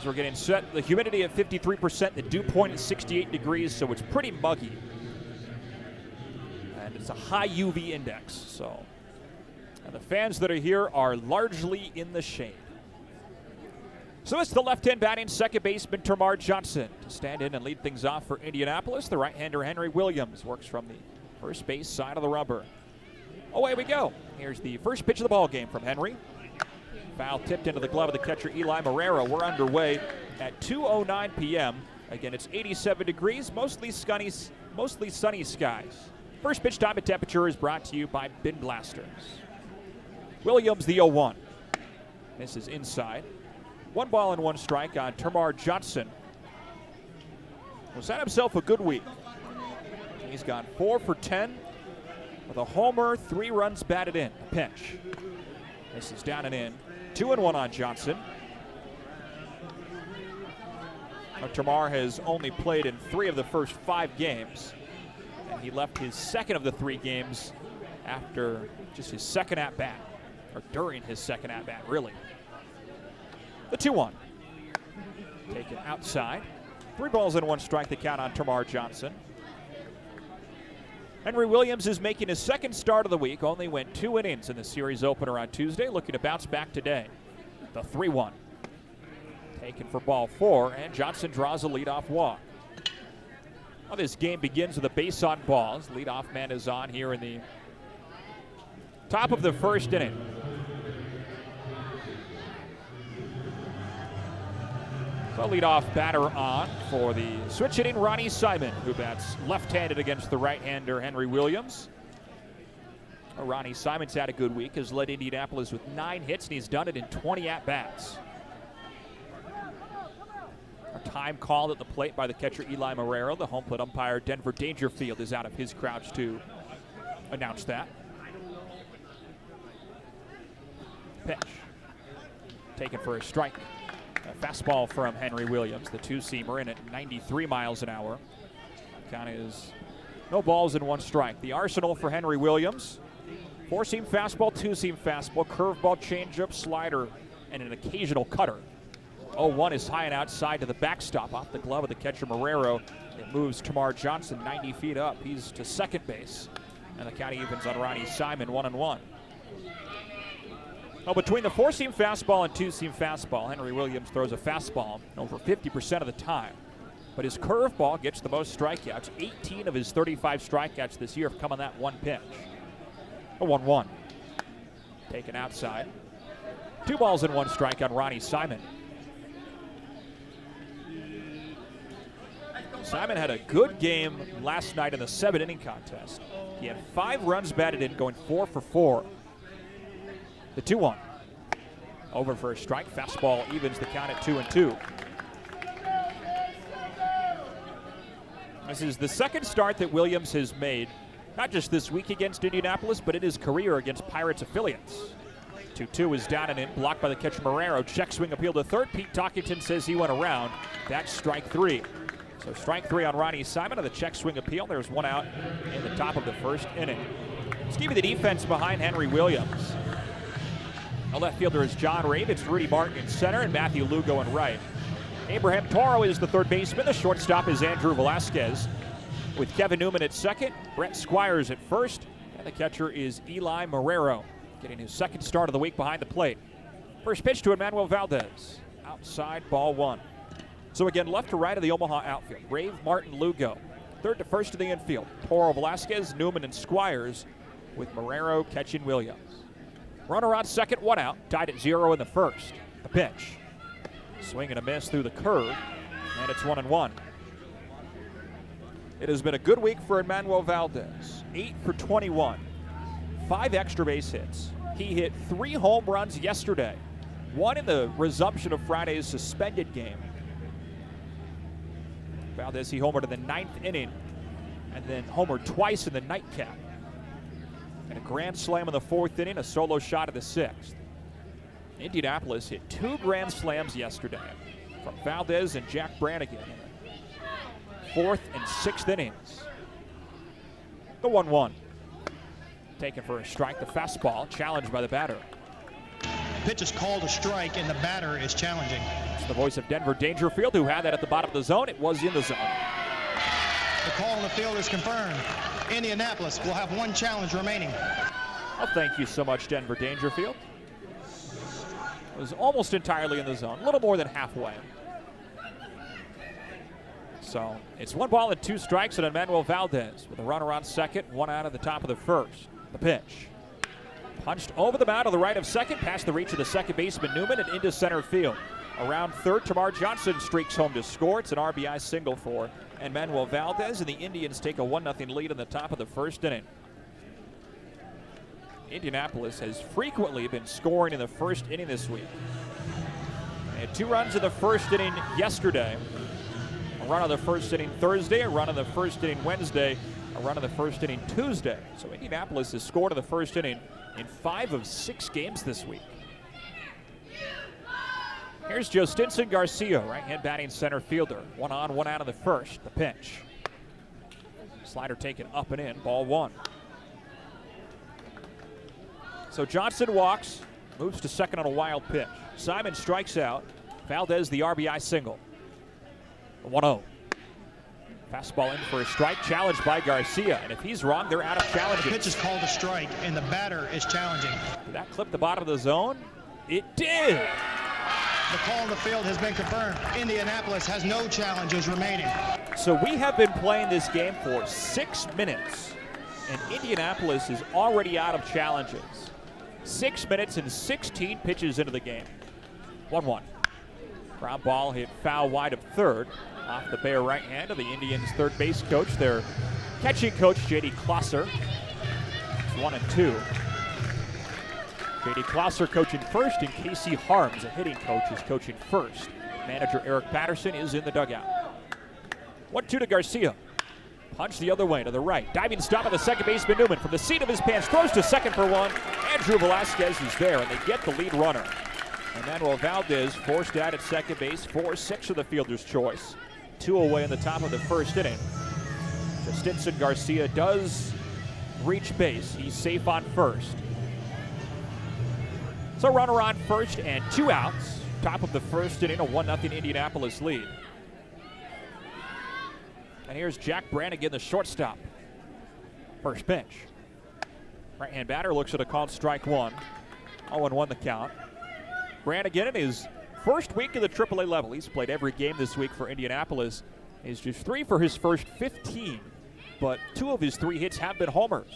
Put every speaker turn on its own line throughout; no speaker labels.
As we're getting set, the humidity at 53%, the dew point at 68 degrees, so it's pretty muggy. And it's a high UV index, so. And the fans that are here are largely in the shade. So it's the left-hand batting second baseman, Termarr Johnson, to stand in and lead things off for Indianapolis. The right-hander, Henry Williams, works from the first base side of the rubber. Away we go. Here's the first pitch of the ball game from Henry. Foul tipped into the glove of the catcher, Eli Marrero. We're underway at 2:09 p.m. Again, it's 87 degrees, mostly sunny skies. First pitch time and temperature is brought to you by Bin Blasters. Williams, the 0-1. Misses inside. 1 ball and 1 strike on Termarr Johnson. He's had himself a good week. He's gone 4 for 10 with a homer, 3 runs batted in. A pitch. This is down and in. 2-1 on Johnson. Termarr has only played in 3 of the first 5 games. And he left his second of the 3 games after just his second at-bat. Or during his second at-bat, really. The 2-1. Taken outside. 3 balls and 1 strike to count on Termarr Johnson. Henry Williams is making his second start of the week. Only went 2 innings in the series opener on Tuesday. Looking to bounce back today. The 3-1. Taken for ball 4, and Johnson draws a leadoff walk. Well, this game begins with a base on balls. Leadoff man is on here in the top of the first inning. So leadoff batter on for the switch hitting Ronnie Simon, who bats left-handed against the right-hander Henry Williams. Well, Ronnie Simon's had a good week, has led Indianapolis with 9 hits, and he's done it in 20 at-bats. A time called at the plate by the catcher Eli Marrero. The home plate umpire Denver Dangerfield is out of his crouch to announce that. Pitch. Taken for a strike. A fastball from Henry Williams, the 2-seamer, in at 93 miles an hour. Count is no balls and 1 strike. The arsenal for Henry Williams: 4-seam fastball, 2-seam fastball, curveball, changeup, slider, and an occasional cutter. 0-1 is high and outside to the backstop off the glove of the catcher Marrero. It moves Termarr Johnson 90 feet up. He's to second base. And the count evens on Ronnie Simon, 1-1. Well, between the 4-seam fastball and 2-seam fastball, Henry Williams throws a fastball over 50% of the time. But his curveball gets the most strikeouts. 18 of his 35 strikeouts this year have come on that 1 pitch. A 1-1. Taken outside. 2 balls and 1 strike on Ronnie Simon. Simon had a good game last night in the 7-inning contest. He had 5 runs batted in, going 4 for 4. The 2-1. Over for a strike. Fastball evens the count at 2-2. This is the second start that Williams has made, not just this week against Indianapolis, but in his career against Pirates affiliates. 2-2 is down and in, blocked by the catcher Marrero. Check swing appeal to third. Pete Talkington says he went around. That's strike 3. So strike 3 on Ronnie Simon on the check swing appeal. There's 1 out in the top of the first inning. Let's give you the defense behind Henry Williams. The left fielder is John Rave. It's Rudy Martin in center and Matthew Lugo in right. Abraham Toro is the third baseman. The shortstop is Andrew Velasquez, with Kevin Newman at second, Brett Squires at first, and the catcher is Eli Marrero, getting his second start of the week behind the plate. First pitch to Emmanuel Valdez. Outside, ball 1. So again, left to right of the Omaha outfield. Rave, Martin, Lugo. Third to first of the infield. Toro, Velasquez, Newman, and Squires, with Marrero catching Williams. Runner on second, 1 out. Tied at 0 in the first. The pitch. Swing and a miss through the curve, and it's 1-1. It has been a good week for Emmanuel Valdez. 8 for 21. 5 extra base hits. He hit 3 home runs yesterday. 1 in the resumption of Friday's suspended game. Valdez, he homered in the 9th inning and then homered twice in the nightcap. And a grand slam in the 4th inning, a solo shot in the 6th. Indianapolis hit 2 grand slams yesterday from Valdez and Jack Brannigan in the 4th and 6th innings. The 1-1. Taken for a strike, the fastball, challenged by the batter.
Pitch is called a strike, and the batter is challenging.
It's the voice of Denver Dangerfield, who had that at the bottom of the zone. It was in the zone.
The call on the field is confirmed. Indianapolis will have one challenge remaining.
Well, thank you so much, Denver Dangerfield. It was almost entirely in the zone, a little more than halfway. So it's 1 ball and 2 strikes on Manuel Valdez with a runner on second, 1 out of the top of the first. The pitch. Punched over the mound to the right of second, past the reach of the second baseman Newman and into center field. Around third, Tamar Johnson streaks home to score. It's an RBI single for Manuel Valdez, and the Indians take a 1-0 lead in the top of the first inning. Indianapolis has frequently been scoring in the first inning this week. They had 2 runs in the first inning yesterday. A run of the first inning Thursday, a run of the first inning Wednesday, a run of the first inning Tuesday. So Indianapolis has scored in the first inning in 5 of 6 games this week. Here's Joe Stinson Garcia, right-hand batting center fielder. 1 on, 1 out of the first. The pitch. Slider taken up and in, ball 1. So Johnson walks, moves to second on a wild pitch. Simon strikes out. Valdez the RBI single. 1-0. Fastball in for a strike, challenged by Garcia. And if he's wrong, they're out of challenges.
The pitch is called a strike, and the batter is challenging.
Did that clip the bottom of the zone? It did.
The call on the field has been confirmed. Indianapolis has no challenges remaining.
So we have been playing this game for 6 minutes, and Indianapolis is already out of challenges. 6 minutes and 16 pitches into the game. 1-1. Ground ball hit foul wide of third. Off the bare right hand of the Indians' third base coach, their catching coach, J.D. Klosser. It's 1-2. J.D. Klosser coaching first, and Casey Harms, a hitting coach, is coaching first. Manager Eric Patterson is in the dugout. 1-2 to Garcia. Punch the other way to the right. Diving stop of the second baseman Newman from the seat of his pants. Throws to second for 1. Andrew Velasquez is there, and they get the lead runner. Manuel Valdez forced out at second base. 4-6 of the fielder's choice. 2 away in the top of the first inning. Stinson Garcia does reach base. He's safe on first. So runner on first and 2 outs. Top of the first inning, a 1-0 Indianapolis lead. And here's Jack Brannigan, the shortstop. First pitch. Right-hand batter looks at a called strike 1. 0-1 the count. Brannigan in his first week of the AAA level. He's played every game this week for Indianapolis. He's just 3 for his first 15, but 2 of his 3 hits have been homers.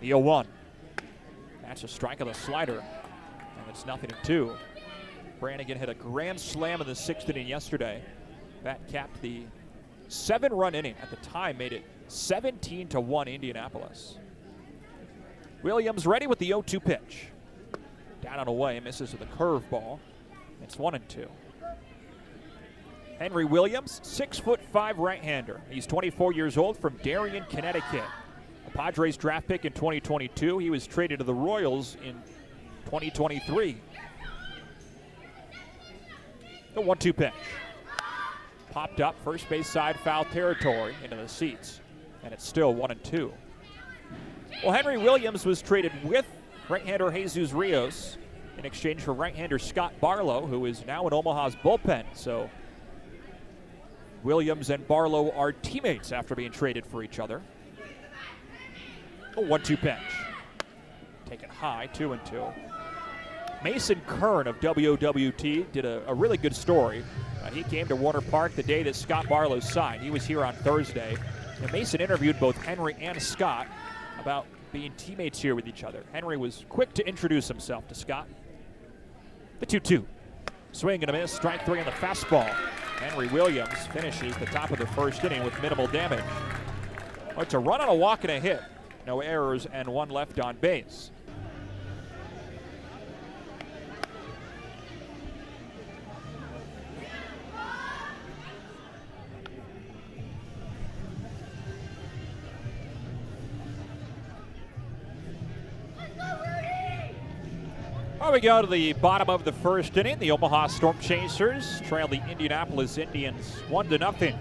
The 0-1. That's a strike of the slider, and it's 0-2. Brannigan hit a grand slam in the 6th inning yesterday. That capped the 7-run inning. At the time, made it 17-1 Indianapolis. Williams ready with the 0-2 pitch. Down and away, misses with a curveball. It's 1-2. Henry Williams, 6'5" right-hander. He's 24 years old from Darien, Connecticut. A Padres draft pick in 2022. He was traded to the Royals in 2023. The 1-2 pitch. Popped up, first base side, foul territory into the seats. And it's still 1-2. Well, Henry Williams was traded with right-hander Jesus Rios in exchange for right-hander Scott Barlow, who is now in Omaha's bullpen. So Williams and Barlow are teammates after being traded for each other. A 1-2 pitch. Taken high, 2-2. Mason Kern of WOWT did a really good story. He came to Warner Park the day that Scott Barlow signed. He was here on Thursday. And Mason interviewed both Henry and Scott about being teammates here with each other. Henry was quick to introduce himself to Scott. The 2-2. Swing and a miss, strike 3 on the fastball. Henry Williams finishes the top of the first inning with minimal damage. Well, it's a run on a walk and a hit. No errors and 1 left on base. Well, we go to the bottom of the first inning. The Omaha Storm Chasers trail the Indianapolis Indians 1-0.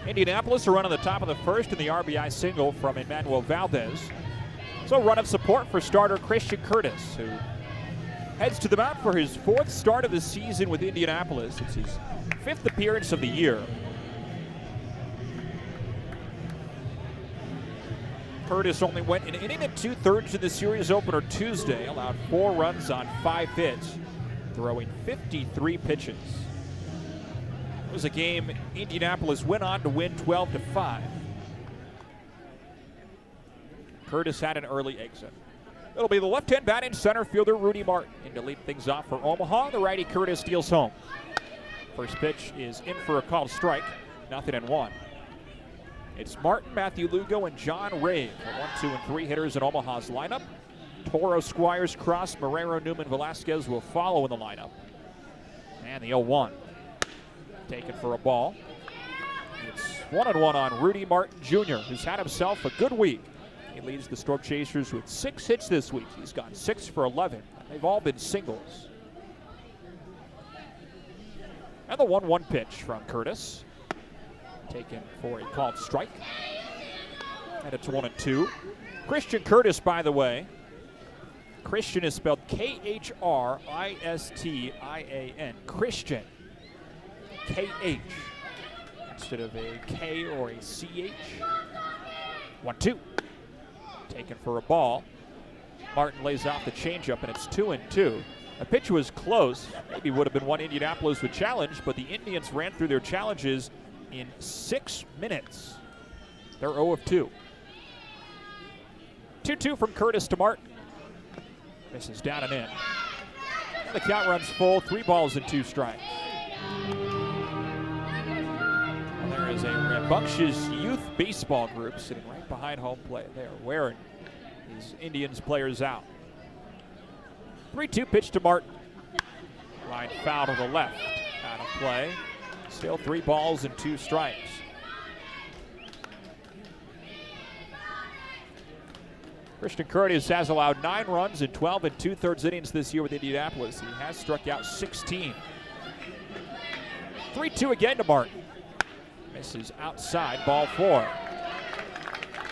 Indianapolis are running the top of the first in the RBI single from Manuel Valdez. So a run of support for starter Christian Curtis, who heads to the mound for his 4th start of the season with Indianapolis. It's his 5th appearance of the year. Curtis only went an inning and 2/3 in the series opener Tuesday, allowed 4 runs on 5 hits, throwing 53 pitches. It was a game Indianapolis went on to win 12-5. Curtis had an early exit. It'll be the left-hand batting center fielder Rudy Martin. And to lead things off for Omaha, the righty Curtis steals home. First pitch is in for a called strike, 0-1. It's Martin, Matthew Lugo, and John Rave, the 1, 2, and 3 hitters in Omaha's lineup. Toro, Squires, Cross, Marrero, Newman, Velasquez will follow in the lineup. And the 0-1. Taken for a ball. It's 1-1 on Rudy Martin Jr., who's had himself a good week. He leads the Storm Chasers with 6 hits this week. He's gone 6 for 11. They've all been singles. And the 1-1 pitch from Curtis. Taken for a called strike. And it's 1-2. Christian Curtis, by the way. Christian is spelled K-H-R-I-S-T-I-A-N. Christian. K-H. Instead of a K or a C-H. 1-2. Taken for a ball. Martin lays off the changeup, and it's 2-2. The pitch was close. Maybe would have been one Indianapolis would challenge, but the Indians ran through their challenges in 6 minutes. They're 0 of 2. 2-2 from Curtis to Martin. Misses down and in. And the count runs full, 3 balls and 2 strikes. Well, there is a rambunctious youth baseball group sitting right behind home plate. They are wearing these Indians players out. 3-2 pitch to Martin. Line foul to the left. Out of play. Still 3 balls and 2 strikes. Christian Curtis has allowed 9 runs in 12 2/3 innings this year with Indianapolis. He has struck out 16. 3-2 again to Martin. Misses outside, ball 4.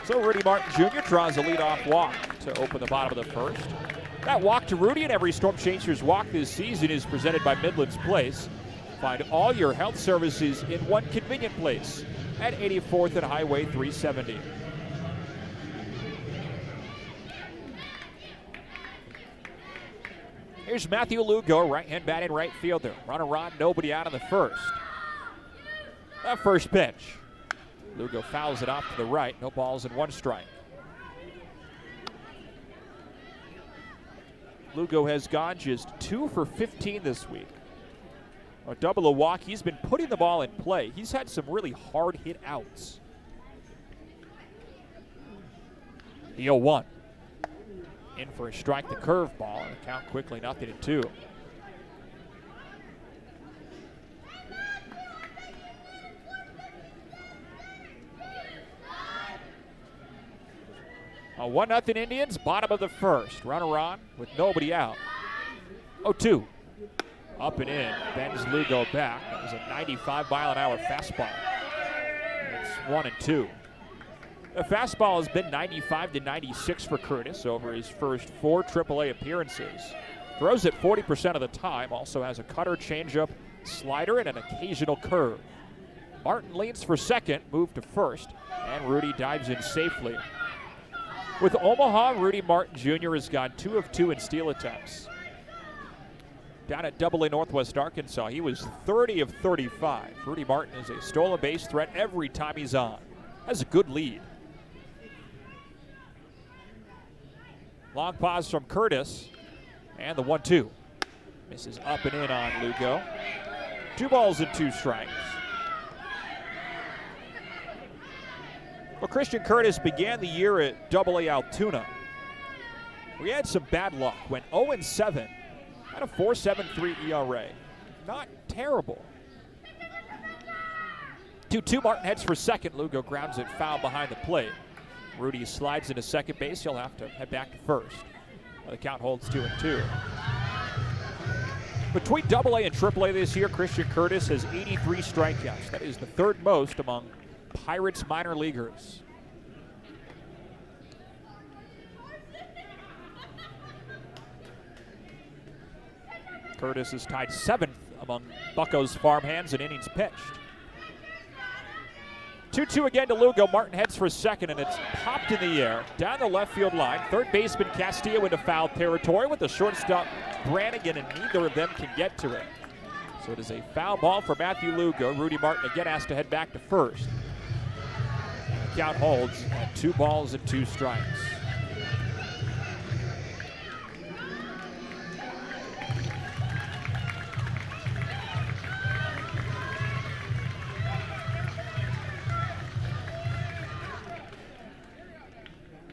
So Rudy Martin Jr. draws a leadoff walk to open the bottom of the first. That walk to Rudy and every Storm Chasers walk this season is presented by Midlands Place. Find all your health services in one convenient place at 84th and Highway 370. Here's Matthew Lugo, right-hand batting right fielder. Runner on, nobody out in the first. The first pitch. Lugo fouls it off to the right. No balls and 1 strike. Lugo has gone just 2 for 15 this week. A double, a walk. He's been putting the ball in play. He's had some really hard hit outs. The 0-1. In for a strike, the curveball. And the count quickly 0-2. A 1-0 Indians, bottom of the first. Runner on with nobody out. 0-2. Up and in. Bends Lugo back. That was a 95-mile-an-hour fastball. It's 1-2. The fastball has been 95 to 96 for Curtis over his first 4 AAA appearances. Throws it 40% of the time. Also has a cutter, changeup, slider, and an occasional curve. Martin leans for second, move to first, and Rudy dives in safely. With Omaha, Rudy Martin Jr. has gone 2 of 2 in steal attempts. Down at AA Northwest Arkansas, he was 30 of 35. Rudy Martin is a stolen base threat every time he's on. Has a good lead. Long pause from Curtis, and the 1-2. Misses up and in on Lugo. 2 balls and 2 strikes. Well, Christian Curtis began the year at AA Altoona. We had some bad luck. Went 0-7. Had a 4.73 ERA. Not terrible. 2-2, Martin heads for second. Lugo grounds it foul behind the plate. Rudy slides into second base. He'll have to head back to first. The count holds 2-2. Between AA and AAA this year, Christian Curtis has 83 strikeouts. That is the 3rd most among Pirates minor leaguers. Curtis is tied 7th among Buccos farmhands in innings pitched. 2-2 again to Lugo. Martin heads for second, and it's popped in the air down the left field line. Third baseman Castillo into foul territory with the shortstop Brannigan, and neither of them can get to it. So it is a foul ball for Matthew Lugo. Rudy Martin again has to head back to first. The count holds at 2 balls and 2 strikes.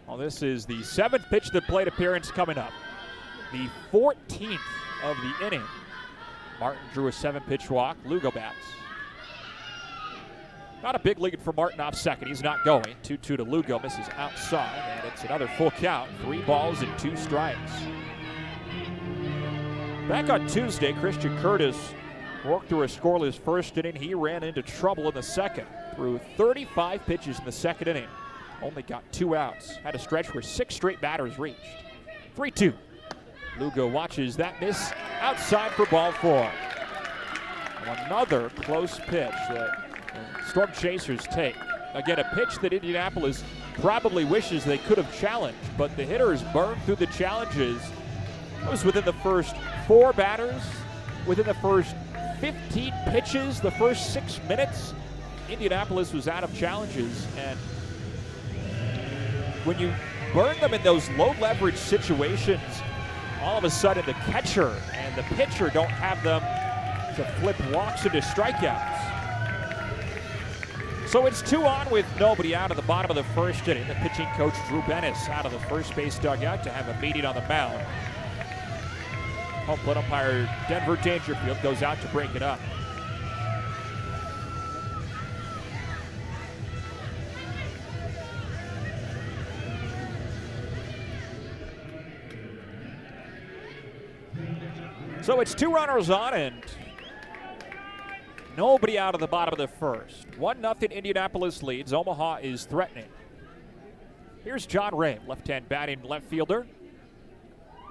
Well, this is the 7th pitch of the plate appearance coming up. The 14th of the inning. Martin drew a 7-pitch walk. Lugo bats. Not a big lead for Martin off second. He's not going. 2-2 to Lugo. Misses outside, and it's another full count. 3 balls and 2 strikes. Back on Tuesday, Christian Curtis worked through a scoreless first inning. He ran into trouble in the second. Threw 35 pitches in the second inning. Only got 2 outs. Had a stretch where 6 straight batters reached. 3-2. Lugo watches that miss outside for ball 4. Another close pitch that Storm Chasers take. Again, a pitch that Indianapolis probably wishes they could have challenged, but the hitters burned through the challenges. It was within the first 4 batters, within the first 15 pitches, the first 6 minutes. Indianapolis was out of challenges, and when you burn them in those low leverage situations, all of a sudden the catcher and the pitcher don't have them to flip walks into strikeouts. So it's 2 on with nobody out at the bottom of the first inning. The pitching coach Drew Bennis out of the first base dugout to have a meeting on the mound. Home plate umpire Denver Dangerfield goes out to break it up. So it's 2 runners on and nobody out of the bottom of the first. 1-0 Indianapolis leads. Omaha is threatening. Here's John Ray, left-hand batting left fielder.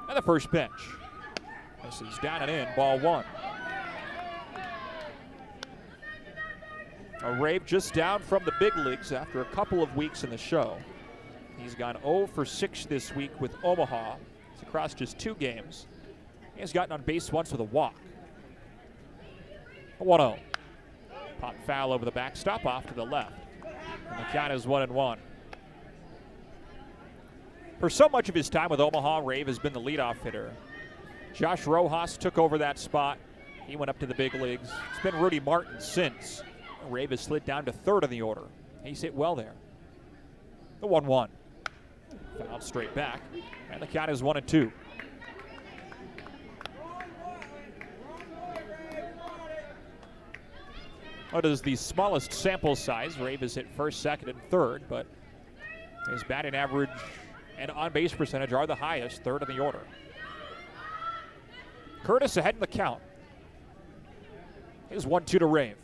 And the first pitch. This is down and in, ball 1. Ray just down from the big leagues after a couple of weeks in the show. He's gone 0 for 6 this week with Omaha. It's across just 2 games. He has gotten on base once with a walk. 1-0. Pop foul over the backstop off to the left. And the count is 1-1. For so much of his time with Omaha, Rave has been the leadoff hitter. Josh Rojas took over that spot. He went up to the big leagues. It's been Rudy Martin since. Rave has slid down to 3rd in the order. He's hit well there. The 1-1. Fouled straight back. And the count is 1-2. What is the smallest sample size? Rave has hit 1st, 2nd, and 3rd, but his batting average and on-base percentage are the highest, 3rd in the order. Curtis ahead in the count. Here's 1-2 to Rave.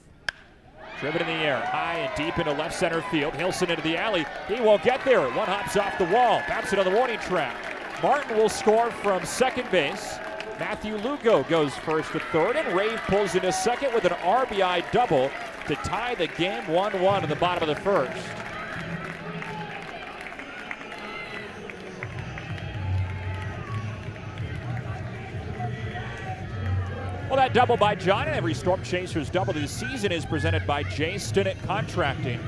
Driven in the air, high and deep into left center field. Hilson into the alley. He won't get there. One hops off the wall. Bounce it on the warning track. Martin will score from second base. Matthew Lugo goes 1st to 3rd, and Rave pulls into 2nd with an RBI double to tie the game 1-1 in the bottom of the 1st. Well, that double by John and every Storm Chasers double this season is presented by Jay Stinnett Contracting.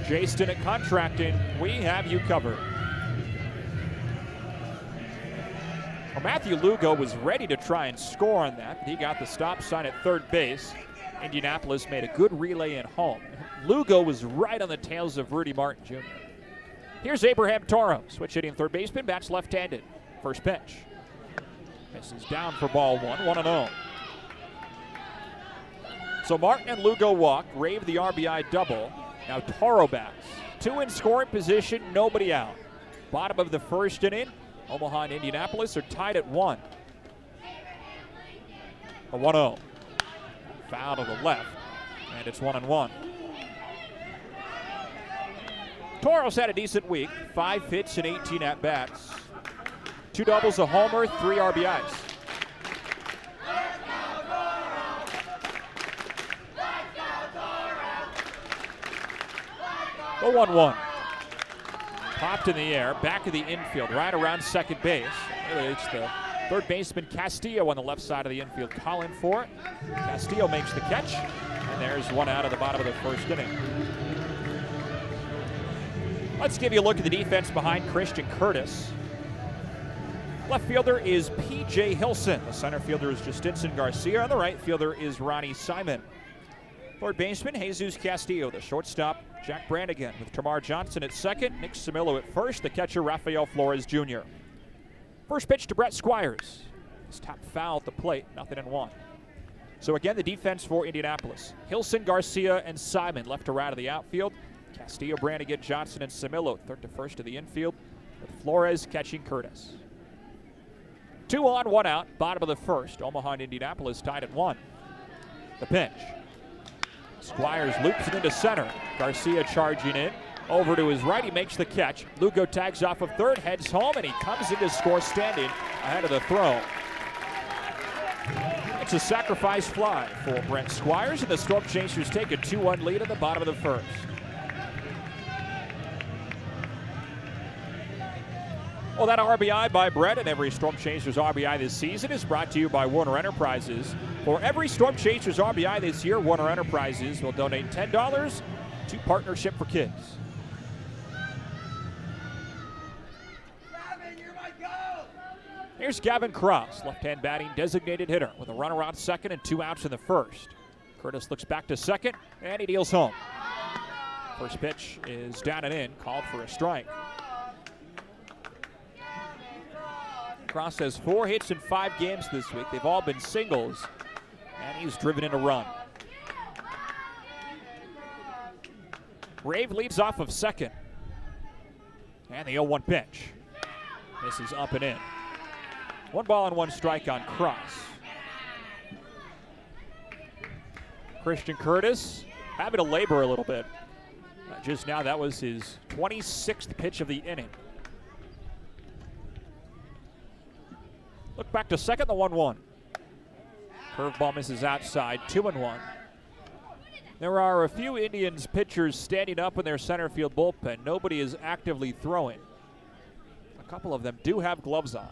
Jay Stinnett Contracting, we have you covered. Well, Matthew Lugo was ready to try and score on that, but he got the stop sign at 3rd base. Indianapolis made a good relay at home. Lugo was right on the tails of Rudy Martin Jr. Here's Abraham Toro, switch hitting 3rd baseman, bats left-handed. First pitch. This is down for ball 1, 1-0. So Martin and Lugo walk, Rave the RBI double. Now Toro bats. 2 in scoring position, nobody out. Bottom of the 1st inning, Omaha and Indianapolis are tied at 1. A 1-0. Foul to the left, and it's 1-1. Toro's had a decent week. 5 hits and 18 at-bats. 2 doubles, a homer, 3 RBIs. The 1-1. Popped in the air, back of the infield, right around second base. Really, it's the third baseman Castillo on the left side of the infield calling for it. Castillo makes the catch, and there's one out of the bottom of the first inning. Let's give you a look at the defense behind Christian Curtis. Left fielder is P.J. Hilson. The center fielder is Justinson Garcia, and the right fielder is Ronnie Simon. Third baseman, Jesus Castillo. The shortstop, Jack Brannigan, with Tamar Johnson at second, Nick Samillo at first, the catcher, Rafael Flores Jr. First pitch to Brett Squires. It's tapped foul at the plate, 0-1. So again, the defense for Indianapolis. Hilson, Garcia, and Simon left to right of the outfield. Castillo, Brannigan, Johnson, and Samillo third to first of the infield, with Flores catching Curtis. 2 on, 1 out, bottom of the first. Omaha and Indianapolis tied at 1. The pitch. Squires loops it into center. Garcia charging in. Over to his right, he makes the catch. Lugo tags off of third, heads home, and he comes in to score standing ahead of the throw. It's a sacrifice fly for Brent Squires, and the Storm Chasers take a 2-1 lead at the bottom of the first. Well, that RBI by Brett and every Storm Chasers RBI this season is brought to you by Warner Enterprises. For every Storm Chasers RBI this year, Warner Enterprises will donate $10 to Partnership for Kids. Here's Gavin Cross, left-hand batting designated hitter with a runner on second and 2 outs in the first. Curtis looks back to second, and he deals home. First pitch is down and in, called for a strike. Cross has 4 hits in 5 games this week. They've all been singles, and he's driven in a run. Rave leads off of second. And the 0-1 pitch. This is up and in. 1 ball and 1 strike on Cross. Christian Curtis having to labor a little bit. Just now, that was his 26th pitch of the inning. Look back to second, the 1-1. Curveball misses outside, 2-1. There are a few Indians pitchers standing up in their center field bullpen. Nobody is actively throwing. A couple of them do have gloves on.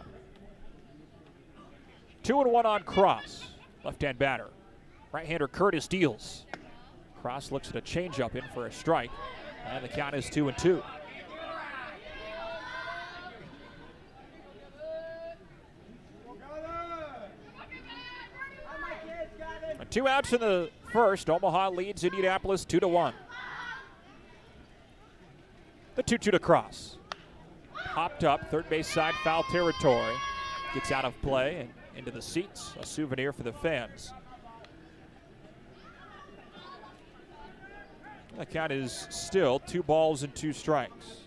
2-1 on Cross, left-hand batter. Right-hander Curtis deals. Cross looks at a changeup in for a strike, and the count is 2-2. 2 outs in the first. Omaha leads Indianapolis 2-1. The 2-2 to Cross. Popped up, third base side, foul territory. Gets out of play and into the seats. A souvenir for the fans. The count is still 2 balls and 2 strikes.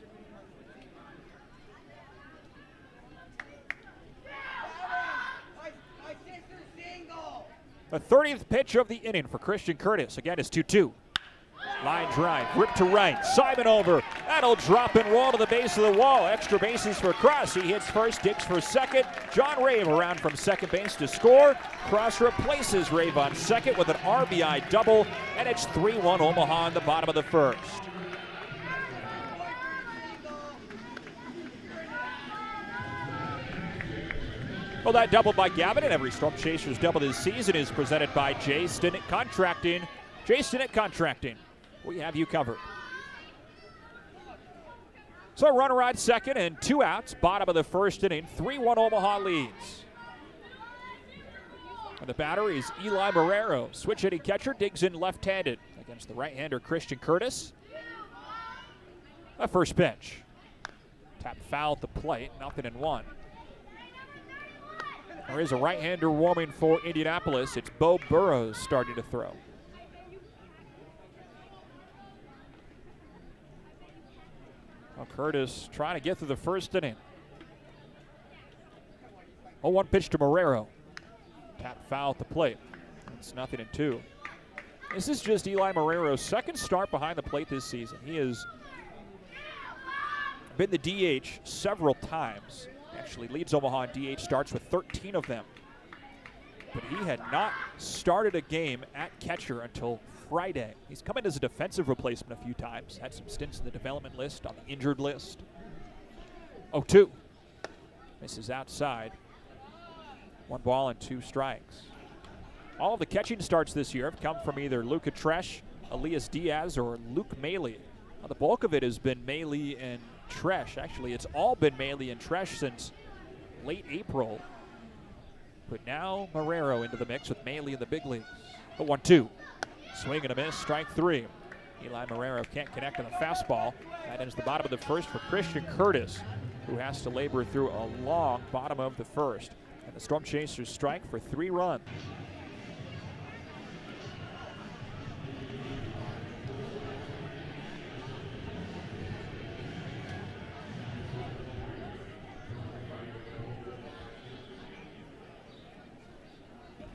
The 30th pitch of the inning for Christian Curtis. Again, it's 2-2. Line drive, rip to right, Simon over. That'll drop and roll to the base of the wall. Extra bases for Cross. He hits first, digs for second. John Rave around from second base to score. Cross replaces Rave on second with an RBI double, and it's 3-1 Omaha in the bottom of the first. Well, that double by Gavin and every Storm Chasers double this season is presented by J. Stinnett Contracting. J. Stinnett Contracting. We have you covered. So a runner on second and 2 outs. Bottom of the first inning. 3-1 Omaha leads. And the batter is Eli Marrero. Switch hitting catcher digs in left-handed against the right-hander Christian Curtis. The first pitch. Tap foul at the plate. 0-1. There is a right-hander warming for Indianapolis. It's Bo Burrows starting to throw. Well, Curtis trying to get through the first inning. 0-1 pitch to Marrero. Tap foul at the plate. It's 0-2. This is just Eli Marrero's second start behind the plate this season. He has been the DH several times. Actually leads Omaha in DH starts with 13 of them. but he had not started a game at catcher until Friday. He's come in as a defensive replacement a few times, had some stints in the development list, on the injured list. 0-2. Misses outside. 1 ball and 2 strikes. All of the catching starts this year have come from either Luca Tresh, Elias Diaz, or Luke Maley. Now, the bulk of it has been Maley and Tresh. Actually, it's all been Maley and Tresh since late April. But now Marrero into the mix with Maley in the big leagues. The 1-2. Swing and a miss, strike 3. Eli Marrero can't connect on the fastball. That ends the bottom of the first for Christian Curtis, who has to labor through a long bottom of the first. And the Storm Chasers strike for 3 runs.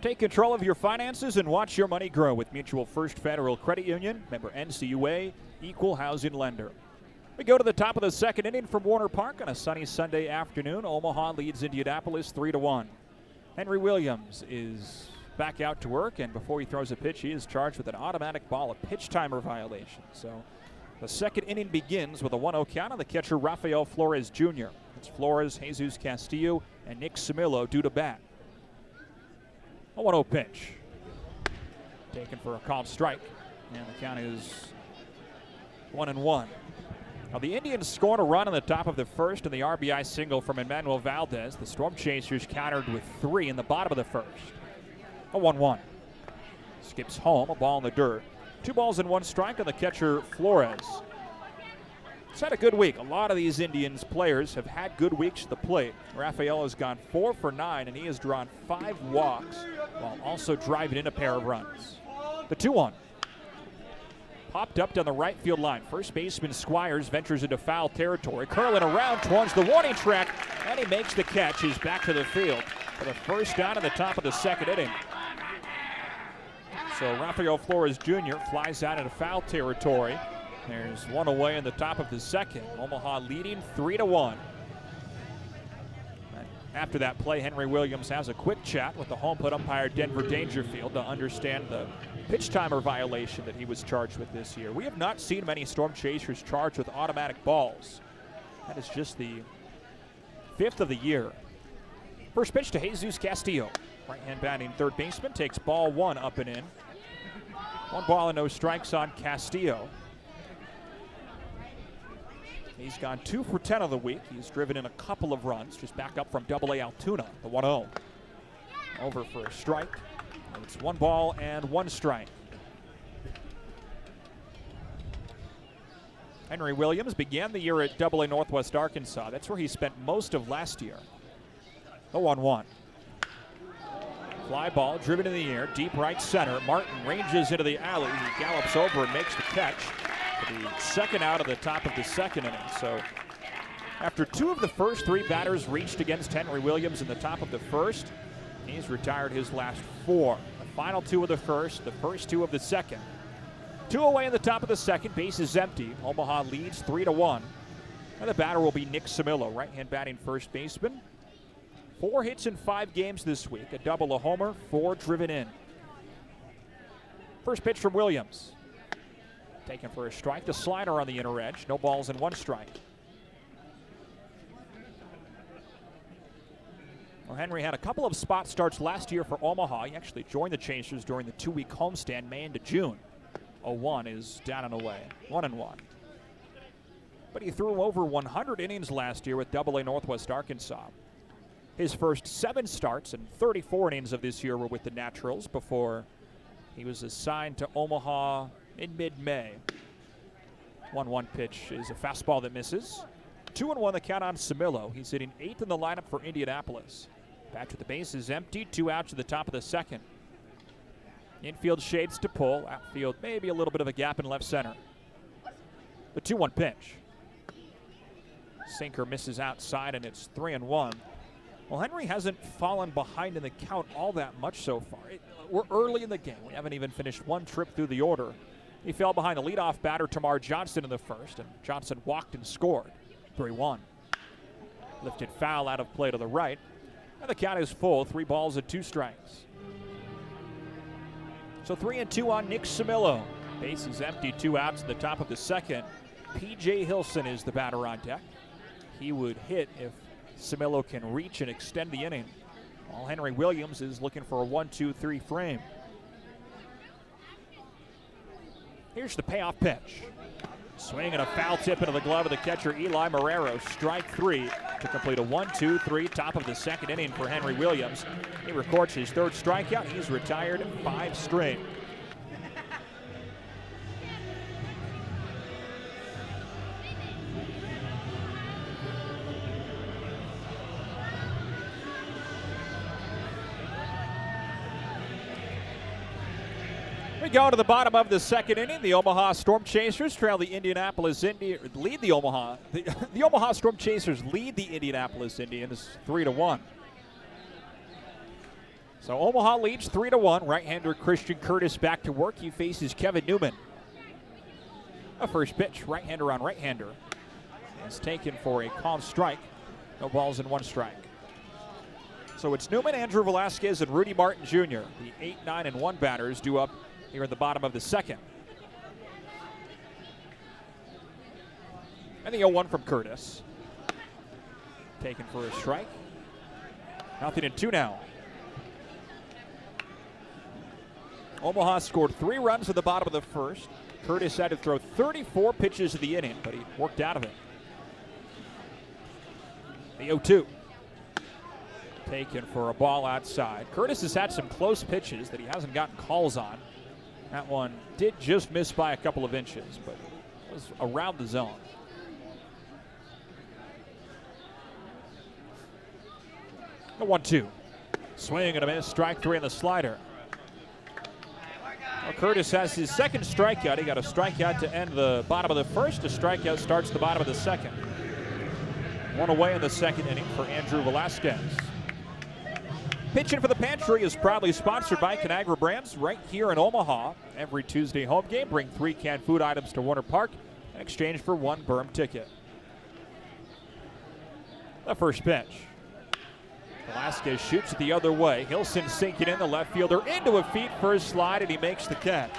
Take control of your finances and watch your money grow with Mutual First Federal Credit Union, member NCUA, equal housing lender. We go to the top of the second inning from Warner Park on a sunny Sunday afternoon. Omaha leads Indianapolis 3-1. Henry Williams is back out to work, and before he throws a pitch, he is charged with an automatic ball, a pitch timer violation. So the second inning begins with a 1-0 count on the catcher Rafael Flores Jr. It's Flores, Jesus Castillo, and Nick Camillo due to bat. A 1-0 pitch. Taken for a called strike. And the count is 1-1. Now the Indians scored a run on the top of the first in the RBI single from Emmanuel Valdez. The Storm Chasers countered with 3 in the bottom of the first. A 1-1. Skips home, a ball in the dirt. 2 balls and 1 strike on the catcher Flores. He's had a good week. A lot of these Indians players have had good weeks at the plate. Rafael has gone 4 for 9, and he has drawn 5 walks while also driving in a pair of runs. The 2-1. Popped up down the right field line. First baseman Squires ventures into foul territory. Curling around towards the warning track, and he makes the catch. He's back to the field for the first down at the top of the second inning. So Rafael Flores Jr. flies out into foul territory. There's 1 away in the top of the second. Omaha leading 3-1. After that play, Henry Williams has a quick chat with the home plate umpire Denver Dangerfield to understand the pitch timer violation that he was charged with this year. We have not seen many Storm Chasers charged with automatic balls. That is just the 5th of the year. First pitch to Jesus Castillo. Right-hand batting third baseman takes ball 1 up and in. 1 ball and no strikes on Castillo. He's gone 2 for 10 of the week. He's driven in a couple of runs, just back up from Double-A Altoona, the 1-0. Over for a strike. It's 1 ball and 1 strike. Henry Williams began the year at Double-A Northwest Arkansas. That's where he spent most of last year. The 1-1. Fly ball driven in the air, deep right center. Martin ranges into the alley. He gallops over and makes the catch. The second out of the top of the second inning. So after 2 of the first 3 batters reached against Henry Williams in the top of the first, he's retired his last 4. The final 2 of the first 2 of the second. 2 away in the top of the second, base is empty. Omaha leads 3-1. And the batter will be Nick Camillo, right-hand batting first baseman. 4 hits in 5 games this week, a double, a homer, 4 driven in. First pitch from Williams. Taken for a strike. The slider on the inner edge. No balls and 1 strike. Well, Henry had a couple of spot starts last year for Omaha. He actually joined the Chasers during the 2-week homestand, May into June. 0-1 is down and away. 1-1. But he threw over 100 innings last year with Double-A Northwest Arkansas. His first 7 starts and 34 innings of this year were with the Naturals before he was assigned to Omaha in mid-May. 1-1 pitch is a fastball that misses. 2-1 the count on Camillo. He's hitting 8th in the lineup for Indianapolis. Back with the bases empty, 2 outs at the top of the second. Infield shades to pull. Outfield maybe a little bit of a gap in left center. The 2-1 pitch. Sinker misses outside, and it's 3-1. Well, Henry hasn't fallen behind in the count all that much so far. We're early in the game. We haven't even finished 1 trip through the order. He fell behind the leadoff batter, Tamar Johnson, in the first, and Johnson walked and scored. 3-1. Lifted foul out of play to the right. And the count is full, 3 balls and 2 strikes. So 3-2 on Nick Samillo. Base is empty, 2 outs at the top of the second. P.J. Hilson is the batter on deck. He would hit if Samillo can reach and extend the inning. While Henry Williams is looking for a 1-2-3 frame. Here's the payoff pitch. Swing and a foul tip into the glove of the catcher, Eli Marrero. Strike 3 to complete a 1-2-3 top of the second inning for Henry Williams. He records his 3rd strikeout. He's retired 5 straight. We go to the bottom of the second inning. The Omaha Storm Chasers trail the Indianapolis lead the Omaha. The Omaha Storm Chasers lead the Indianapolis Indians 3-1. So Omaha leads 3-1. Right-hander Christian Curtis back to work. He faces Kevin Newman. A first pitch, right-hander on right-hander, is taken for a called strike. No balls and 1 strike. So it's Newman, Andrew Velasquez, and Rudy Martin Jr. The 8, 9, and 1 batters due up here at the bottom of the second. And the 0-1 from Curtis. Taken for a strike. 0-2 now. Omaha scored 3 runs at the bottom of the first. Curtis had to throw 34 pitches of the inning, but he worked out of it. The 0-2. Taken for a ball outside. Curtis has had some close pitches that he hasn't gotten calls on. That one did just miss by a couple of inches, but was around the zone. The 1-2. Swing and a miss. Strike 3 on the slider. Well, Curtis has his 2nd strikeout. He got a strikeout to end the bottom of the first. A strikeout starts the bottom of the second. 1 away in the second inning for Andrew Velasquez. Pitching for the Pantry is proudly sponsored by Conagra Brands right here in Omaha. Every Tuesday home game, bring 3 canned food items to Warner Park in exchange for 1 berm ticket. The first pitch. Velasquez shoots it the other way. Hilson sinking in, the left fielder into a feet first slide, and he makes the catch.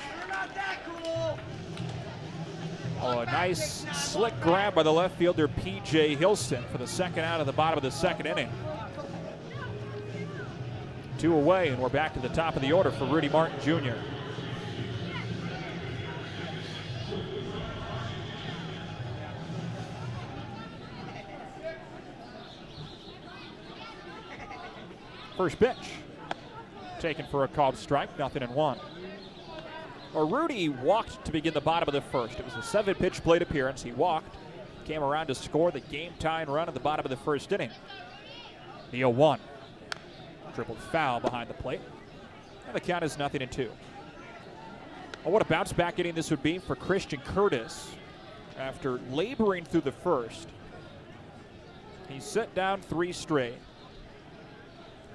Oh, a nice slick grab by the left fielder, P.J. Hilson, for the 2nd out of the bottom of the second inning. 2 away, and we're back to the top of the order for Rudy Martin Jr. First pitch. Taken for a called strike, 0-1. Well, Rudy walked to begin the bottom of the first. It was a 7-pitch plate appearance. He walked, came around to score the game-tying run at the bottom of the first inning. The 0-1. Tripled foul behind the plate. And the count is 0-2. Well, what a bounce back inning this would be for Christian Curtis. After laboring through the first, he set down 3 straight.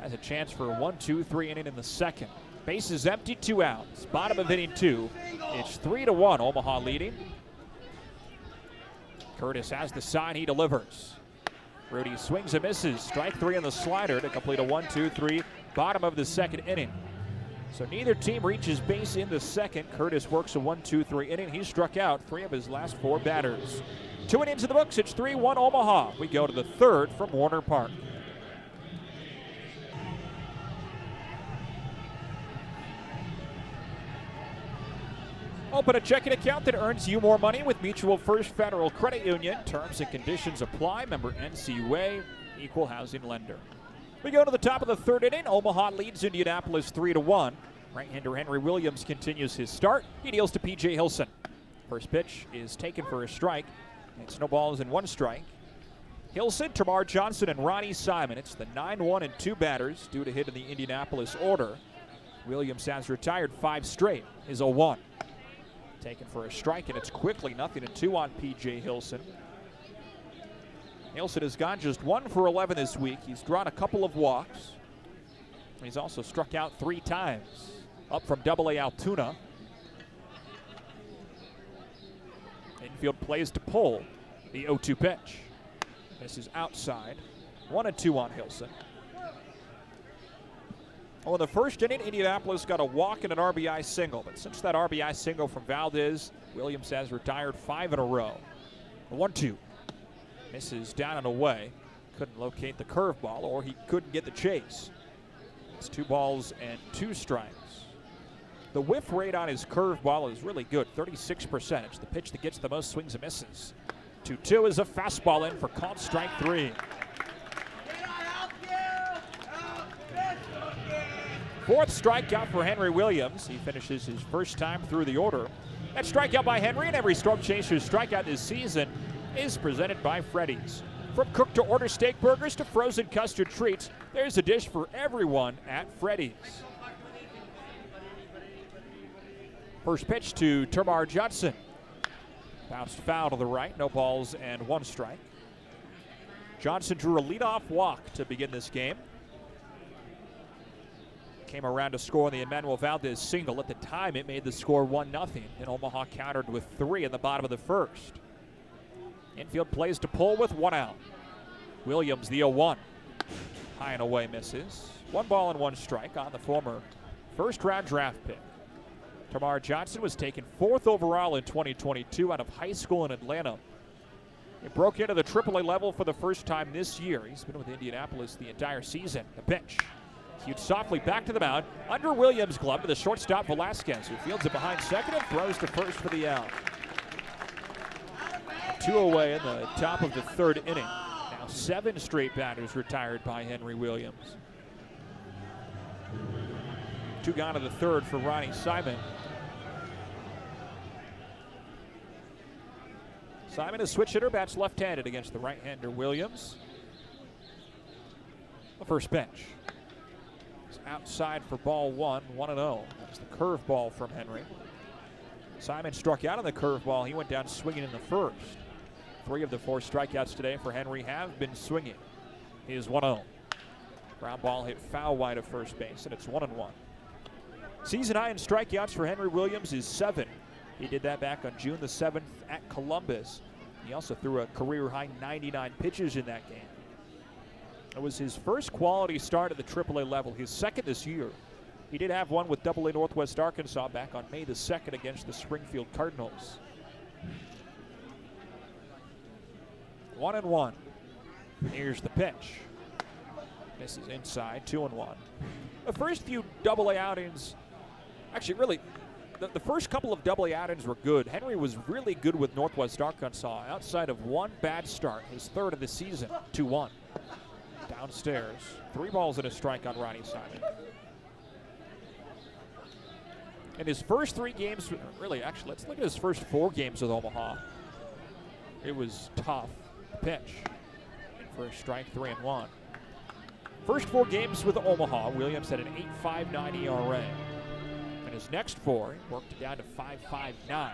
Has a chance for a 1-2-3 inning in the second. Base is empty, 2 outs. Bottom of inning 2. It's 3-1, Omaha leading. Curtis has the sign, he delivers. Rudy swings and misses. Strike 3 on the slider to complete a 1-2-3 bottom of the second inning. So neither team reaches base in the second. Curtis works a 1-2-3 inning. He struck out 3 of his last 4 batters. 2 innings in the books. It's 3-1 Omaha. We go to the 3rd from Warner Park. Open a checking account that earns you more money with Mutual First Federal Credit Union. Terms and conditions apply. Member NCUA, equal housing lender. We go to the top of the 3rd inning. Omaha leads Indianapolis 3-1. Right-hander Henry Williams continues his start. He deals to P.J. Hilson. First pitch is taken for a strike. It's no balls and 1 strike. Hilson, Tamar Johnson, and Ronnie Simon. It's the 9-1 and 2 batters due to hit in the Indianapolis order. Williams has retired 5 straight. Is 0-1. Taken for a strike, and it's quickly 0-2 on P.J. Hilson. Hilson has gone just 1 for 11 this week. He's drawn a couple of walks. He's also struck out 3 times. Up from Double-A Altoona. Infield plays to pull. The 0-2 pitch. This is outside. 1-2 on Hilson. Well, in the first inning, Indianapolis got a walk and an RBI single. But since that RBI single from Valdez, Williams has retired 5 in a row. 1-2. Misses down and away. Couldn't locate the curveball, or he couldn't get the chase. It's 2 balls and 2 strikes. The whiff rate on his curveball is really good, 36%. It's the pitch that gets the most swings and misses. 2-2 is a fastball in for called strike 3. Fourth strikeout for Henry Williams. He finishes his first time through the order. That strikeout by Henry, and every Storm Chaser's strikeout this season is presented by Freddy's. From cooked to order steak burgers to frozen custard treats, there's a dish for everyone at Freddy's. First pitch to Termarr Johnson. Bounced foul to the right, no balls and 1 strike. Johnson drew a leadoff walk to begin this game. Came around to score on the Emmanuel Valdez single. At the time, it made the score 1-0, and Omaha countered with 3 in the bottom of the first. Infield plays to pull with 1 out. Williams, the 0-1. High and away misses. 1 ball and 1 strike on the former first-round draft pick. Termarr Johnson was taken 4th overall in 2022 out of high school in Atlanta. He broke into the AAA level for the first time this year. He's been with Indianapolis the entire season. The pitch. Hewed softly back to the mound. Under Williams' glove to the shortstop Velasquez, who fields it behind second and throws to first for the out. 2 away in the top of the 3rd inning. Now 7 straight batters retired by Henry Williams. 2 gone to the 3rd for Ronnie Simon. Simon, a switch hitter, bats left-handed against the right-hander Williams. The first pitch. It's outside for ball 1, 1-0. That's the curveball from Henry. Simon struck out on the curveball. He went down swinging in the first. 3 of the 4 strikeouts today for Henry have been swinging. He is 1-0. Ground ball hit foul wide of first base, and it's 1-1. Season high in strikeouts for Henry Williams is 7. He did that back on June the 7th at Columbus. He also threw a career-high 99 pitches in that game. It was his first quality start at the AAA level, his second this year. He did have one with AA Northwest Arkansas back on May the 2nd against the Springfield Cardinals. 1-1. Here's the pitch. Misses inside, 2-1. The first few AA outings, actually really, the first couple of AA outings were good. Henry was really good with Northwest Arkansas outside of 1 bad start, his 3rd of the season, 2-1. Downstairs, 3 balls and a strike on Ronnie Simon. In his first 3 games, really, actually, let's look at his first 4 games with Omaha. It was tough. Pitch. For a strike, 3-1. First 4 games with Omaha, Williams had an 8.59 ERA. In his next 4, he worked it down to 5.59.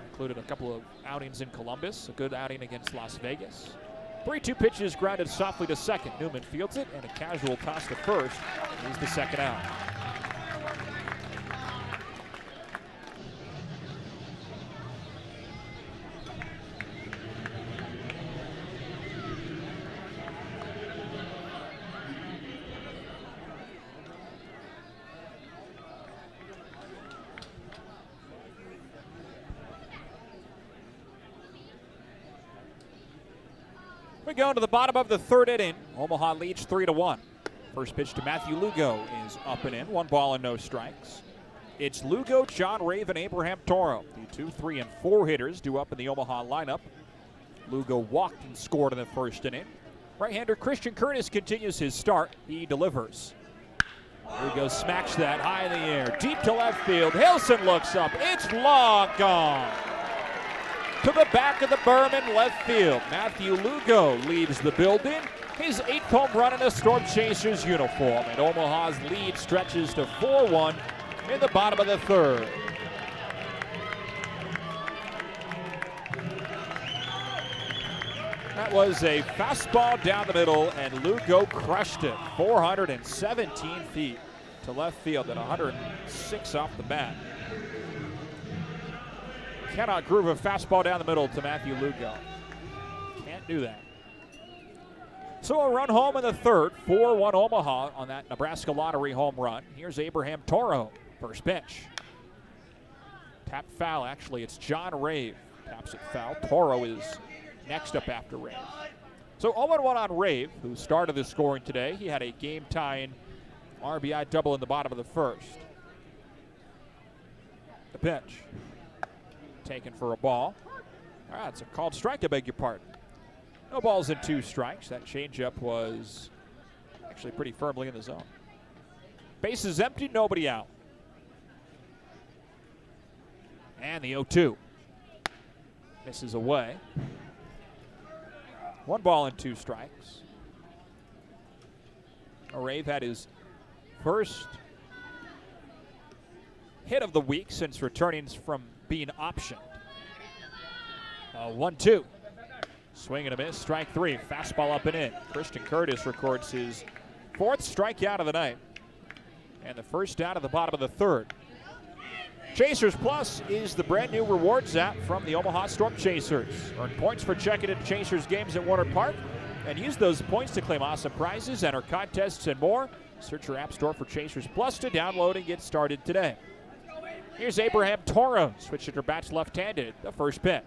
Included a couple of outings in Columbus, a good outing against Las Vegas. 3-2 pitches grounded softly to second. Newman fields it, and a casual toss to first. He's the second out. We go to the bottom of the 3rd inning. Omaha leads 3-1. First pitch to Matthew Lugo is up and in. 1 ball and no strikes. It's Lugo, John Raven, Abraham Toro. The 2, 3, and 4 hitters due up in the Omaha lineup. Lugo walked and scored in the first inning. Right-hander Christian Curtis continues his start. He delivers. Lugo smacks that high in the air. Deep to left field. Hilson looks up. It's long gone. To the back of the berm in left field. Matthew Lugo leaves the building. His 8th home run in a Storm Chasers uniform. And Omaha's lead stretches to 4-1 in the bottom of the 3rd. That was a fastball down the middle, and Lugo crushed it. 417 feet to left field and 106 off the bat. Cannot groove a fastball down the middle to Matthew Lugo. Can't do that. So a run home in the third, 4-1 Omaha on that Nebraska Lottery home run. Here's Abraham Toro, first pitch. Tap foul, actually, it's John Rave. Taps it foul. Toro is next up after Rave. So 0-1 on Rave, who started the scoring today. He had a game-tying RBI double in the bottom of the first. The pitch. Taken for a ball. It's a called strike, I beg your pardon. No balls and 2 strikes. That changeup was actually pretty firmly in the zone. Bases empty, nobody out. And the 0-2. Misses away. 1 ball and 2 strikes. Rave had his first hit of the week since returning from being optioned. 1-2. Swing and a miss, strike 3. Fastball up and in. Christian Curtis records his 4th strikeout of the night. And the first out of the bottom of the third. Chasers Plus is the brand new rewards app from the Omaha Storm Chasers. Earn points for checking into Chasers games at Warner Park and use those points to claim awesome prizes, enter contests, and more. Search your app store for Chasers Plus to download and get started today. Here's Abraham Toro, switching her bats left-handed, the first pitch.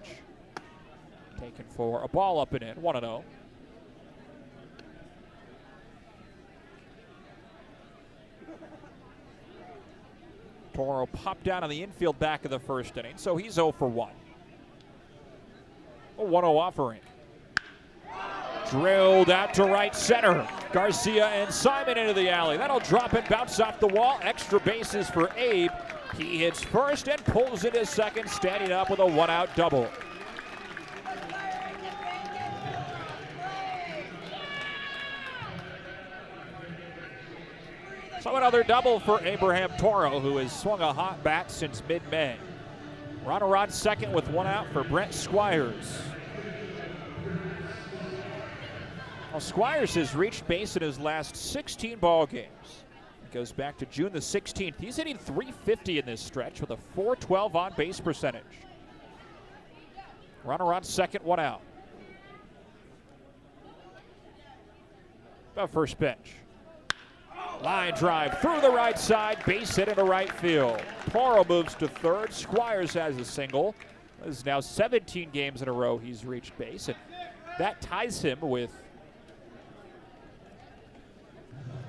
Taken for a ball up and in, 1-0. Toro popped down on the infield back of the first inning, so he's 0 for 1. A 1-0 offering. Drilled out to right center. Garcia and Simon into the alley. That'll drop and bounce off the wall. Extra bases for Abe. He hits first and pulls into second, standing up with a 1-out double. So another double for Abraham Toro, who has swung a hot bat since mid-May. Runner on second with 1 out for Brent Squires. Well, Squires has reached base in his last 16 ball games. It goes back to June the 16th. He's hitting .350 in this stretch with a .412 on-base percentage. Runner on second, 1 out. The first pitch. Line drive through the right side, base hit into right field. Toro moves to third. Squires has a single. This is now 17 games in a row he's reached base, and that ties him with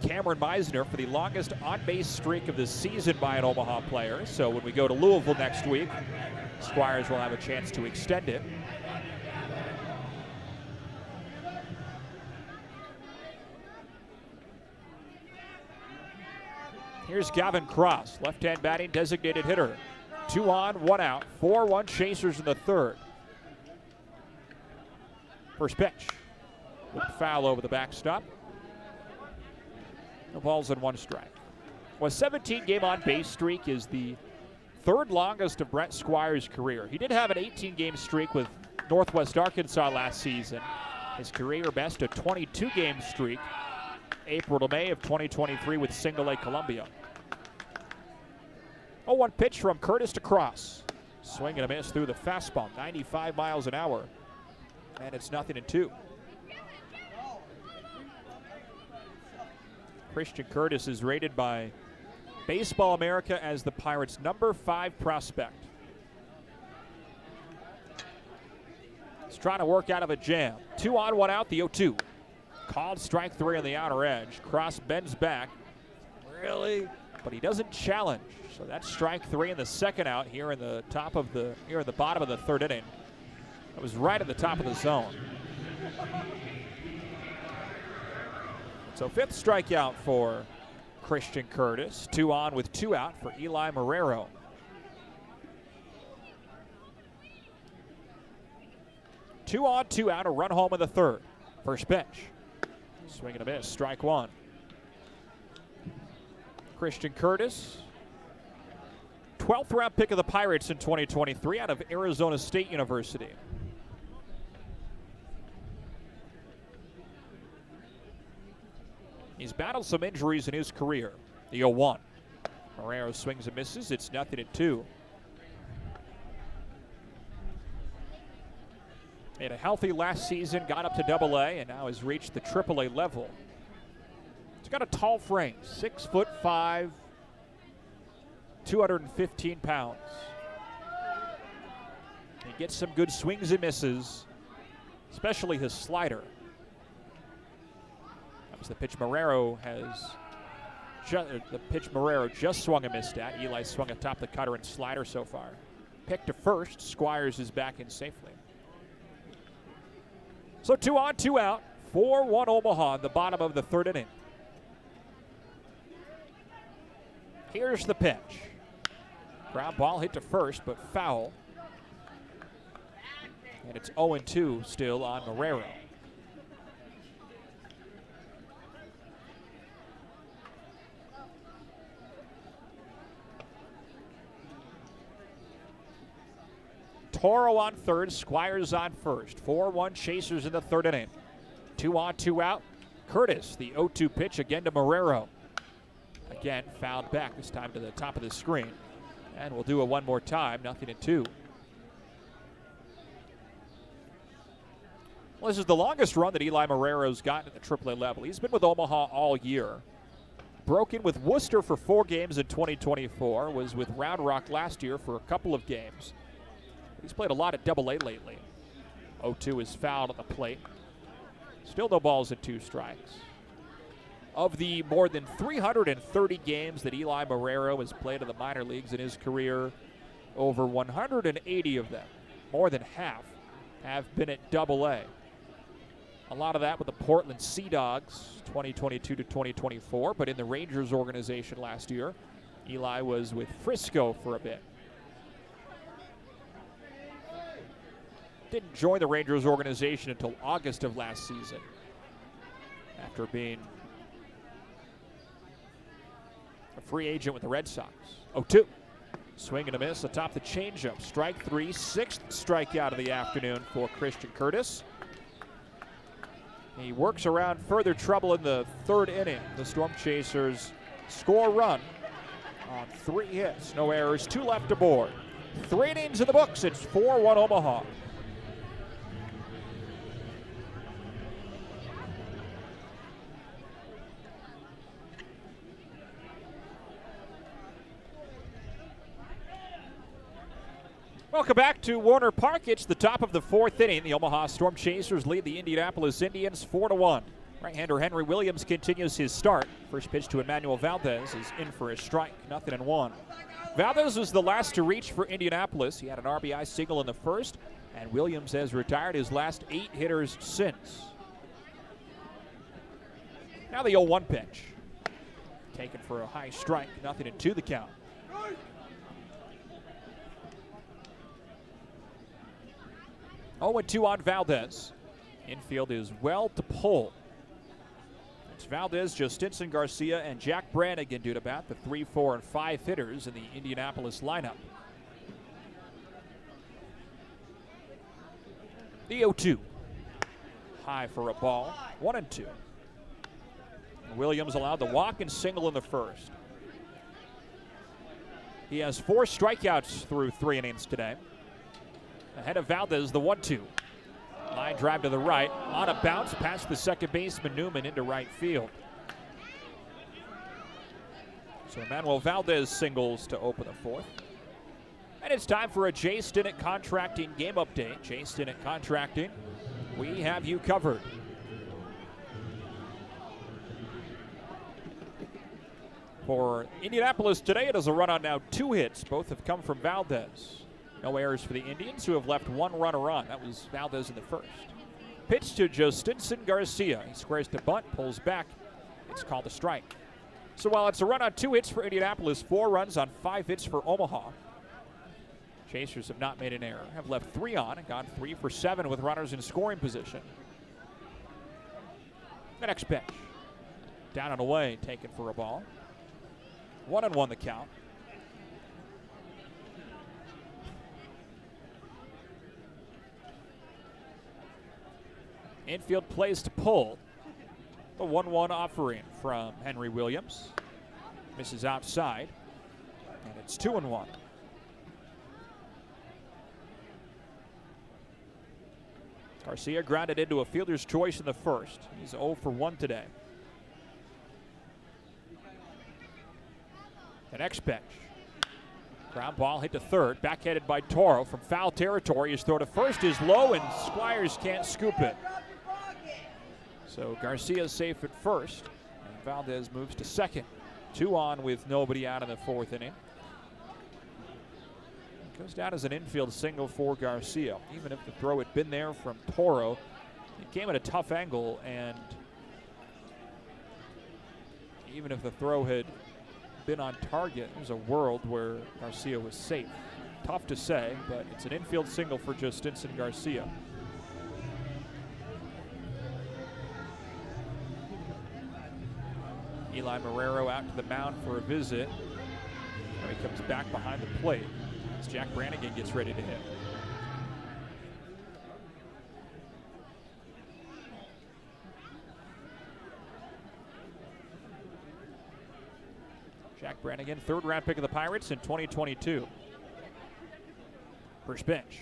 Cameron Meisner for the longest on-base streak of the season by an Omaha player. So when we go to Louisville next week, Squires will have a chance to extend it. Here's Gavin Cross, left-hand batting designated hitter. 2 on, 1 out, 4-1 Chasers in the third. First pitch. With foul over the backstop. No balls and 1 strike. Well, a 17-game on-base streak is the 3rd longest of Brent Squires' career. He did have an 18-game streak with Northwest Arkansas last season. His career best, a 22-game streak, April to May of 2023 with Single A Columbia. 0-1 pitch from Curtis to Cross. Swing and a miss through the fastball, 95 miles an hour. And it's 0-2. Christian Curtis is rated by Baseball America as the Pirates' number 5 prospect. He's trying to work out of a jam. 2 on, 1 out, the 0-2. Called strike 3 on the outer edge. Cross bends back. Really? But he doesn't challenge. So that's strike 3 in the second out here in the bottom of the third inning. It was right at the top of the zone. So 5th strikeout for Christian Curtis. 2 on with 2 out for Eli Marrero. Two on, 2 out, a run home in the third. First pitch. Swing and a miss, strike 1. Christian Curtis, 12th round pick of the Pirates in 2023 out of Arizona State University. He's battled some injuries in his career. The 0-1. Marrero swings and misses. It's 0-2. Made a healthy last season, got up to Double-A, and now has reached the Triple-A level. He's got a tall frame, 6'5", 215 pounds. He gets some good swings and misses, especially his slider. That was the pitch Marrero just swung and missed at. Eli swung atop the cutter and slider so far. Pick to first. Squires is back in safely. So 2 on, 2 out. 4-1 Omaha in the bottom of the third inning. Here's the pitch. Ground ball hit to first, but foul. And it's 0-2 still on Marrero. Toro on third, Squires on first. 4-1 Chasers in the third inning. 2 on, 2 out. Curtis, the 0-2 pitch again to Marrero. Again, fouled back, this time to the top of the screen. And we'll do it one more time, 0-2. Well, this is the longest run that Eli Marrero's gotten at the AAA level. He's been with Omaha all year. Broken with Worcester for 4 games in 2024. Was with Round Rock last year for a couple of games. He's played a lot at Double-A lately. 0-2 is fouled at the plate. Still no balls and 2 strikes. Of the more than 330 games that Eli Marrero has played in the minor leagues in his career, over 180 of them, more than half, have been at Double-A. A lot of that with the Portland Sea Dogs, 2022 to 2024, but in the Rangers organization last year, Eli was with Frisco for a bit. Didn't join the Rangers organization until August of last season, after being a free agent with the Red Sox. 0-2. Swing and a miss atop the changeup. Strike 3, 6th strikeout of the afternoon for Christian Curtis. He works around further trouble in the third inning. The Storm Chasers score a run on 3 hits. No errors, 2 left aboard. 3 innings in the books. It's 4-1 Omaha. Welcome back to Warner Park. It's the top of the 4th inning. The Omaha Storm Chasers lead the Indianapolis Indians 4-1. Right-hander Henry Williams continues his start. First pitch to Emmanuel Valdez is in for a strike, 0-1. Valdez was the last to reach for Indianapolis. He had an RBI single in the first, and Williams has retired his last 8 hitters since. Now the 0-1 pitch. Taken for a high strike, 0-2 the count. Oh, 0-2 on Valdez. Infield is well to pull. It's Valdez, Justinson Garcia, and Jack Brannigan due to bat, the 3, 4, and 5 hitters in the Indianapolis lineup. The 0-2. High for a ball. 1-2. Williams allowed the walk and single in the first. He has 4 strikeouts through 3 innings today. Ahead of Valdez, the 1-2. Line drive to the right. On a bounce past the second baseman Newman into right field. So Emmanuel Valdez singles to open the 4th. And it's time for a Jay Stinnett Contracting game update. Jay Stinnett Contracting, we have you covered. For Indianapolis today, it is a run on now 2 hits. Both have come from Valdez. No errors for the Indians, who have left 1 runner on. That was Valdez in the first. Pitch to Justinson Garcia. He squares to bunt, pulls back. It's called a strike. So while it's a run on 2 hits for Indianapolis, 4 runs on 5 hits for Omaha. Chasers have not made an error. Have left 3 on and gone 3 for 7 with runners in scoring position. The next pitch. Down and away, taken for a ball. 1-1 the count. Infield plays to pull. The 1-1 offering from Henry Williams. Misses outside. And it's 2-1. Garcia grounded into a fielder's choice in the first. He's 0 for 1 today. The next pitch. Ground ball hit to third, backhanded by Toro from foul territory. His throw to first is low, and Squires can't scoop it. So Garcia's safe at first, and Valdez moves to second. 2 on with nobody out in the 4th inning. Goes down as an infield single for Garcia. Even if the throw had been there from Toro, it came at a tough angle, and even if the throw had been on target, there's a world where Garcia was safe. Tough to say, but it's an infield single for Justinson Garcia. Eli Marrero out to the mound for a visit. Now he comes back behind the plate as Jack Brannigan gets ready to hit. Jack Brannigan, 3rd round pick of the Pirates in 2022. First pitch.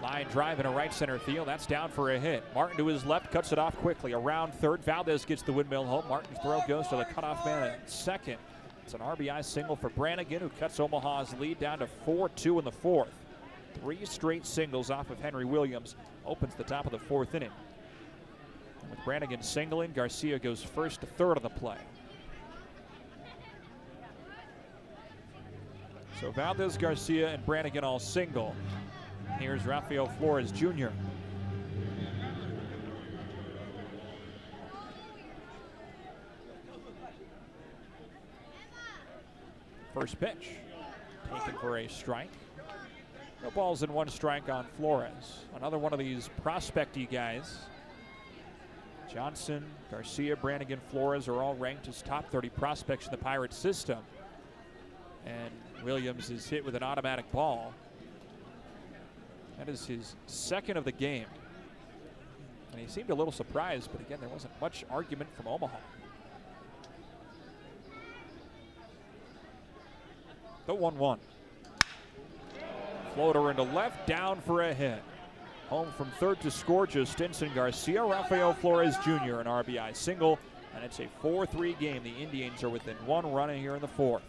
Line drive in a right center field. That's down for a hit. Martin to his left, cuts it off quickly. Around third, Valdez gets the windmill home. Martin's throw goes to the cutoff man at second. It's an RBI single for Brannigan, who cuts Omaha's lead down to 4-2 in the 4th. 3 straight singles off of Henry Williams. Opens the top of the 4th inning. With Brannigan singling, Garcia goes first to third on the play. So Valdez, Garcia, and Brannigan all single. Here's Rafael Flores Jr. First pitch, taken for a strike. No balls and 1 strike on Flores. Another one of these prospect-y guys. Johnson, Garcia, Brannigan, Flores are all ranked as top 30 prospects in the Pirates system. And Williams is hit with an automatic ball. That is his 2nd of the game. And he seemed a little surprised, but again, there wasn't much argument from Omaha. The 1-1. Floater into left, down for a hit. Home from third to score, Justinson Garcia. Rafael Flores Jr. an RBI single, and it's a 4-3 game. The Indians are within 1 run here in the 4th.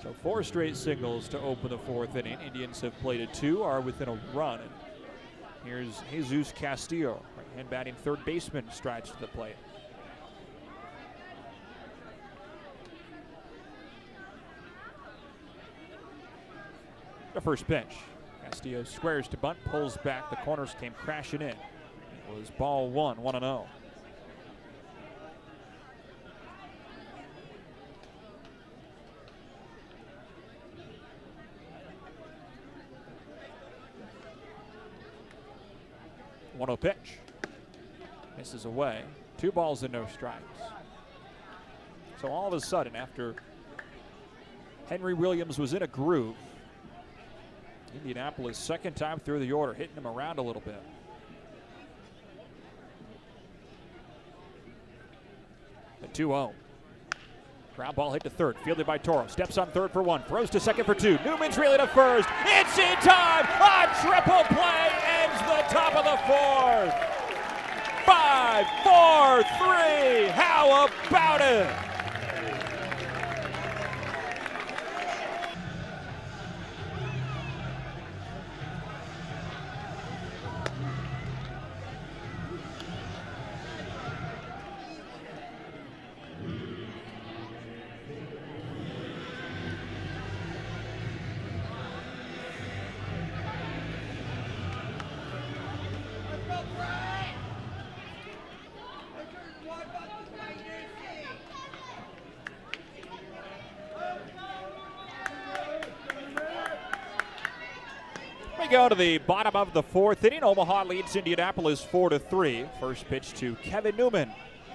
So 4 straight singles to open the 4th inning. Indians have plated 2, are within a run. And here's Jesus Castillo, right-hand batting third baseman, strides to the plate. The first pitch. Castillo squares to bunt, pulls back. The corners came crashing in. It was ball 1, 1-0. One-0 pitch. Misses away. 2 balls and no strikes. So all of a sudden, after Henry Williams was in a groove, Indianapolis, 2nd time through the order, hitting him around a little bit. The 2-0. Ground ball hit to third, fielded by Toro. Steps on third for 1, throws to second for 2. Newman's reeling to first. It's in time! A triple play ends the top of the 4th. 5, 4, 3. How about it? We go to the bottom of the 4th inning. Omaha leads Indianapolis 4-3. First pitch to Kevin Newman.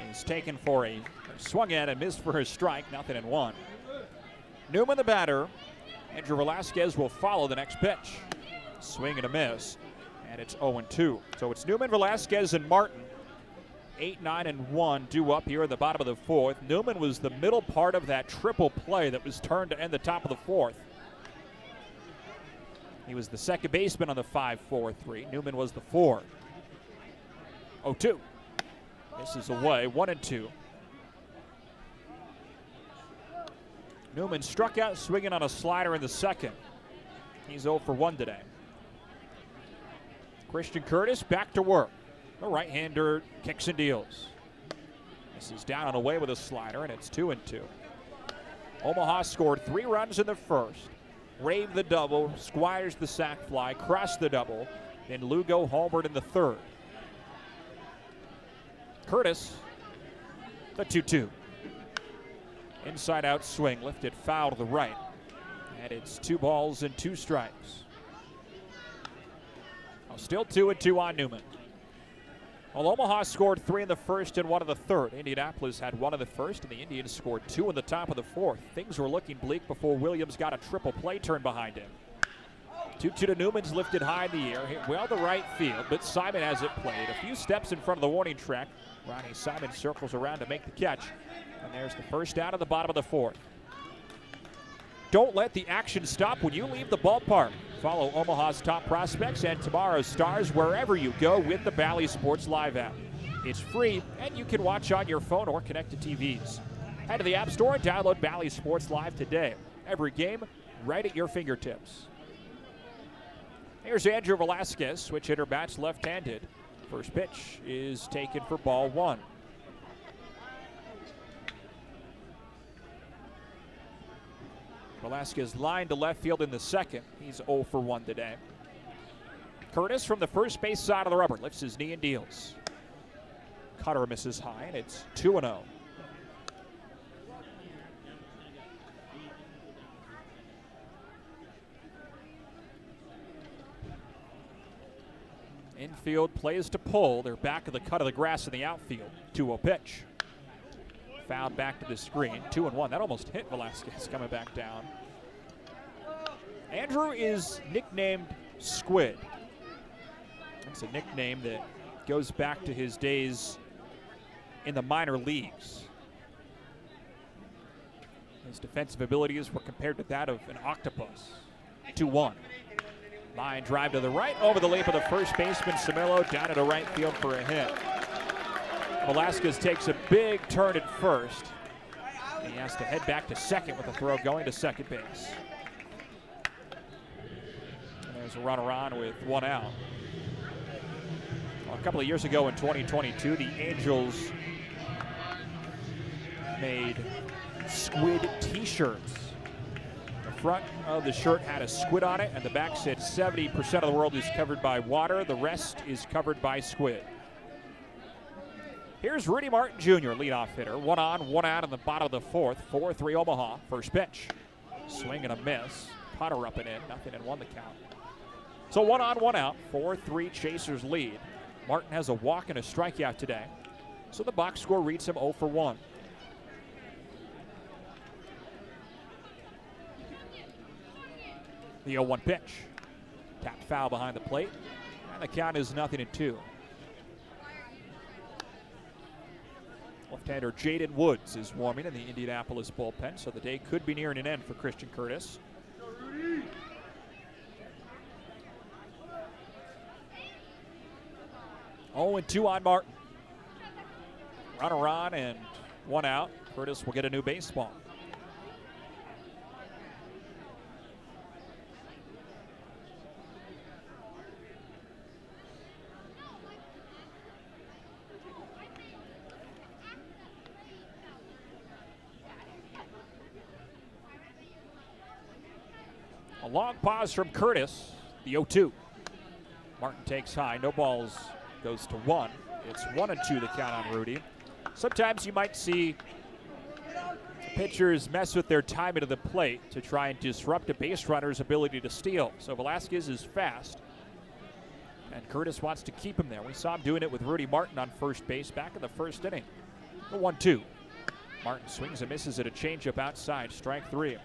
He's taken for a swung at and missed for a strike. 0-1. Newman the batter. Andrew Velasquez will follow the next pitch. Swing and a miss. And it's 0-2. So it's Newman, Velasquez, and Martin 8, 9, and 1 due up here at the bottom of the fourth. Newman was the middle part of that triple play that was turned to end the top of the fourth. He was the second baseman on the 5-4-3. Newman was the 4. 0-2. This is away, 1-2. Newman struck out swinging on a slider in the second. He's 0 for 1 today. Christian Curtis back to work. The right-hander kicks and deals. This is down and away with a slider, and it's 2-2. Omaha scored 3 runs in the first. Raved the double, Squires the sac fly, crossed the double, then Lugo homered in the third. Curtis, the 2-2. Inside out swing, lifted foul to the right. And it's 2 balls and 2 strikes. Still 2-2 on Newman. Well, Omaha scored 3 in the first and 1 in the third. Indianapolis had 1 in the first, and the Indians scored 2 in the top of the fourth. Things were looking bleak before Williams got a triple play turn behind him. 2-2 to Newman's lifted high in the air, hit well to right field, but Simon has it played. A few steps in front of the warning track. Ronnie Simon circles around to make the catch. And there's the first down at the bottom of the fourth. Don't let the action stop when you leave the ballpark. Follow Omaha's top prospects and tomorrow's stars wherever you go with the Bally Sports Live app. It's free, and you can watch on your phone or connect to TVs. Head to the App Store and download Bally Sports Live today. Every game right at your fingertips. Here's Andrew Velasquez, switch hitter bats left-handed. First pitch is taken for ball 1. Velasquez lined to left field in the second. He's 0 for 1 today. Curtis from the first base side of the rubber lifts his knee and deals. Cutter misses high, and it's 2-0. Infield plays to pull. They're back of the cut of the grass in the outfield. 2-0 pitch. Fouled back to the screen. 2-1. That almost hit Velasquez coming back down. Andrew is nicknamed Squid. That's a nickname that goes back to his days in the minor leagues. His defensive abilities were compared to that of an octopus. 2-1. Line drive to the right, over the leap of the first baseman, Samillo, down to the right field for a hit. Velasquez takes a big turn at first. He has to head back to second with a throw going to second base. And there's a runner on with 1 out. Well, a couple of years ago in 2022, the Angels made squid t-shirts. The front of the shirt had a squid on it, and the back said 70% of the world is covered by water, the rest is covered by squid. Here's Rudy Martin Jr., leadoff hitter. 1 on, 1 out in the bottom of the fourth. 4-3 Omaha. First pitch. Swing and a miss. Potter up and in. 0-1 the count. So 1 on, 1 out. 4-3 Chasers lead. Martin has a walk and a strikeout today. So the box score reads him 0 for 1. The 0-1 pitch. Tapped foul behind the plate. And the count is 0-2. Left-hander Jaden Woods is warming in the Indianapolis bullpen, so the day could be nearing an end for Christian Curtis. Oh, and 2 on Martin. Runner on and 1 out. Curtis will get a new baseball. A long pause from Curtis. The 0-2. Martin takes high. No balls. Goes to 1. It's 1-2 the count on Rudy. Sometimes you might see pitchers mess with their timing of the plate to try and disrupt a base runner's ability to steal. So Velasquez is fast, and Curtis wants to keep him there. We saw him doing it with Rudy Martin on first base back in the first inning. The 1-2. Martin swings and misses at a changeup outside. Strike 3.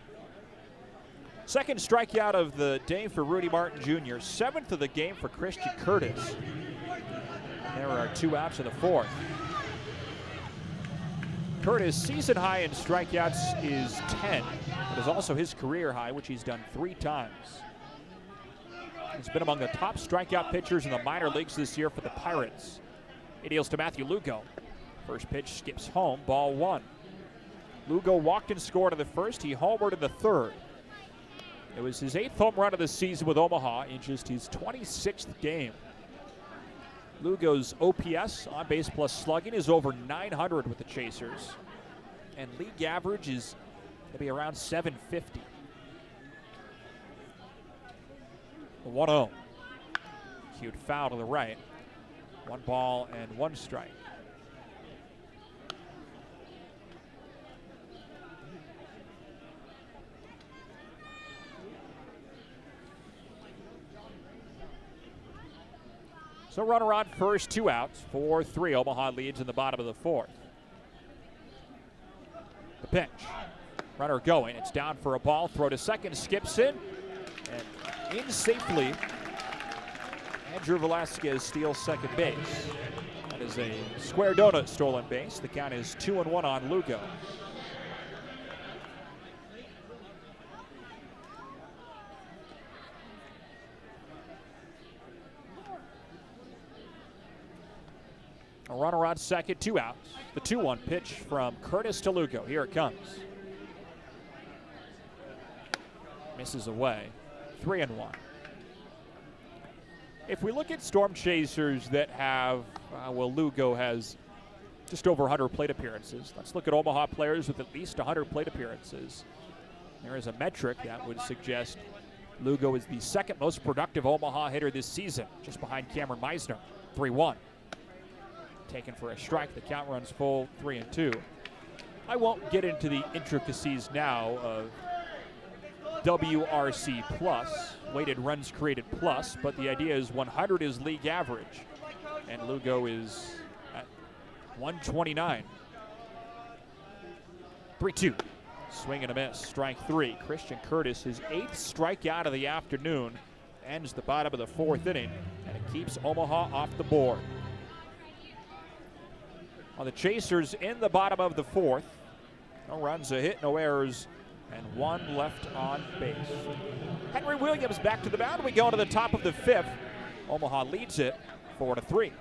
Second strikeout of the day for Rudy Martin Jr. 7th of the game for Christian Curtis. There are 2 outs in the fourth. Curtis' season high in strikeouts is 10. It is also his career high, which he's done 3 times. He's been among the top strikeout pitchers in the minor leagues this year for the Pirates. He deals to Matthew Lugo. First pitch skips home, ball 1. Lugo walked and scored in the first. He homered in the third. It was his 8th home run of the season with Omaha in just his 26th game. Lugo's OPS, on base plus slugging, is over 900 with the Chasers. And league average is going to be around 750. 1-0. Cute foul to the right. 1 ball and 1 strike. So runner on first, 2 outs, 4-3. Omaha leads in the bottom of the 4th. The pitch. Runner going. It's down for a ball. Throw to second. Skips in. And in safely. Andrew Velasquez steals second base. That is a square donut stolen base. The count is 2-1 on Lugo. A runner on second, 2 outs. The 2-1 pitch from Curtis to Lugo. Here it comes. Misses away. 3-1. If we look at Storm Chasers that have, Lugo has just over 100 plate appearances. Let's look at Omaha players with at least 100 plate appearances. There is a metric that would suggest Lugo is the 2nd most productive Omaha hitter this season, just behind Cameron Meisner. 3-1. Taken for a strike. The count runs full, 3-2. I won't get into the intricacies now of WRC plus, weighted runs created plus, but the idea is 100 is league average, and Lugo is at 129. 3-2. Swing and a miss. Strike 3. Christian Curtis, his 8th strikeout of the afternoon, ends the bottom of the 4th inning, and it keeps Omaha off the board. On the Chasers in the bottom of the 4th. No runs, a hit, no errors, and 1 left on base. Henry Williams back to the mound. We go to the top of the 5th. Omaha leads it 4-3.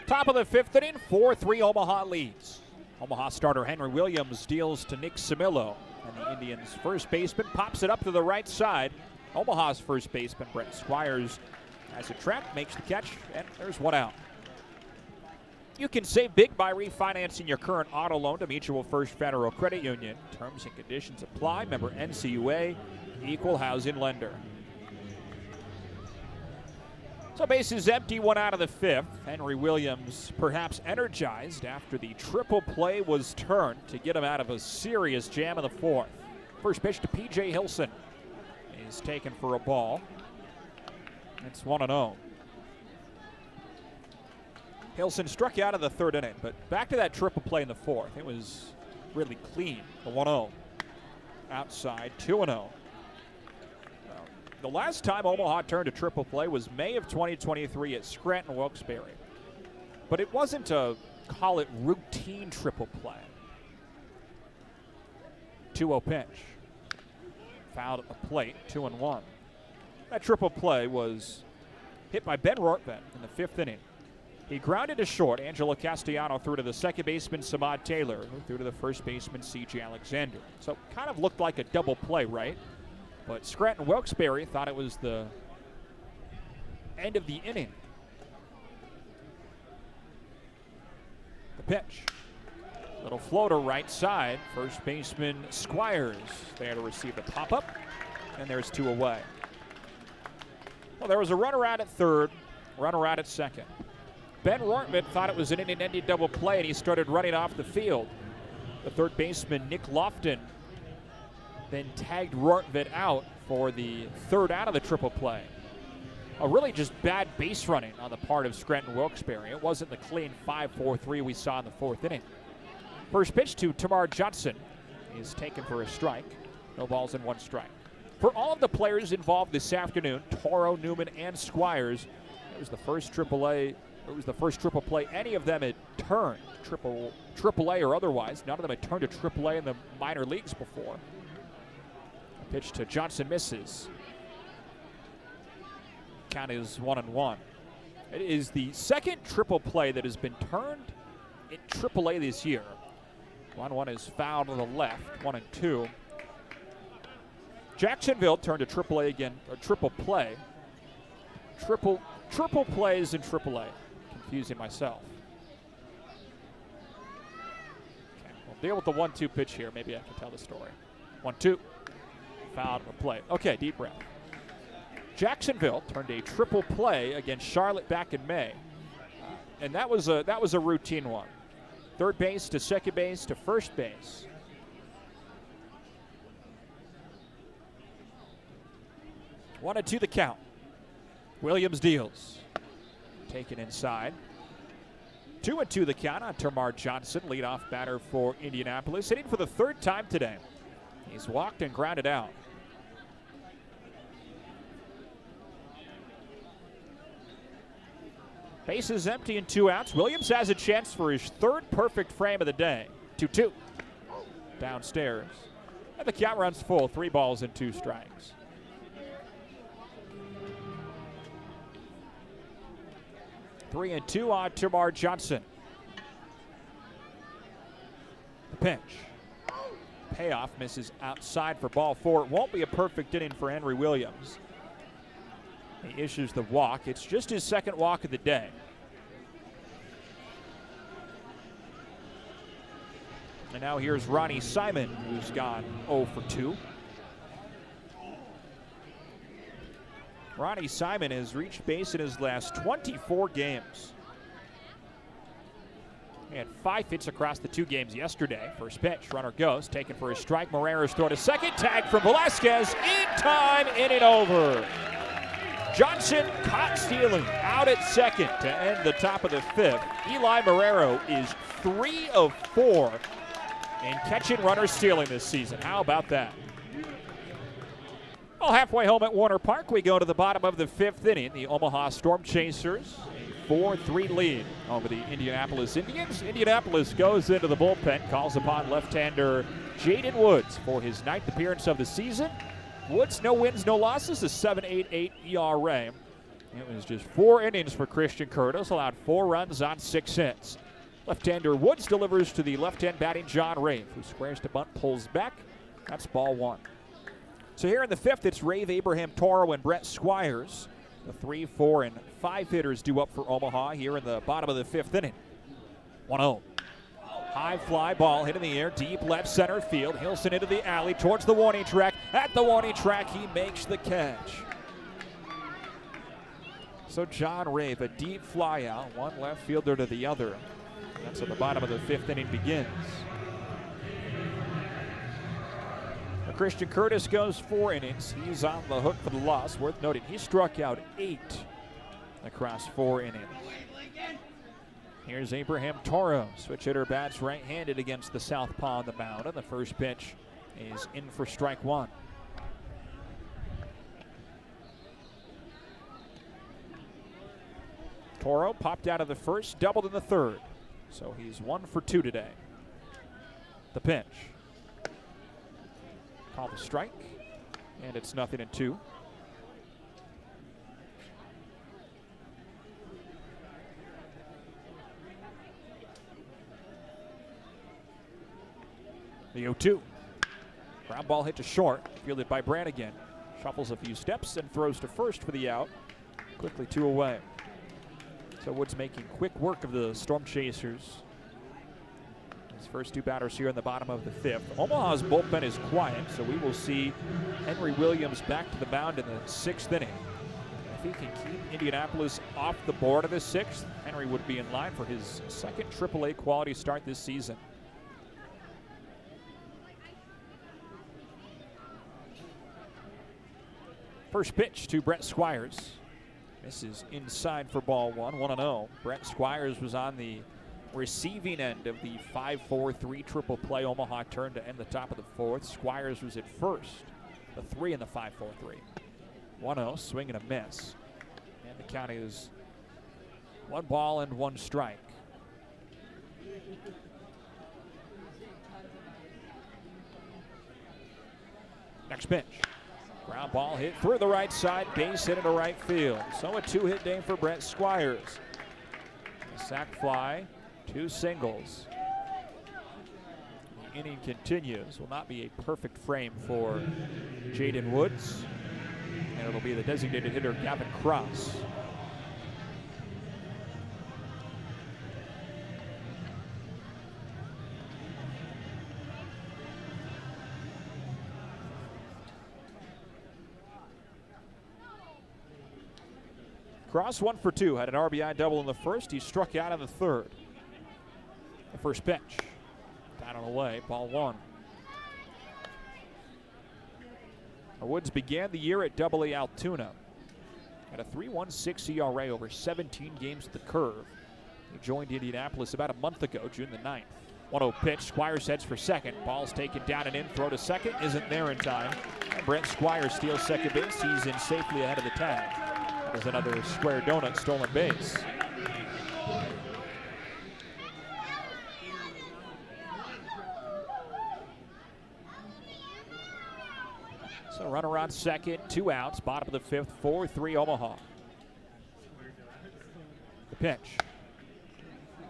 Top of the 5th inning, 4-3 Omaha leads. Omaha starter Henry Williams deals to Nick Samillo, and the Indians' first baseman pops it up to the right side. Omaha's first baseman, Brett Squires, has a track, makes the catch, and there's 1 out. You can save big by refinancing your current auto loan to Mutual First Federal Credit Union. Terms and conditions apply. Member NCUA, equal housing lender. So bases empty, one out of the fifth. Henry Williams perhaps energized after the triple play was turned to get him out of a serious jam in the fourth. First pitch to P.J. Hilson. He's taken for a ball. It's 1-0. Hilson struck out of the third inning, but back to that triple play in the fourth. It was really clean, the 1-0. Outside, 2-0. The last time Omaha turned a triple play was May of 2023 at Scranton Wilkes-Barre. But it wasn't a, call it, routine triple play. 2-0 pitch. Fouled at the plate, 2-1. That triple play was hit by Ben Rortvedt in the fifth inning. He grounded to short. Angelo Castellano threw to the second baseman, Samad Taylor, who threw to the first baseman, C.J. Alexander. So kind of looked like a double play, right? But Scranton Wilkes-Barre thought it was the end of the inning. The pitch. Little floater right side. First baseman Squires there to receive the pop-up. And there's two away. Well, there was a runner out at third, runner out at second. Ben Rortvedt thought it was an inning-ending double play, and he started running off the field. The third baseman, Nick Lofton, then tagged Rortvedt out for the third out of the triple play. A really just bad base running on the part of Scranton Wilkes-Barre. It wasn't the clean 5-4-3 we saw in the fourth inning. First pitch to Tamar Johnson is taken for a strike. No balls and one strike. For all of the players involved this afternoon, Toro, Newman, and Squires, it was the first triple play any of them had turned, triple A or otherwise. None of them had turned to triple A in the minor leagues before. Pitch to Johnson misses. Count is 1-1. It is the second triple play that has been turned in triple A this year. 1-1 is fouled to the left, 1-2. Jacksonville turned to triple A again, or triple play. Triple plays in triple A. Confusing myself. Okay, we'll deal with the 1-2 pitch here. Maybe I can tell the story. 1-2. Fouled the play. Okay, deep breath. Jacksonville turned a triple play against Charlotte back in May, and that was a routine one. Third base to second base to first base. One and two the count. Williams deals. Taken inside. 2-2 the count on Tamar Johnson, leadoff batter for Indianapolis, hitting for the third time today. He's walked and grounded out. Bases empty and 2 outs. Williams has a chance for his third perfect frame of the day. 2-2. Downstairs. And the count runs full. 3 balls and 2 strikes. Three and 2 on Tamar Johnson. The pitch. Payoff misses outside for ball 4. It won't be a perfect inning for Henry Williams. He issues the walk. It's just his second walk of the day. And now here's Ronnie Simon, who's gone 0 for 2. Ronnie Simon has reached base in his last 24 games. He had 5 hits across the 2 games yesterday. First pitch, runner goes, taken for a strike. Marrera's throw to second, tag from Velasquez, in time, inning over. Johnson caught stealing, out at second to end the top of the 5th. Eli Marrero is 3 of 4 in catching runners stealing this season. How about that? Well, halfway home at Warner Park, we go to the bottom of the 5th inning. The Omaha Storm Chasers, a 4-3 lead over the Indianapolis Indians. Indianapolis goes into the bullpen, calls upon left-hander Jaden Woods for his 9th appearance of the season. Woods, no wins, no losses, a 7.88 ERA. It was just 4 innings for Christian Curtis, allowed 4 runs on 6 hits. Left-hander Woods delivers to the left-hand batting John Rave, who squares to bunt, pulls back. That's ball 1. So here in the 5th, it's Rave, Abraham Toro, and Brett Squires. The 3, 4, and 5 hitters due up for Omaha here in the bottom of the 5th inning. 1-0. High fly ball hit in the air, deep left center field. Hilson into the alley towards the warning track. At the warning track, he makes the catch. So John Rave, a deep fly out, one left fielder to the other. That's at the bottom of the 5th inning begins. Christian Curtis goes 4 innings. He's on the hook for the loss. Worth noting, he struck out 8 across 4 innings. Here's Abraham Toro. Switch hitter bats right-handed against the southpaw on the mound, and the first pitch is in for strike 1. Toro popped out of the first, doubled in the third. So he's 1 for 2 today. The pitch. Call the strike, and it's 0-2. The 0-2. Ground ball hit to short, fielded by Brannigan. Shuffles a few steps and throws to first for the out. Quickly 2 away. So Woods making quick work of the Storm Chasers. His first 2 batters here in the bottom of the 5th. Omaha's bullpen is quiet, so we will see Henry Williams back to the mound in the 6th inning. If he can keep Indianapolis off the board of the 6th, Henry would be in line for his second AAA quality start this season. First pitch to Brett Squires. This is inside for ball 1, 1-0. Brett Squires was on the receiving end of the 5-4-3 triple play Omaha turned to end the top of the 4th. Squires was at first, the 3 in the 5-4-3. 1-0, swing and a miss. And the count is 1 ball and 1 strike. Next pitch. Ground ball hit through the right side, base hit into right field. So a 2-hit day for Brett Squires. A sac fly, 2 singles. The inning continues. Will not be a perfect frame for Jaden Woods. And it'll be the designated hitter, Gavin Cross. Cross 1 for 2, had an RBI double in the first. He struck out in the 3rd. The first pitch, down and away, ball 1. Woods began the year at AA Altoona. Had a 3.16 ERA over 17 games at the Curve. He joined Indianapolis about a month ago, June the 9th. 1-0 pitch, Squires heads for second. Ball's taken down and in, throw to second, isn't there in time. And Brent Squires steals second base. He's in safely ahead of the tag. There's another square donut stolen base. So runner on second, 2 outs, bottom of the 5th, 4-3 Omaha. The pitch.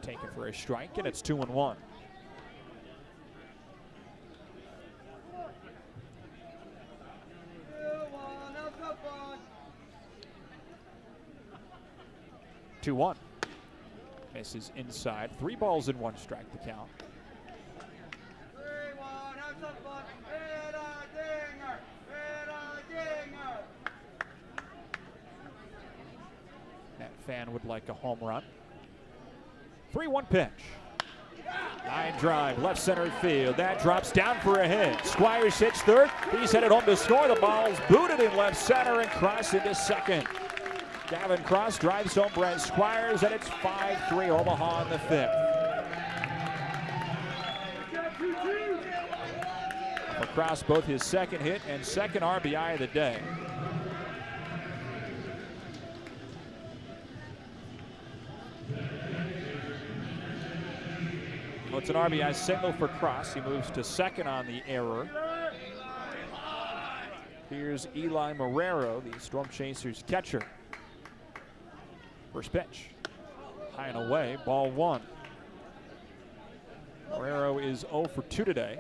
Taken for a strike, and it's 2-1. Two-1. Misses inside. 3 balls and 1 strike to count. That fan would like a home run. 3-1 pitch. Line drive, left center field. That drops down for a hit. Squires hits third. He's headed home to score. The ball's booted in left center and crossed into second. Gavin Cross drives home Brent Squires, and it's 5-3 Omaha in the 5th. Across both his second hit and second RBI of the day. Well, it's an RBI single for Cross. He moves to second on the error. Here's Eli Marrero, the Storm Chasers catcher. First pitch, high and away, ball 1. Marrero is 0 for 2 today.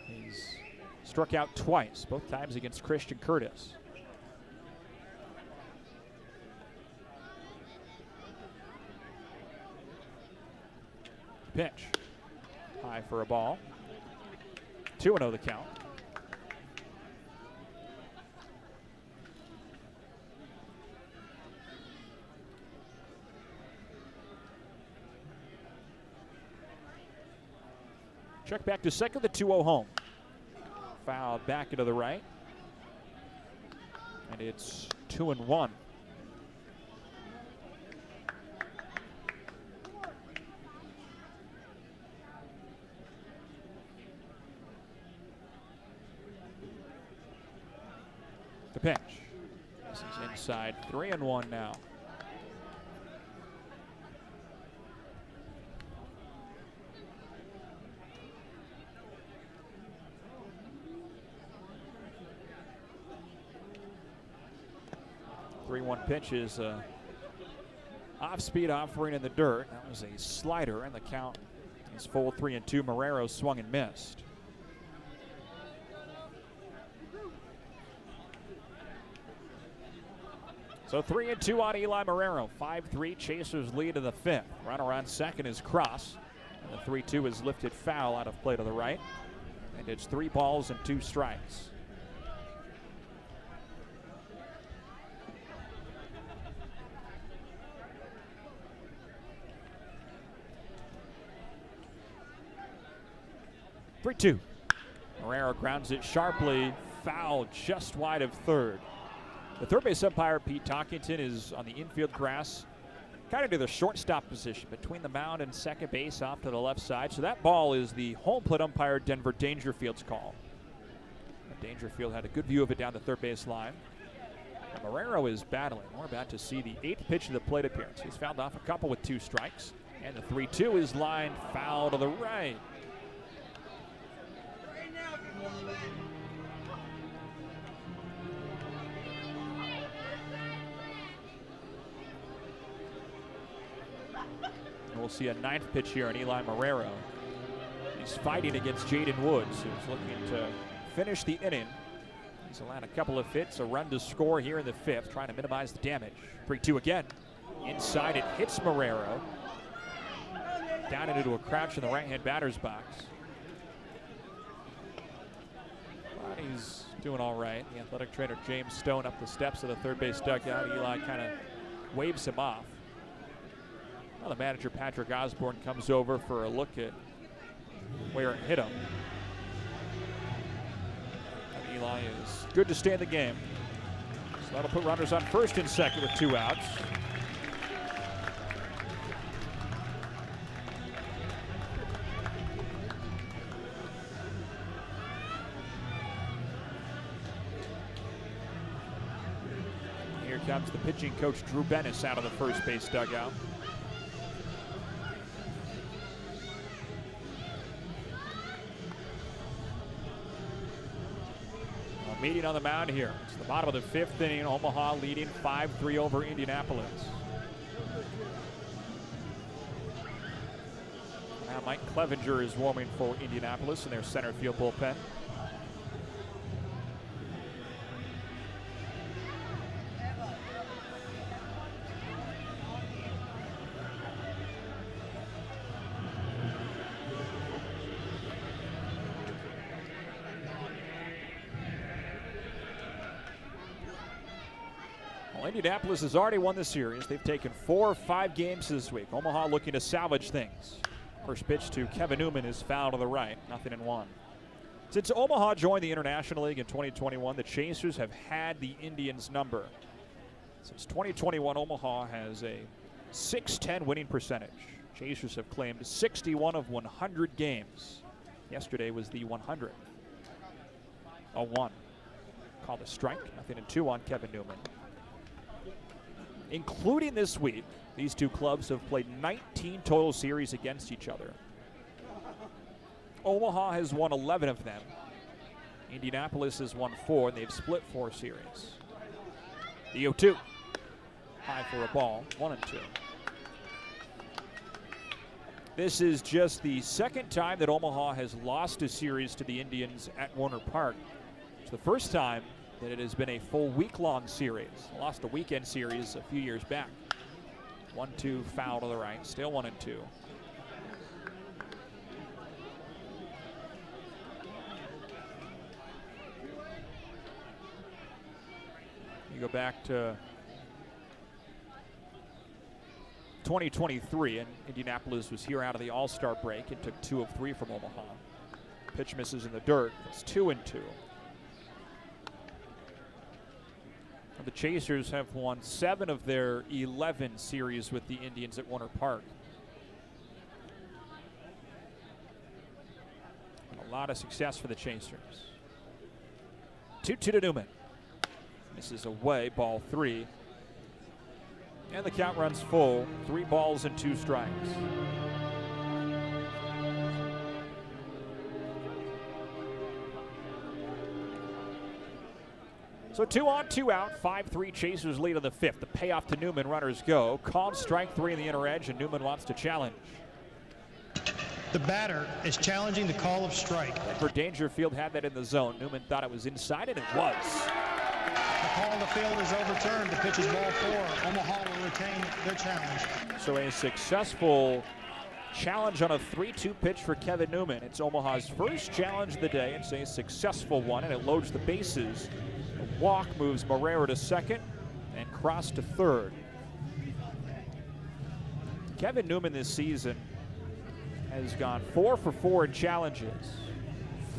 He's struck out twice, both times against Christian Curtis. Pitch, high for a ball. 2-0 the count. 2 1 Check back to second, the 2-0 home. Foul back into the right. And it's 2-1. The pitch. This is inside. 3-1 now. Pitch is off-speed offering in the dirt. That was a slider, and the count is full 3-2. Marrero swung and missed. So 3-2 on Eli Marrero. 5-3, Chasers lead in the fifth. Runner on second is Cross. And the 3-2 is lifted foul out of play to the right. And it's 3 balls and 2 strikes. Marrero grounds it sharply, foul just wide of third. The third base umpire, Pete Talkington, is on the infield grass, kind of to the shortstop position between the mound and second base off to the left side. So that ball is the home plate umpire, Denver Dangerfield's call. Dangerfield had a good view of it down the third base line. And Marrero is battling. We're about to see the 8th pitch of the plate appearance. He's fouled off a couple with 2 strikes. And the 3-2 is lined foul to the right. We'll see a 9th pitch here on Eli Marrero. He's fighting against Jaden Woods, who's looking to finish the inning. He's allowed a couple of hits, a run to score here in the 5th, trying to minimize the damage. 3-2 again. Inside, it hits Marrero. Down into a crouch in the right-hand batter's box. But he's doing all right. The athletic trainer James Stone up the steps of the third base dugout. Eli kind of waves him off. Well, the manager, Patrick Osborne, comes over for a look at where it hit him. And Eli is good to stay in the game. So that'll put runners on first and second with 2 outs. Here comes the pitching coach, Drew Bennis, out of the first base dugout. Meeting on the mound here. It's the bottom of the 5th inning. Omaha leading 5-3 over Indianapolis. Now Mike Clevenger is warming for Indianapolis in their center field bullpen. Indianapolis has already won the series. They've taken 4 or 5 games this week. Omaha looking to salvage things. First pitch to Kevin Newman is foul to the right, 0-1. Since Omaha joined the International League in 2021, the Chasers have had the Indians' number. Since 2021, Omaha has a .610 winning percentage. Chasers have claimed 61 of 100 games. Yesterday was the 100th. 0-1. Called a strike, 0-2 on Kevin Newman. Including this week, these two clubs have played 19 total series against each other. Omaha has won 11 of them. Indianapolis has won 4, and they've split 4 series. The 0-2. High for a ball, 1-2. This is just the second time that Omaha has lost a series to the Indians at Warner Park. It's the first time that it has been a full week-long series. Lost a weekend series a few years back. 1-2 foul to the right, still 1-2. You go back to 2023, and Indianapolis was here out of the All-Star break and took 2 of 3 from Omaha. Pitch misses in the dirt. It's 2-2. The Chasers have won 7 of their 11 series with the Indians at Warner Park. And a lot of success for the Chasers. 2-2 to Newman. This is away, ball 3. And the count runs full. 3 balls and 2 strikes. So 2 on, 2 out, 5-3 Chasers lead in the 5th. The payoff to Newman, runners go. Called strike 3 in the inner edge, and Newman wants to challenge.
The batter is challenging the call of strike.
For Dangerfield had that in the zone. Newman thought it was inside, and it was.
The call on the field is overturned. The pitch is ball 4. Omaha will retain their challenge.
So a successful challenge on a 3-2 pitch for Kevin Newman. It's Omaha's first challenge of the day. It's a successful one, and it loads the bases. A walk moves Marrero to second and Cross to third. Kevin Newman this season has gone 4 for 4 in challenges.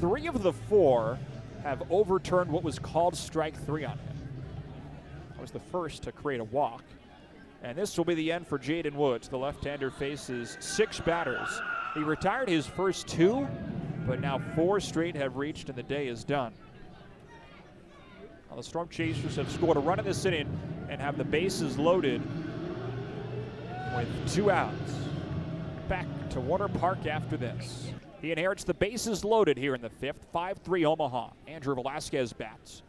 3 of the 4 have overturned what was called strike 3 on him. That was the first to create a walk. And this will be the end for Jaden Woods. The left-hander faces 6 batters. He retired his first 2, but now 4 straight have reached, and the day is done. Well, the Storm Chasers have scored a run in this inning and have the bases loaded with 2 outs. Back to Warner Park after this. He inherits the bases loaded here in the 5th. 5-3 Omaha. Andrew Velasquez bats.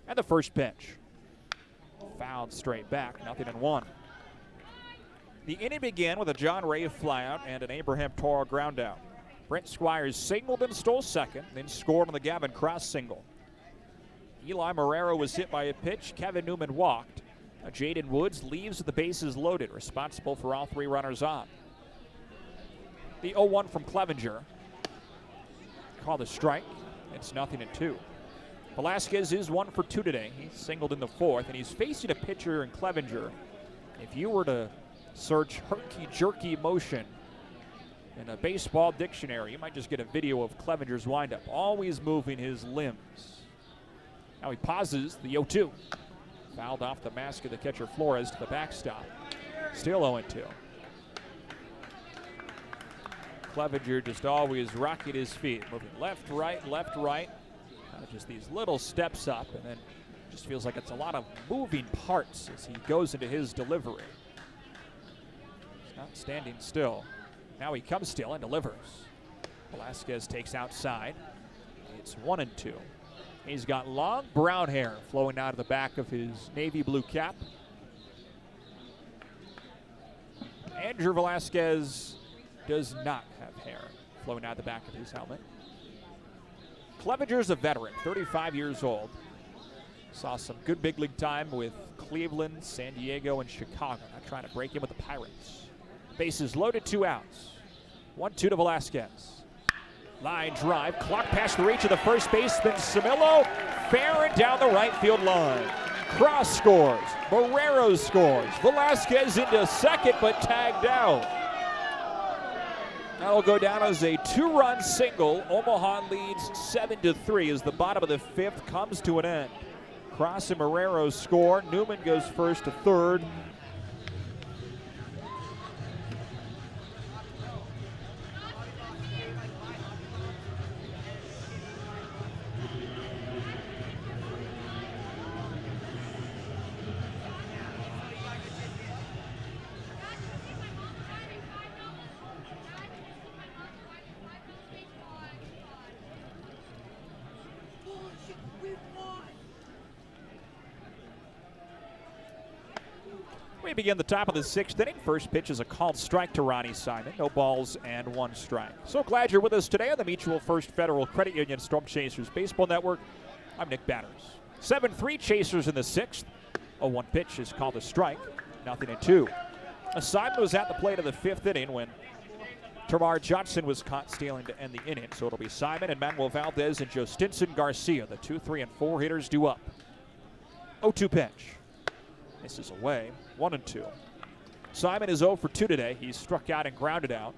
And the first pitch. Fouled straight back, 0-1. The inning began with a John Ray flyout and an Abraham Toro groundout. Brent Squires singled and stole second, then scored on the Gavin Cross single. Eli Marrero was hit by a pitch. Kevin Newman walked. Jaden Woods leaves with the bases loaded, responsible for all 3 runners on. The 0-1 from Clevenger. Called a strike. It's 0-2. Velasquez is 1 for 2 today. He singled in the 4th, and he's facing a pitcher in Clevenger. If you were to search herky-jerky motion in a baseball dictionary, you might just get a video of Clevenger's windup, always moving his limbs. Now he pauses the 0-2. Fouled off the mask of the catcher Flores to the backstop. Still 0-2. Clevenger just always rocking his feet, moving left, right. Just these little steps up, and then just feels like it's a lot of moving parts as he goes into his delivery. He's not standing still. Now he comes still and delivers. Velasquez takes outside. It's 1-2. He's got long brown hair flowing out of the back of his navy blue cap. Andrew Velasquez does not have hair flowing out of the back of his helmet. Clevenger's a veteran, 35 years old. Saw some good big league time with Cleveland, San Diego, and Chicago. Not trying to break in with the Pirates. Bases loaded, 2 outs. 1-2 to Velasquez. Line drive, clock past the reach of the first baseman, Camillo, fair and down the right field line. Cross scores, Marrero scores, Velasquez into second but tagged out. That'll go down as a 2-run single. Omaha leads 7-3 as the bottom of the 5th comes to an end. Cross and Marrero score. Newman goes first to third. We begin the top of the 6th inning. First pitch is a called strike to Ronnie Simon. No balls and 1 strike. So glad you're with us today on the Mutual First Federal Credit Union Storm Chasers Baseball Network. I'm Nick Batters. 7-3 Chasers in the 6th. 0-1 pitch is called a strike. 0-2. Simon was at the plate of the 5th inning when Tamar Johnson was caught stealing to end the inning. So it'll be Simon and Manuel Valdez and Joe Stinson Garcia. The 2, 3, and 4 hitters due up. 0-2 pitch. This is away, 1-2. Simon is 0 for 2 today. He's struck out and grounded out.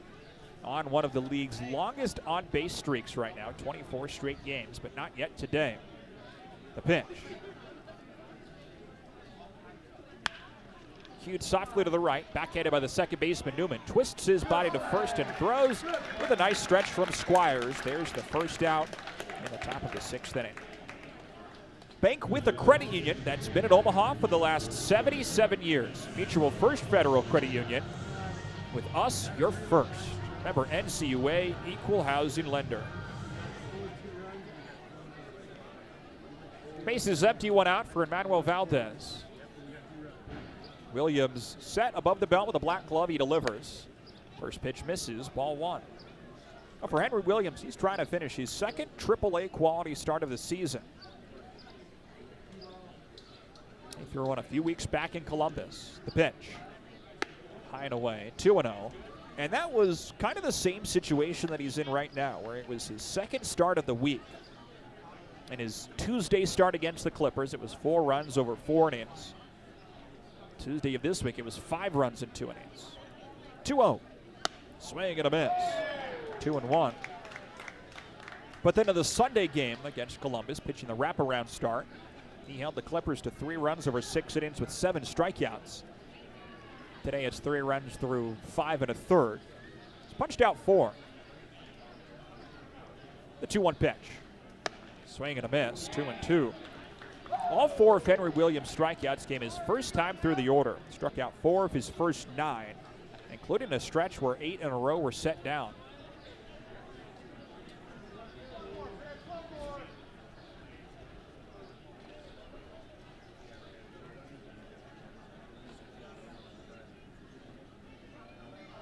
on one of the league's longest on-base streaks right now, 24 straight games, but not yet today. The pitch. Cued softly to the right, backhanded by the second baseman Newman. Twists his body to first and throws with a nice stretch from Squires. There's the first out in the top of the 6th inning. Bank with a credit union that's been at Omaha for the last 77 years. Mutual First Federal Credit Union. With us, you're first. Remember, NCUA, equal housing lender. Base is empty, one out for Emmanuel Valdez. Williams set above the belt with a black glove. He delivers. First pitch misses, ball 1. Well, for Henry Williams, he's trying to finish his second AAA quality start of the season. He threw one a few weeks back in Columbus. The pitch. High and away, 2-0. And that was kind of the same situation that he's in right now, where it was his second start of the week. In his Tuesday start against the Clippers, it was 4 runs over 4 innings. Tuesday of this week, it was 5 runs in 2 innings. 2-0. Swing and a miss. 2-1. But then in the Sunday game against Columbus, pitching the wraparound start, he held the Clippers to 3 runs over 6 innings with 7 strikeouts. Today it's 3 runs through 5 1/3. He's punched out 4. The 2-1 pitch. Swing and a miss, 2-2. All 4 of Henry Williams' strikeouts came his first time through the order. Struck out 4 of his first 9, including a stretch where 8 in a row were set down.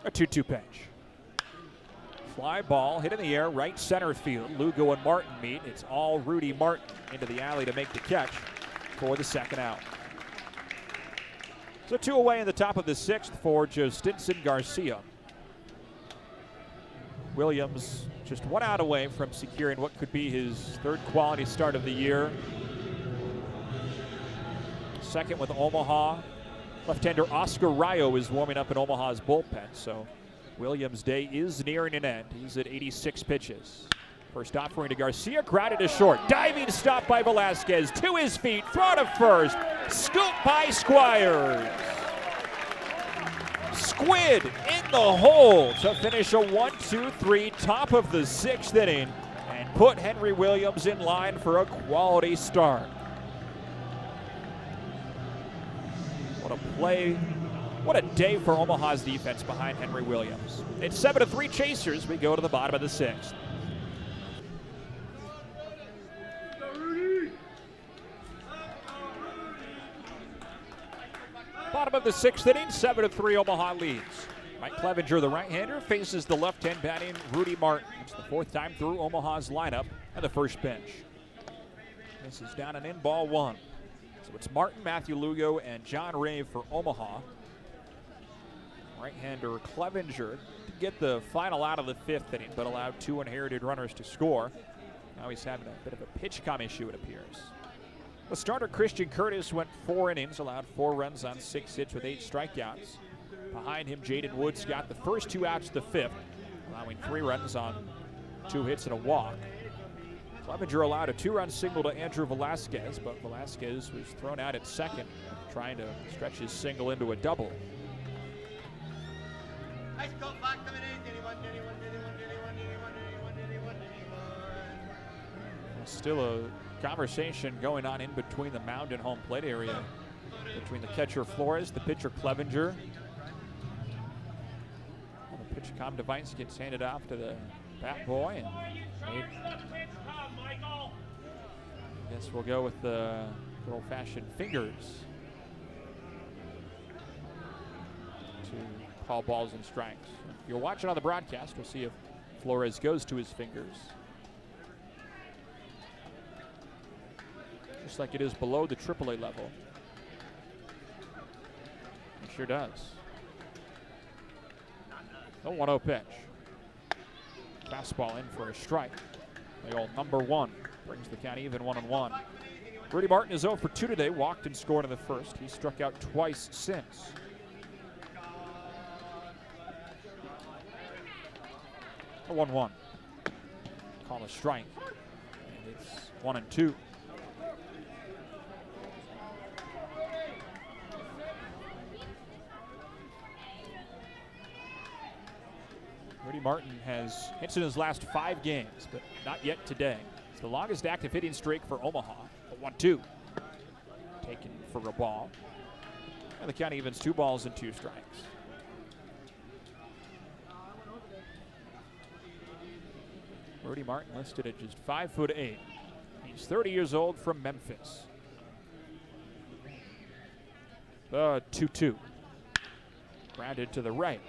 A 2-2 pitch. Fly ball hit in the air, right center field. Lugo and Martin meet. It's all Rudy Martin into the alley to make the catch for the second out. So 2 away in the top of the 6th for Justinson Garcia. Williams just 1 out away from securing what could be his 3rd quality start of the year. Second with Omaha. Left-hander Oscar Rayo is warming up in Omaha's bullpen, so Williams' day is nearing an end. He's at 86 pitches. First offering to Garcia, grounded to short. Diving stop by Velasquez, to his feet, throw to first. Scoop by Squires. Squid in the hole to finish a 1-2-3 top of the 6th inning and put Henry Williams in line for a quality start. What a play. What a day for Omaha's defense behind Henry Williams. It's 7-3 Chasers. We go to the bottom of the 6th. Bottom of the 6th inning, 7-3 Omaha leads. Mike Clevenger, the right-hander, faces the left-hand batting Rudy Martin. It's the 4th time through Omaha's lineup and the first pitch. This is down and in, ball 1. So it's Martin, Matthew Lugo, and John Ray for Omaha. Right-hander Clevenger to get the final out of the 5th inning, but allowed 2 inherited runners to score. Now he's having a bit of a pitch com issue, it appears. The starter Christian Curtis went 4 innings, allowed 4 runs on 6 hits with 8 strikeouts. Behind him, Jaden Woods got the first 2 outs of the 5th, allowing 3 runs on 2 hits and a walk. Clevenger allowed a 2-run single to Andrew Velasquez, but Velasquez was thrown out at second, trying to stretch his single into a double. Still a conversation going on in between the mound and home plate area between the catcher Flores, the pitcher Clevenger. The pitch comm device gets handed off to the bat boy, and I guess we'll go with the good old-fashioned fingers to call balls and strikes. If you're watching on the broadcast, we'll see if Flores goes to his fingers. Just like it is below the AAA level. It sure does. The 1-0 pitch. Fastball in for a strike. The old number 1 brings the count even 1-1. Rudy Martin is 0 for 2 today. Walked and scored in the first. He struck out twice since. 1-1. Call a strike. And it's 1-2. Rudy Martin has hits in his last 5 games, but not yet today. It's the longest active hitting streak for Omaha. A 1-2. Taken for a ball. And the count evens 2 balls and 2 strikes. Rudy Martin listed at just 5'8". He's 30 years old from Memphis. 2-2. Grounded to the right.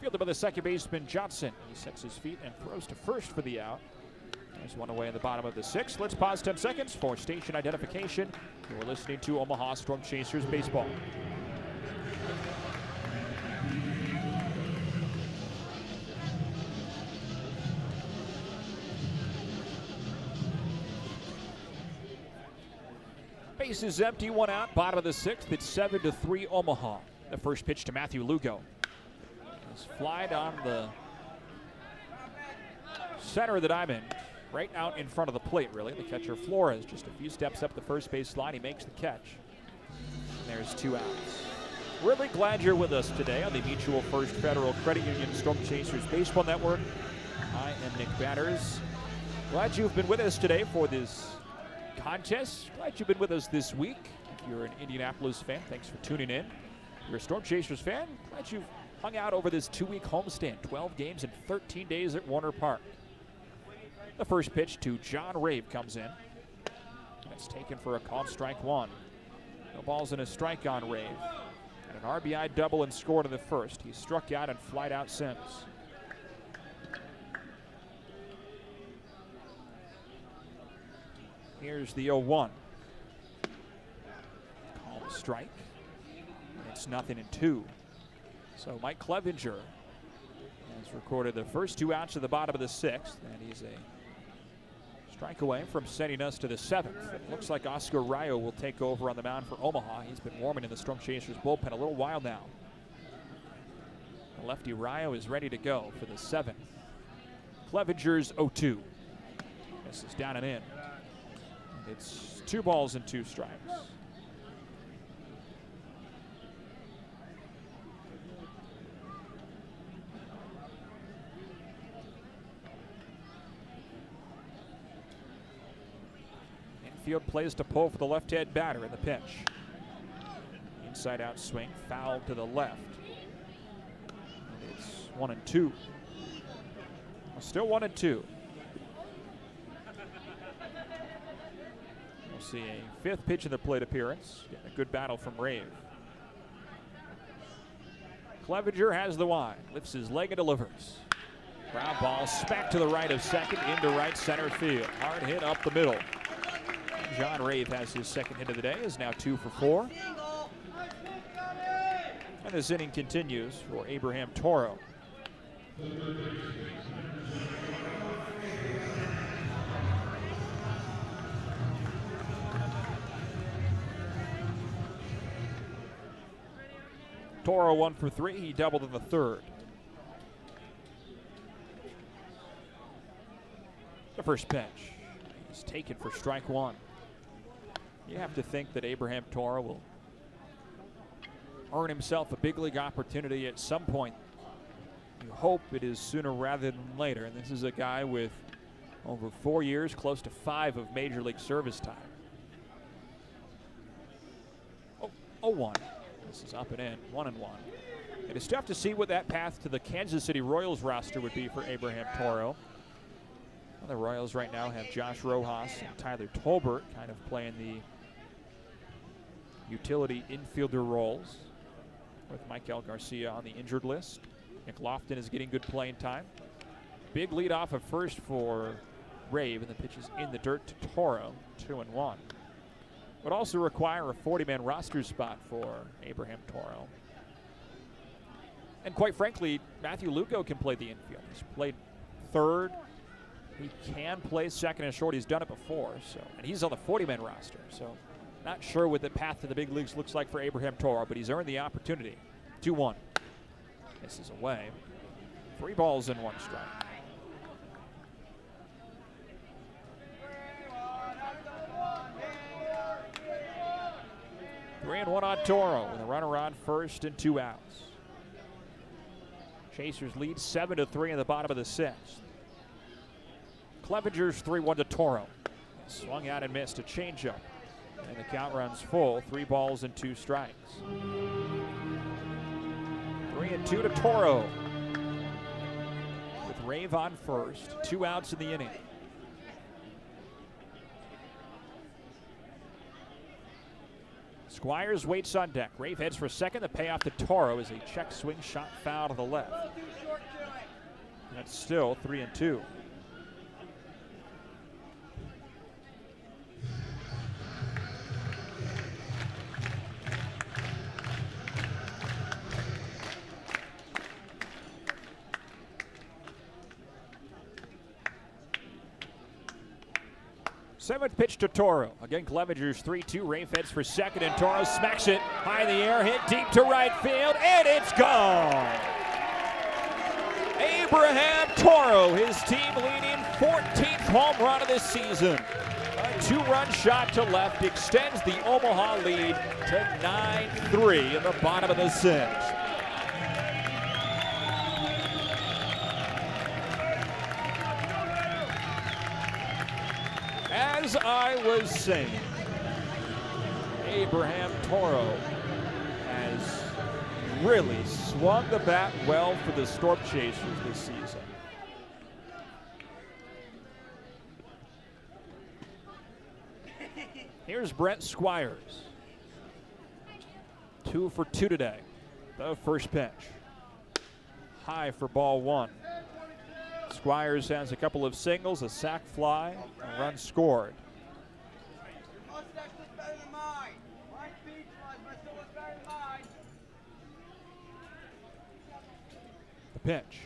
Fielded by the second baseman Johnson. He sets his feet and throws to first for the out. There's one away in the bottom of the 6th. Let's pause 10 seconds for station identification. You're listening to Omaha Storm Chasers baseball. Base is empty, 1 out, bottom of the 6th. It's 7-3 Omaha. The first pitch to Matthew Lugo. It's flied on the center of the diamond, right out in front of the plate, really. The catcher Flores just a few steps up the first base line. He makes the catch. And there's 2 outs. Really glad you're with us today on the Mutual First Federal Credit Union Storm Chasers Baseball Network. I am Nick Batters. Glad you've been with us today for this contest. Glad you've been with us this week. If you're an Indianapolis fan, thanks for tuning in. If you're a Storm Chasers fan, glad you've hung out over this 2-week homestand. 12 games in 13 days at Warner Park. The first pitch to John Rave comes in. That's taken for a called strike 1. No balls and a strike on Rave. And an RBI double and scored in the first. He struck out and flied out since. Here's the 0-1. Called a strike. And it's 0-2. So Mike Clevenger has recorded the first 2 outs at the bottom of the 6th, and he's a strike away from sending us to the 7th. It looks like Oscar Rayo will take over on the mound for Omaha. He's been warming in the Storm Chasers bullpen a little while now. The lefty Rayo is ready to go for the 7th. Clevenger's 0-2. This is down and in. It's 2 balls and 2 strikes. Infield plays to pull for the left-hand batter in the pitch. Inside out swing, foul to the left. And it's 1-2. Still 1-2. We'll see a 5th pitch in the plate appearance. Getting a good battle from Rave. Clevenger has the wide, lifts his leg and delivers. Ground ball smack to the right of second into right center field. Hard hit up the middle. John Rave has his 2nd hit of the day, is now 2 for 4. And this inning continues for Abraham Toro. Toro 1 for 3, he doubled in the 3rd. The first pitch is taken for strike 1. You have to think that Abraham Toro will earn himself a big league opportunity at some point. You hope it is sooner rather than later. And this is a guy with over 4 years, close to 5 of major league service time. 0-1. This is up and in, 1-1. It is tough to see what that path to the Kansas City Royals roster would be for Abraham Toro. Well, the Royals right now have Josh Rojas and Tyler Tolbert kind of playing the utility infielder roles, with Michael Garcia on the injured list. Nick Lofton is getting good playing time. Big lead off of first for Rave, and the pitch is in the dirt to Toro, 2-1. Would also require a 40-man roster spot for Abraham Toro. And quite frankly, Matthew Lugo can play the infield. He's played 3rd. He can play 2nd and short. He's done it before, and he's on the 40-man roster. So not sure what the path to the big leagues looks like for Abraham Toro, but he's earned the opportunity. 2-1. This is away. 3 balls and 1 strike. 3-1 on Toro with a runner on first and 2 outs. Chasers lead 7-3 in the bottom of the 6th. Clevenger's 3-1 to Toro. Swung out and missed a changeup. And the count runs full, 3 balls and 2 strikes. 3-2 to Toro. With Rave on first, 2 outs in the inning. Squires waits on deck. Rave heads for second. The payoff to Toro is a check swing shot foul to the left. That's still 3-2. Seventh pitch to Toro. Again, Clevenger's 3-2. Rave heads for second, and Toro smacks it high in the air, hit deep to right field, and it's gone. Abraham Toro, his team leading 14th home run of this season. A 2-run shot to left extends the Omaha lead to 9-3 in the bottom of the 6th. As I was saying, Abraham Toro has really swung the bat well for the Storm Chasers this season. Here's Brent Squires. 2 for 2 today. The first pitch. High for ball 1. Squires has a couple of singles, a sac fly, a run scored. The pitch.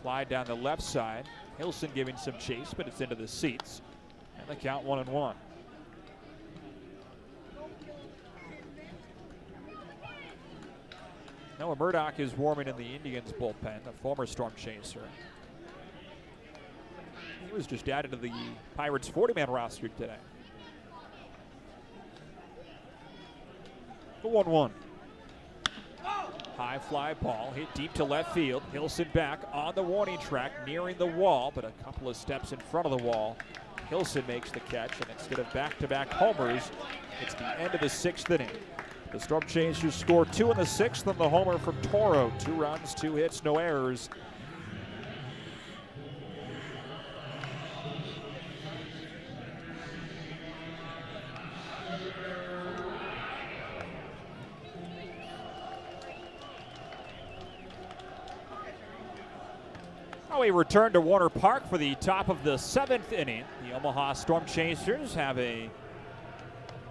Fly down the left side. Hilson giving some chase, but it's into the seats. And the count 1-1. Noah Murdoch is warming in the Indians bullpen, the former Storm Chaser. He was just added to the Pirates 40-man roster today. The 1-1. High fly ball hit deep to left field. Hilson back on the warning track, nearing the wall, but a couple of steps in front of the wall. Hilson makes the catch, and instead of back-to-back homers, it's the end of the 6th inning. The Storm Chasers score 2 in the 6th, and the homer from Toro. 2 runs, 2 hits, no errors. Now we return to Warner Park for the top of the 7th inning. The Omaha Storm Chasers have a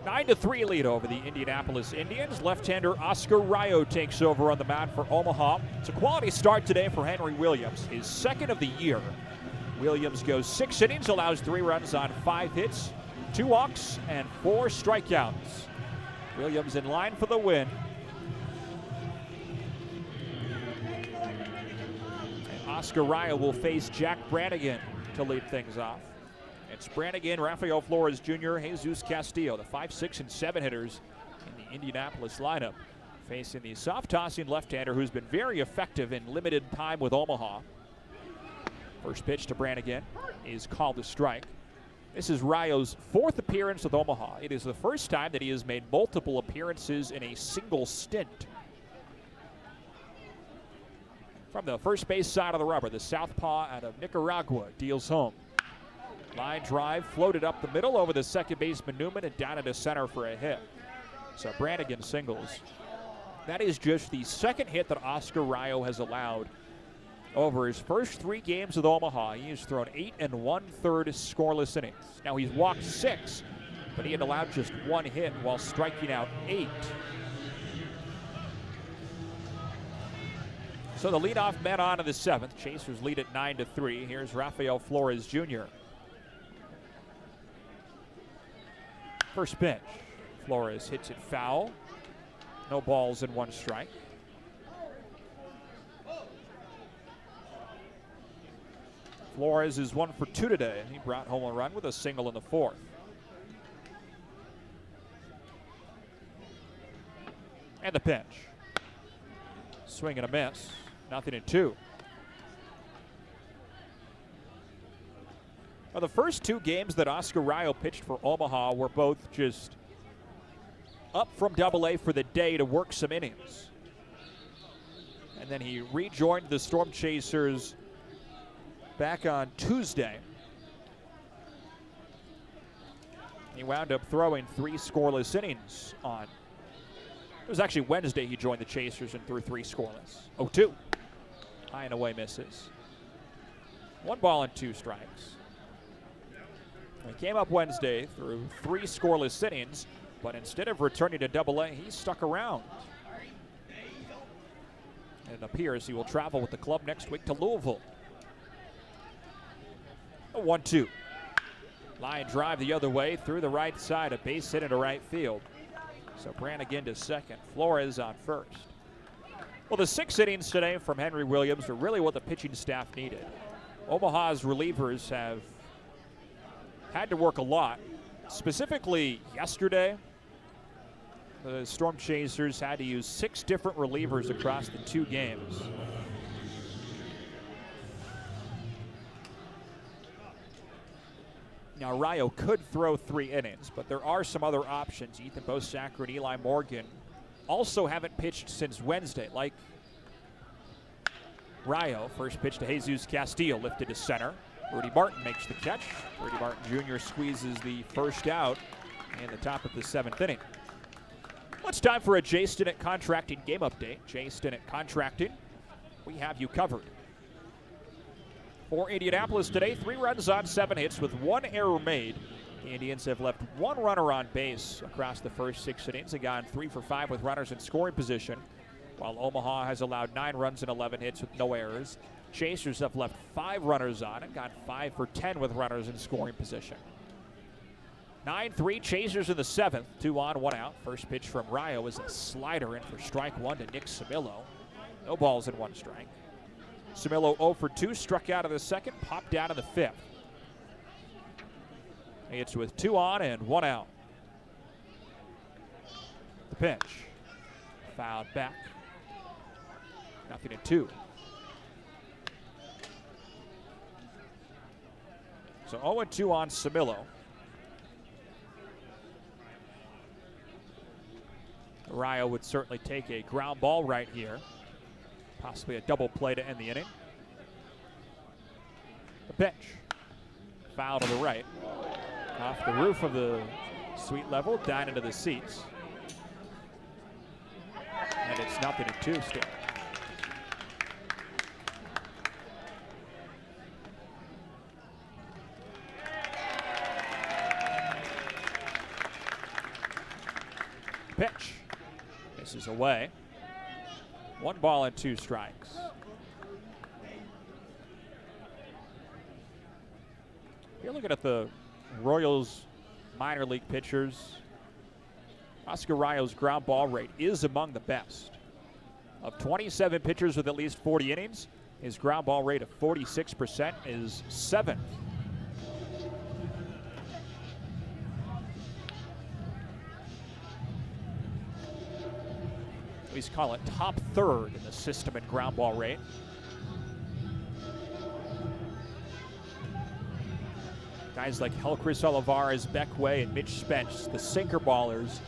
9-3 lead over the Indianapolis Indians. Left-hander Oscar Rayo takes over on the mound for Omaha. It's a quality start today for Henry Williams, his 2nd of the year. Williams goes 6 innings, allows 3 runs on 5 hits, 2 walks, and 4 strikeouts. Williams in line for the win. And Oscar Rayo will face Jack Brannigan to lead things off. It's Brannigan, Rafael Flores Jr., Jesus Castillo, the 5, 6, and 7 hitters in the Indianapolis lineup, facing the soft-tossing left-hander who's been very effective in limited time with Omaha. First pitch to Brannigan is called a strike. This is Rayo's 4th appearance with Omaha. It is the first time that he has made multiple appearances in a single stint. From the first base side of the rubber, the southpaw out of Nicaragua deals home. Line drive floated up the middle over the second baseman Newman and down into center for a hit. So Brannigan singles. That is just the 2nd hit that Oscar Rayo has allowed over his first 3 games with Omaha. He has thrown 8 1/3 scoreless innings. Now he's walked 6, but he had allowed just 1 hit while striking out 8. So the leadoff man on in the 7th. Chasers lead at 9-3. Here's Rafael Flores Jr. First pitch. Flores hits it foul. No balls and 1 strike. Flores is 1 for 2 today. He brought home a run with a single in the 4th. And the pitch. Swing and a miss. 0-2. Now, the first two games that Oscar Rayo pitched for Omaha were both just up from Double-A for the day to work some innings. And then he rejoined the Storm Chasers back on Tuesday. He wound up throwing 3 scoreless innings on. It was actually Wednesday he joined the Chasers and threw 3 scoreless. 0-2. High and away misses. 1 ball and 2 strikes. He came up Wednesday through 3 scoreless innings, but instead of returning to Double-A, he stuck around. And it appears he will travel with the club next week to Louisville. 1-2. Line drive the other way through the right side, a base hit into right field. So Brannigan to second, Flores on first. Well, the 6 innings today from Henry Williams are really what the pitching staff needed. Omaha's relievers have had to work a lot. Specifically yesterday, the Storm Chasers had to use 6 different relievers across the 2 games. Now, Rayo could throw 3 innings, but there are some other options. Ethan Bosacker and Eli Morgan also haven't pitched since Wednesday, like Rayo. First pitch to Jesus Castillo, lifted to center. Rudy Martin makes the catch. Rudy Martin Jr. squeezes the first out in the top of the 7th inning. Well, it's time for a Jay Stinnett Contracting game update. Jay Stinnett Contracting, we have you covered. For Indianapolis today, 3 runs on 7 hits with 1 error made. The Indians have left 1 runner on base across the first 6 innings and gone 3 for 5 with runners in scoring position, while Omaha has allowed 9 runs and 11 hits with no errors. Chasers have left 5 runners on and got 5 for 10 with runners in scoring position. 9-3, Chasers in the 7th, 2 on, 1 out. First pitch from Rayo is a slider in for strike 1 to Nick Samillo. No balls and 1 strike. Samillo 0 for 2, struck out in the 2nd, popped out in the 5th. It's with 2 on and 1 out. The pitch. Fouled back. 0-2. So 0-2 on Samillo. Rayo would certainly take a ground ball right here. Possibly a double play to end the inning. The pitch. Foul to the right. Off the roof of the suite level, down into the seats. And it's 0-2 still. Pitch. Misses away. 1 ball and 2 strikes. You're looking at the Royals minor league pitchers. Oscar Rayo's ground ball rate is among the best. Of 27 pitchers with at least 40 innings, his ground ball rate of 46% is 7th. Please call it top 3rd in the system in ground ball rate. Guys like Helcris Olivares, Beckway, and Mitch Spence, the sinker ballers,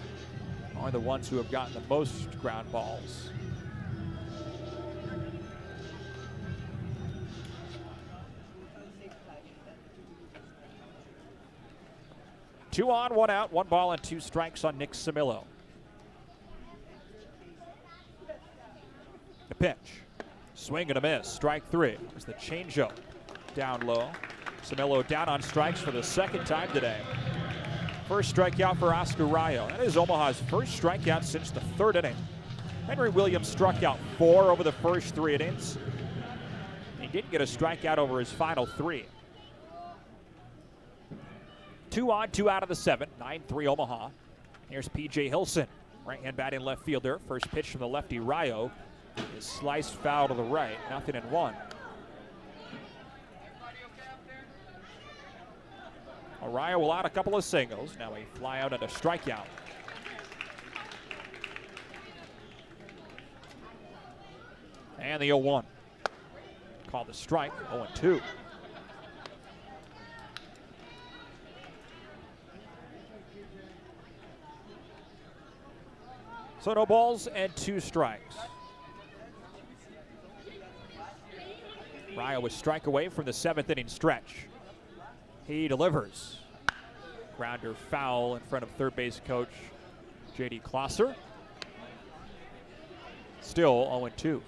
are the ones who have gotten the most ground balls. Two on, 1 out, 1 ball and 2 strikes on Nick Samillo. The pitch. Swing and a miss. Strike 3. There's the changeup. Down low. Samillo down on strikes for the 2nd time today. First strikeout for Oscar Rayo. That is Omaha's first strikeout since the 3rd inning. Henry Williams struck out 4 over the first 3 innings. He didn't get a strikeout over his final 3. 2 on, 2 out of the 7th. 9-3 Omaha. Here's P.J. Hilson, right-hand batting left fielder. First pitch from the lefty Rayo is sliced foul to the right. 0-1. Rayo will out a couple of singles. Now a fly out and a strikeout. And the 0-1. Called the strike, 0-2. So no balls and 2 strikes. Ryo was strike away from the 7th inning stretch. He delivers. Grounder foul in front of third base coach J.D. Klosser. Still 0-2.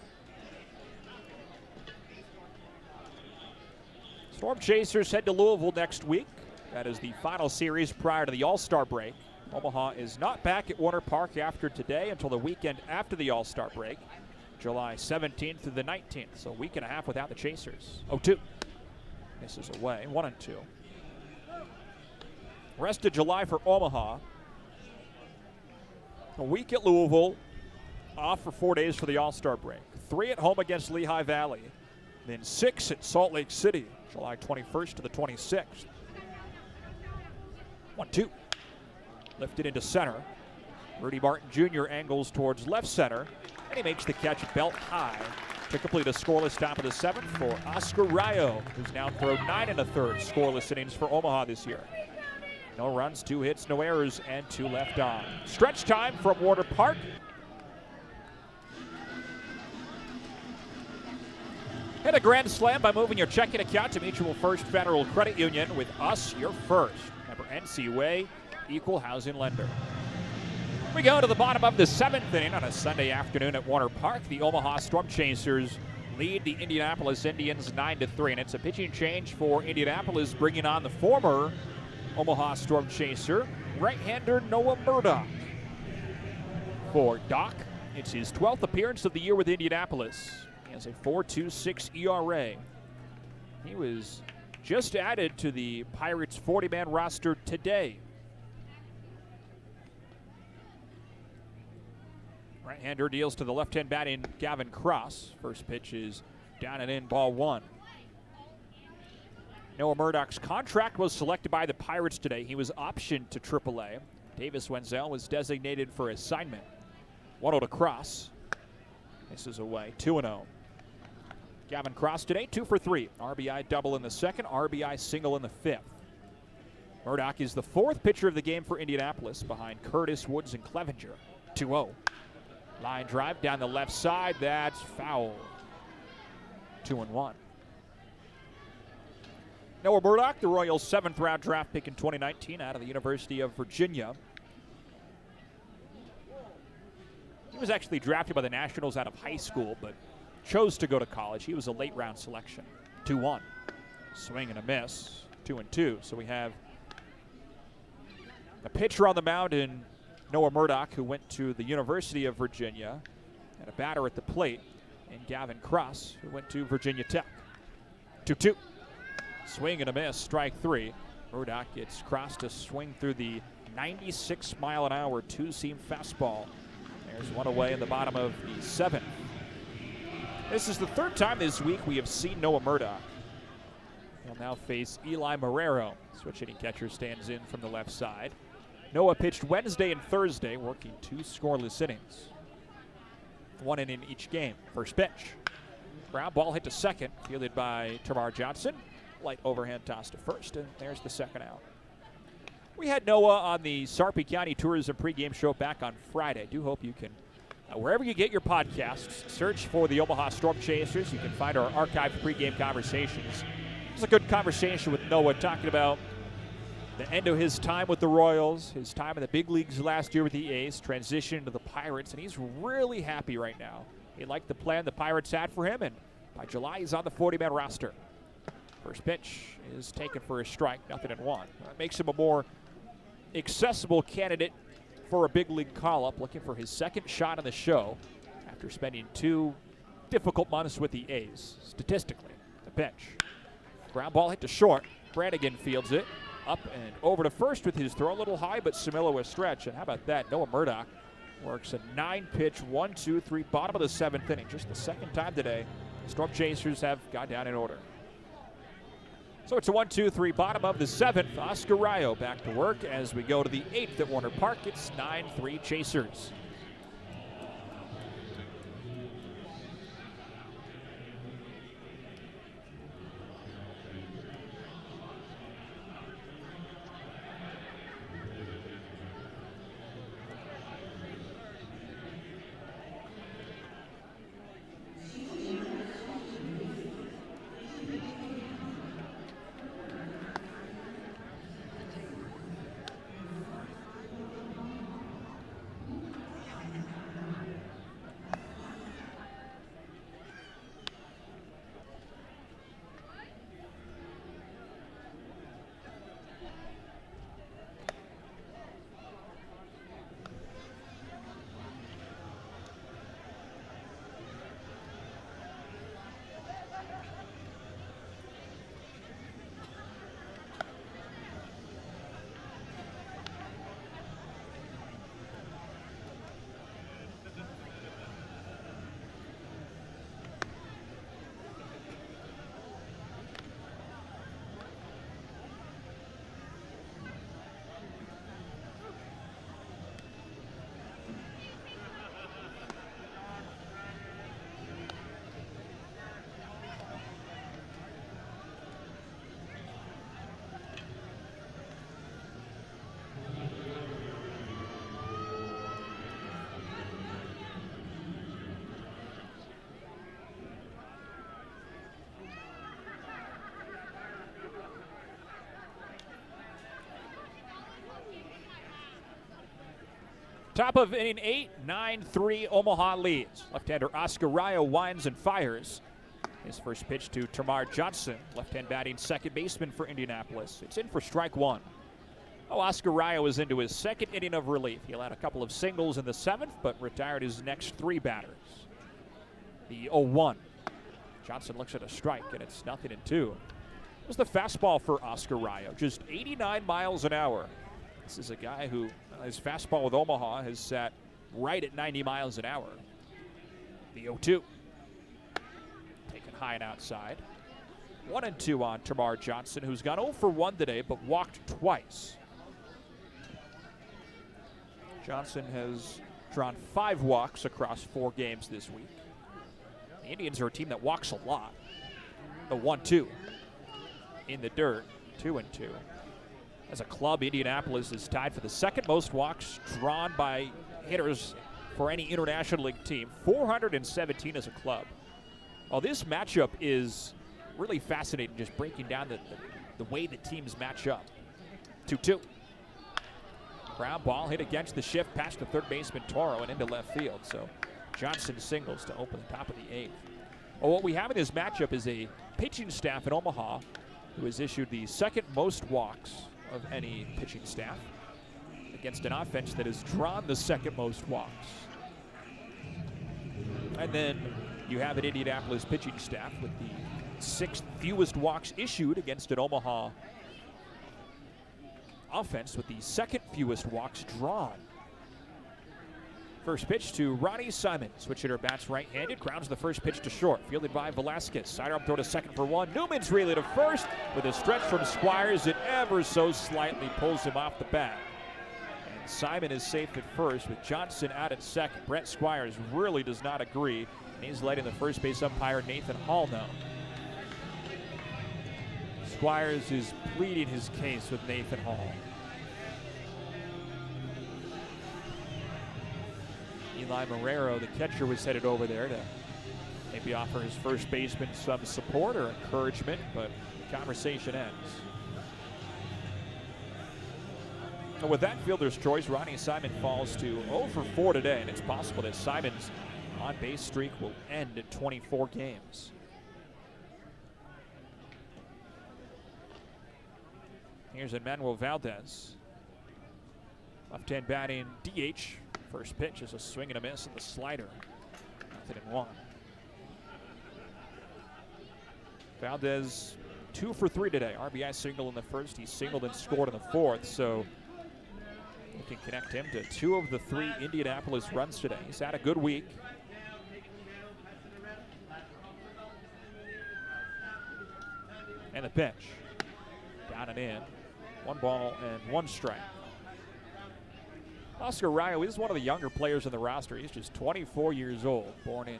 Storm Chasers head to Louisville next week. That is the final series prior to the All-Star break. Omaha is not back at Warner Park after today until the weekend after the All-Star break, July 17th through the 19th. So a week and a half without the Chasers. 0-2. Misses away, 1-2. Rest of July for Omaha. A week at Louisville, off for 4 days for the All-Star break. 3 at home against Lehigh Valley. Then 6 at Salt Lake City, July 21st to the 26th. 1-2. Lifted into center. Rudy Martin Jr. angles towards left center, and he makes the catch belt high to complete a scoreless top of the 7th for Oscar Ryo, who's now thrown 9 1/3 scoreless innings for Omaha this year. No runs, 2 hits, no errors, and 2 left on. Stretch time from Warner Park. Hit a grand slam by moving your checking account to Mutual First Federal Credit Union with us, your first. Member NCUA, equal housing lender. We go to the bottom of the 7th inning on a Sunday afternoon at Warner Park. The Omaha Storm Chasers lead the Indianapolis Indians 9-3, and it's a pitching change for Indianapolis, bringing on the former Omaha Storm Chaser, right-hander Noah Murdock. For Doc, it's his 12th appearance of the year with Indianapolis. He has a 4.26 ERA. He was just added to the Pirates' 40-man roster today. Right-hander deals to the left-hand batting Gavin Cross. First pitch is down and in, ball 1. Noah Murdock's contract was selected by the Pirates today. He was optioned to AAA. Davis Wenzel was designated for assignment. 1-0 to Cross. Misses away, 2-0. Gavin Cross today, 2 for 3. RBI double in the 2nd, RBI single in the 5th. Murdock is the 4th pitcher of the game for Indianapolis, behind Curtis, Woods, and Clevenger. 2-0. Line drive down the left side, that's foul. 2-1. Noah Murdock, the Royals' 7th round draft pick in 2019 out of the University of Virginia. He was actually drafted by the Nationals out of high school, but chose to go to college. He was a late round selection. 2-1. Swing and a miss. 2-2. So we have a pitcher on the mound in Noah Murdock, who went to the University of Virginia, and a batter at the plate in Gavin Cross, who went to Virginia Tech. 2-2. Swing and a miss, strike 3. Murdock gets Cross to swing through the 96-mile-an-hour two-seam fastball. There's one away in the bottom of the 7th. This is the 3rd time this week we have seen Noah Murdock. He'll now face Eli Marrero. Switch hitting catcher stands in from the left side. Noah pitched Wednesday and Thursday, working 2 scoreless innings. 1 inning in each game. First pitch. Ground ball hit to second, fielded by Tamar Johnson. Light overhand toss to first, and there's the second out. We had Noah on the Sarpy County Tourism pregame show back on Friday. I do hope you can, wherever you get your podcasts, search for the Omaha Storm Chasers. You can find our archived pregame conversations. It was a good conversation with Noah, talking about the end of his time with the Royals, his time in the big leagues last year with the A's, transition to the Pirates, and he's really happy right now. He liked the plan the Pirates had for him, and by July he's on the 40-man roster. First pitch is taken for a strike, 0-1. That makes him a more accessible candidate for a big league call-up, looking for his 2nd shot on the show after spending 2 difficult months with the A's. Statistically, the pitch. Ground ball hit to short. Brannigan fields it. Up and over to first with his throw. A little high, but Samilo a stretch. And how about that? Noah Murdock works a 9-pitch, 1-2-3, bottom of the 7th inning. Just the 2nd time today the Storm Chasers have got down in order. So it's a 1-2-3, bottom of the 7th. Oscar Ryo back to work as we go to the 8th at Warner Park. It's 9-3 Chasers. Top of inning 8, 9-3 Omaha leads. Left-hander Oscar Rayo winds and fires. His first pitch to Tamar Johnson, left-hand batting second baseman for Indianapolis. It's in for strike one. Oscar Rayo is into his second inning of relief. He allowed a couple of singles in the 7th, but retired his next 3 batters. The 0-1. Johnson looks at a strike, and it's 0-2. It was the fastball for Oscar Rayo, just 89 miles an hour. This is a guy who, his fastball with Omaha has sat right at 90 miles an hour. The 0-2. Taken high and outside. 1-2 on Tamar Johnson, who's gone 0 for 1 today, but walked twice. Johnson has drawn 5 walks across 4 games this week. The Indians are a team that walks a lot. The 1-2 in the dirt, 2-2. As a club, Indianapolis is tied for the second most walks drawn by hitters for any International League team, 417 as a club. Well, this matchup is really fascinating, just breaking down the way the teams match up. 2-2. Ground ball hit against the shift past the third baseman Toro and into left field. So Johnson singles to open the top of the 8th. Well, what we have in this matchup is a pitching staff in Omaha who has issued the second most walks of any pitching staff against an offense that has drawn the second most walks. And then you have an Indianapolis pitching staff with the 6th fewest walks issued against an Omaha offense with the 2nd fewest walks drawn. First pitch to Ronnie Simon. Switch hitter bats right-handed. Grounds the first pitch to short. Fielded by Velasquez. Sider up throw to second for 1. Newman's relay to first with a stretch from Squires. It ever so slightly pulls him off the bat. And Simon is safe at first with Johnson out at second. Brett Squires really does not agree. And he's letting the first base umpire Nathan Hall know. Squires is pleading his case with Nathan Hall. Eli Marrero, the catcher, was headed over there to maybe offer his first baseman some support or encouragement, but the conversation ends. And with that fielder's choice, Ronnie Simon falls to 0 for 4 today, and it's possible that Simon's on-base streak will end at 24 games. Here's Emmanuel Valdez. Left-hand batting DH. First pitch is a swing and a miss, and the slider. 0-1. Valdez 2 for 3 today. RBI single in the first. He singled and scored in the 4th, so we can connect him to 2 of the 3 Indianapolis runs today. He's had a good week. And the pitch. Down and in. 1 ball and 1 strike. Oscar Rayo is one of the younger players in the roster. He's just 24 years old, born in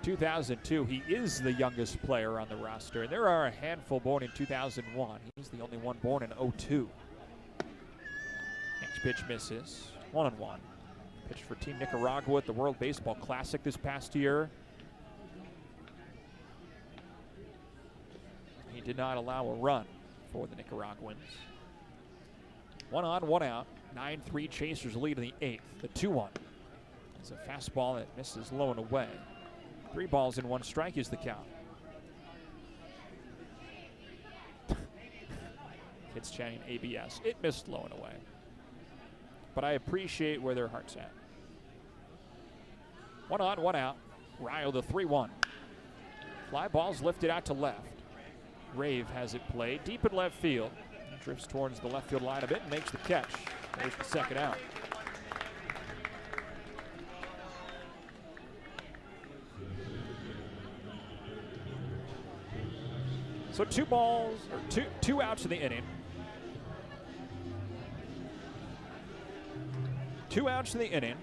2002. He is the youngest player on the roster, and there are a handful born in 2001. He's the only one born in 02. Next pitch misses. 1-1. Pitched for Team Nicaragua at the World Baseball Classic this past year. He did not allow a run for the Nicaraguans. 1 on, 1 out. 9-3 Chasers lead in the 8th. The 2-1 is a fastball that misses low and away. 3 balls and 1 strike is the count. Kids chanting ABS. It missed low and away. But I appreciate where their heart's at. 1 on, 1 out. Rayo the 3-1. Fly ball's lifted out to left. Rave has it played deep in left field. Drifts towards the left field line a bit and makes the catch. There's the second out. So 2 balls, or two outs in the inning. 2 outs in the inning.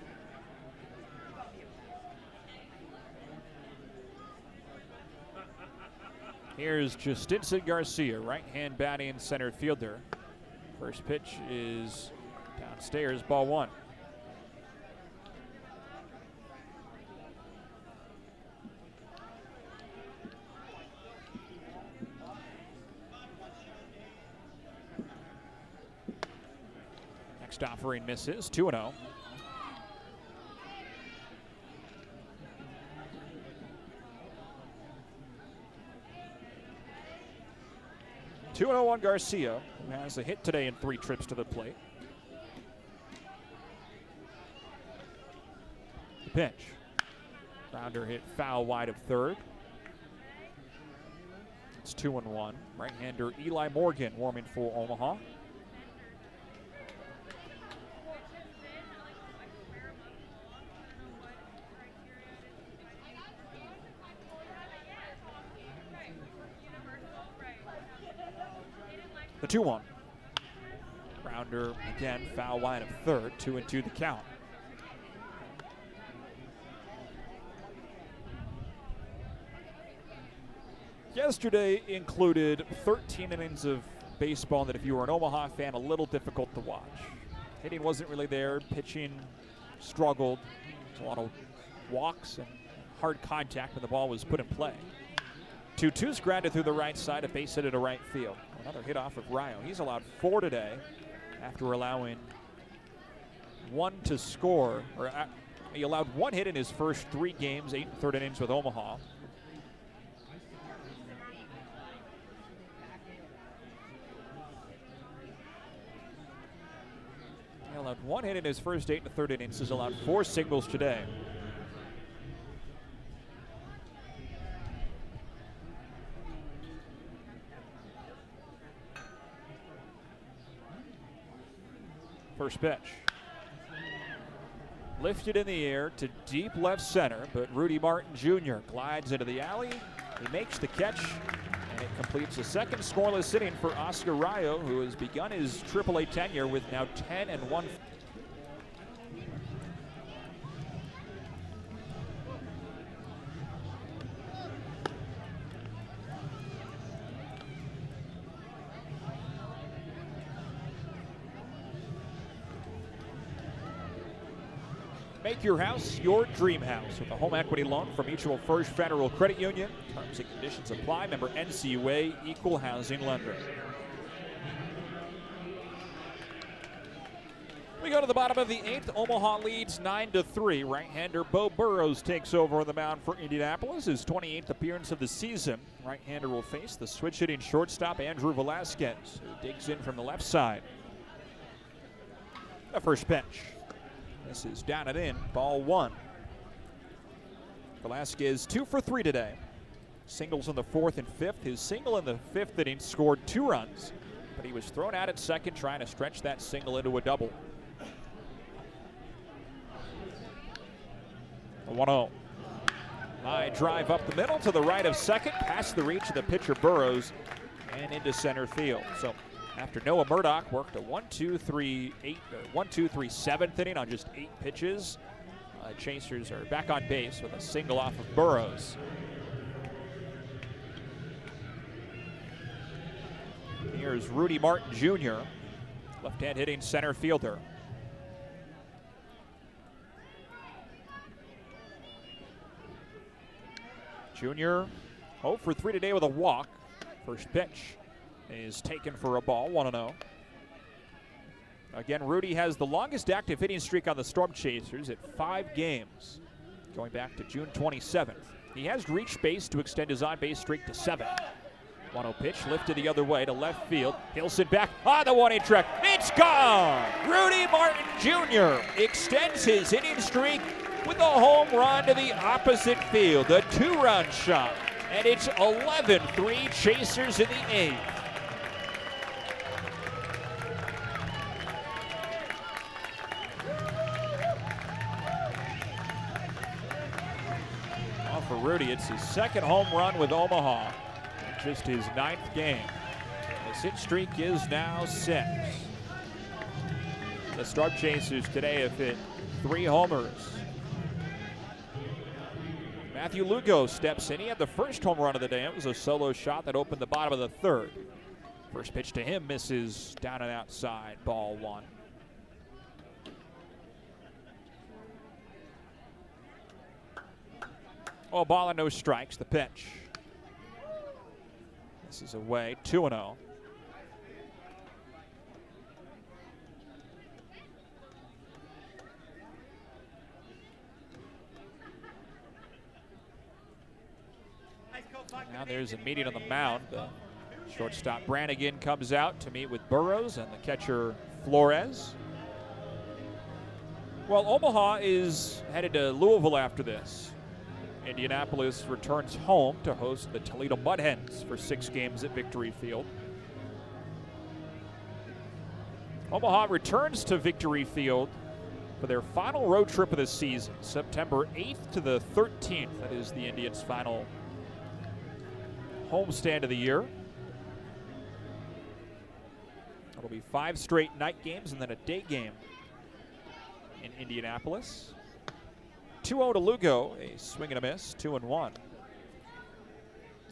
Here's Justinson Garcia, right-hand batting center fielder. First pitch is downstairs, ball 1. Next offering misses, 2-0. 2-0 on Garcia, who has a hit today in 3 trips to the plate. The pitch. Rounder hit foul wide of third. It's 2-1. Right-hander Eli Morgan warming for Omaha. The 2-1. Rounder again, foul wide of third. 2-2 the count. Yesterday included 13 innings of baseball that, if you were an Omaha fan, a little difficult to watch. Hitting wasn't really there. Pitching struggled. There's a lot of walks and hard contact when the ball was put in play. 2-2's grounded through the right side, a base hit into right field. Another hit off of Ryo. He's allowed 4 today after allowing 1 to score. He allowed 1 hit in his first 3 games, 8 1/3 innings with Omaha. He allowed 1 hit in his first 8 1/3 innings. He's allowed 4 singles today. First pitch. Lifted in the air to deep left center, but Rudy Martin Jr. glides into the alley. He makes the catch, and it completes a second scoreless inning for Oscar Ryo, who has begun his AAA tenure with now 10-1. Make your house your dream house with a home equity loan from Mutual First Federal Credit Union. Terms and conditions apply. Member NCUA, Equal Housing Lender. We go to the bottom of the 8th. Omaha leads 9-3. Right-hander Bo Burrows takes over on the mound for Indianapolis. His 28th appearance of the season. Right-hander will face the switch-hitting shortstop Andrew Velasquez, who digs in from the left side. The first pitch. This is down and in, ball 1. Velasquez 2 for 3 today. Singles in the 4th and 5th. His single in the 5th inning scored 2 runs, but he was thrown out at second trying to stretch that single into a double. 1-0. High drive up the middle to the right of second, past the reach of the pitcher Burrows, and into center field. So after Noah Murdoch worked a 1-2-3 7th inning on just 8 pitches, Chasers are back on base with a single off of Burrows. Here's Rudy Martin Jr., left-hand hitting center fielder. Jr. 0 for 3 today with a walk. First pitch is taken for a ball, 1-0. Again, Rudy has the longest active hitting streak on the Storm Chasers at 5 games, going back to June 27th. He has reached base to extend his on-base streak to 7. 1-0 pitch lifted the other way to left field. Hilson back on the 1-8 track. It's gone! Rudy Martin Jr. extends his hitting streak with a home run to the opposite field. A 2-run shot. And it's 11-3 Chasers in the 8th. For Rudy, it's his 2nd home run with Omaha, just his 9th game. His hit streak is now 6. The Storm Chasers today have hit 3 homers. Matthew Lugo steps in. He had the first home run of the day. It was a solo shot that opened the bottom of the 3rd. First pitch to him misses down and outside, ball 1. Oh, ball and no strikes, the pitch. This is away, 2-0. Now there's a meeting on the mound. The Shortstop Brannigan comes out to meet with Burrows and the catcher Flores. Well, Omaha is headed to Louisville after this. Indianapolis returns home to host the Toledo Mud Hens for 6 games at Victory Field. Omaha returns to Victory Field for their final road trip of the season, September 8th to the 13th. That is the Indians' final homestand of the year. It'll be 5 straight night games and then a day game in Indianapolis. 2-0 to Lugo, a swing and a miss, 2-1.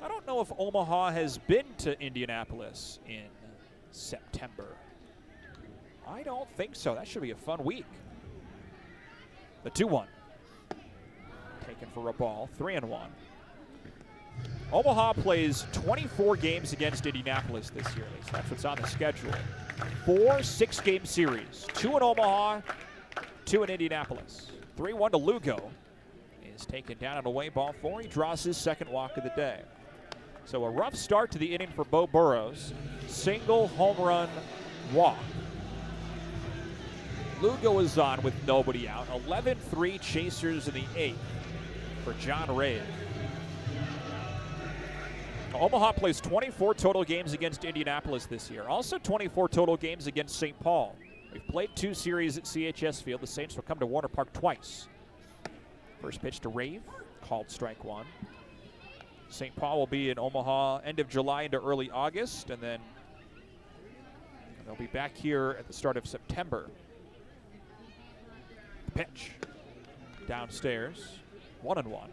I don't know if Omaha has been to Indianapolis in September. I don't think so. That should be a fun week. The 2-1. Taken for a ball, 3-1. Omaha plays 24 games against Indianapolis this year. At least that's what's on the schedule. 4 6-game series. 2 in Omaha, 2 in Indianapolis. 3-1 to Lugo. Is taken down on away ball 4. He draws his second walk of the day. So a rough start to the inning for Bo Burrows. Single, home run, walk. Lugo is on with nobody out. 11-3 chasers in the 8th for John Ray. Omaha plays 24 total games against Indianapolis this year. Also 24 total games against St. Paul. We've played 2 series at CHS Field. The Saints will come to Warner Park twice. First pitch to Rave, called strike 1. St. Paul will be in Omaha end of July into early August, and then they'll be back here at the start of September. Pitch downstairs, 1-1.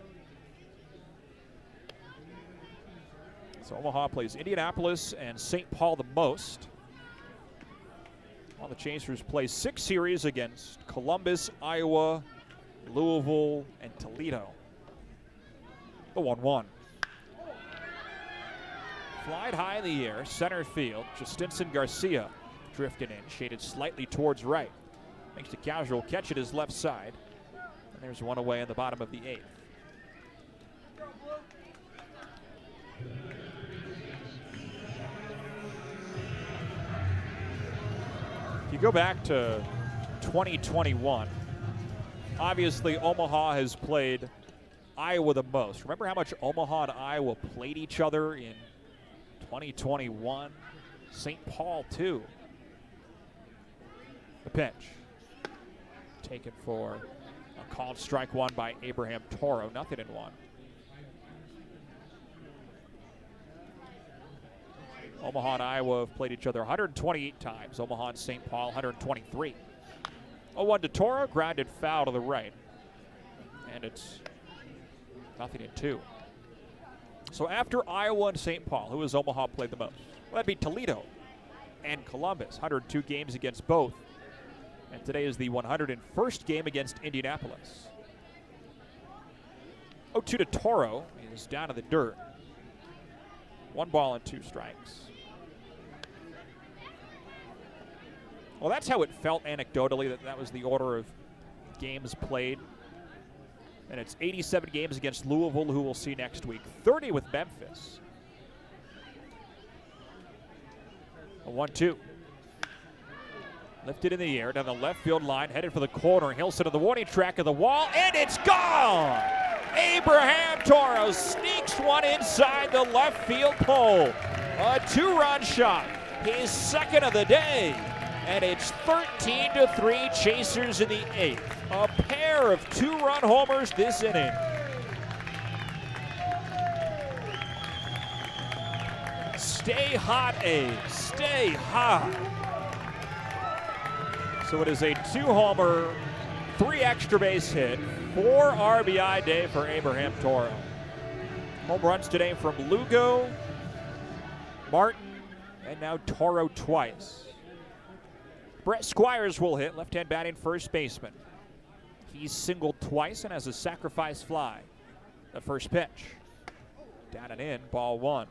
So Omaha plays Indianapolis and St. Paul the most. While the Chasers play 6 series against Columbus, Iowa, Louisville, and Toledo. The 1-1. Flied high in the air, center field. Justinson Garcia drifted in, shaded slightly towards right. Makes the casual catch at his left side. And there's one away in the bottom of the 8th. If you go back to 2021, obviously Omaha has played Iowa the most. Remember how much Omaha and Iowa played each other in 2021? St. Paul too. The pitch. Taken for a called strike 1 by Abraham Toro. 0-1. Omaha and Iowa have played each other 128 times. Omaha and St. Paul 123. 0-1 to Toro, grounded foul to the right. And it's 0-2. So after Iowa and St. Paul, who has Omaha played the most? Well, that'd be Toledo and Columbus. 102 games against both. And today is the 101st game against Indianapolis. 0-2 to Toro. He is down in the dirt. 1 ball and 2 strikes. Well, that's how it felt anecdotally, that was the order of games played. And it's 87 games against Louisville, who we'll see next week. 30 with Memphis. A 1-2. Lifted in the air down the left field line, headed for the corner. Hilson to the warning track of the wall, and it's gone! Abraham Toro sneaks one inside the left field pole. A 2-run shot, his second of the day. And it's 13-3 Chasers in the 8th. A pair of 2-run homers this inning. Stay hot, A's. Stay hot. So it is a 2-homer, 3 extra base hit, 4 RBI day for Abraham Toro. Home runs today from Lugo, Martin, and now Toro twice. Brett Squires will hit, left-hand batting first baseman. He's singled twice and has a sacrifice fly. The first pitch. Down and in, ball 1.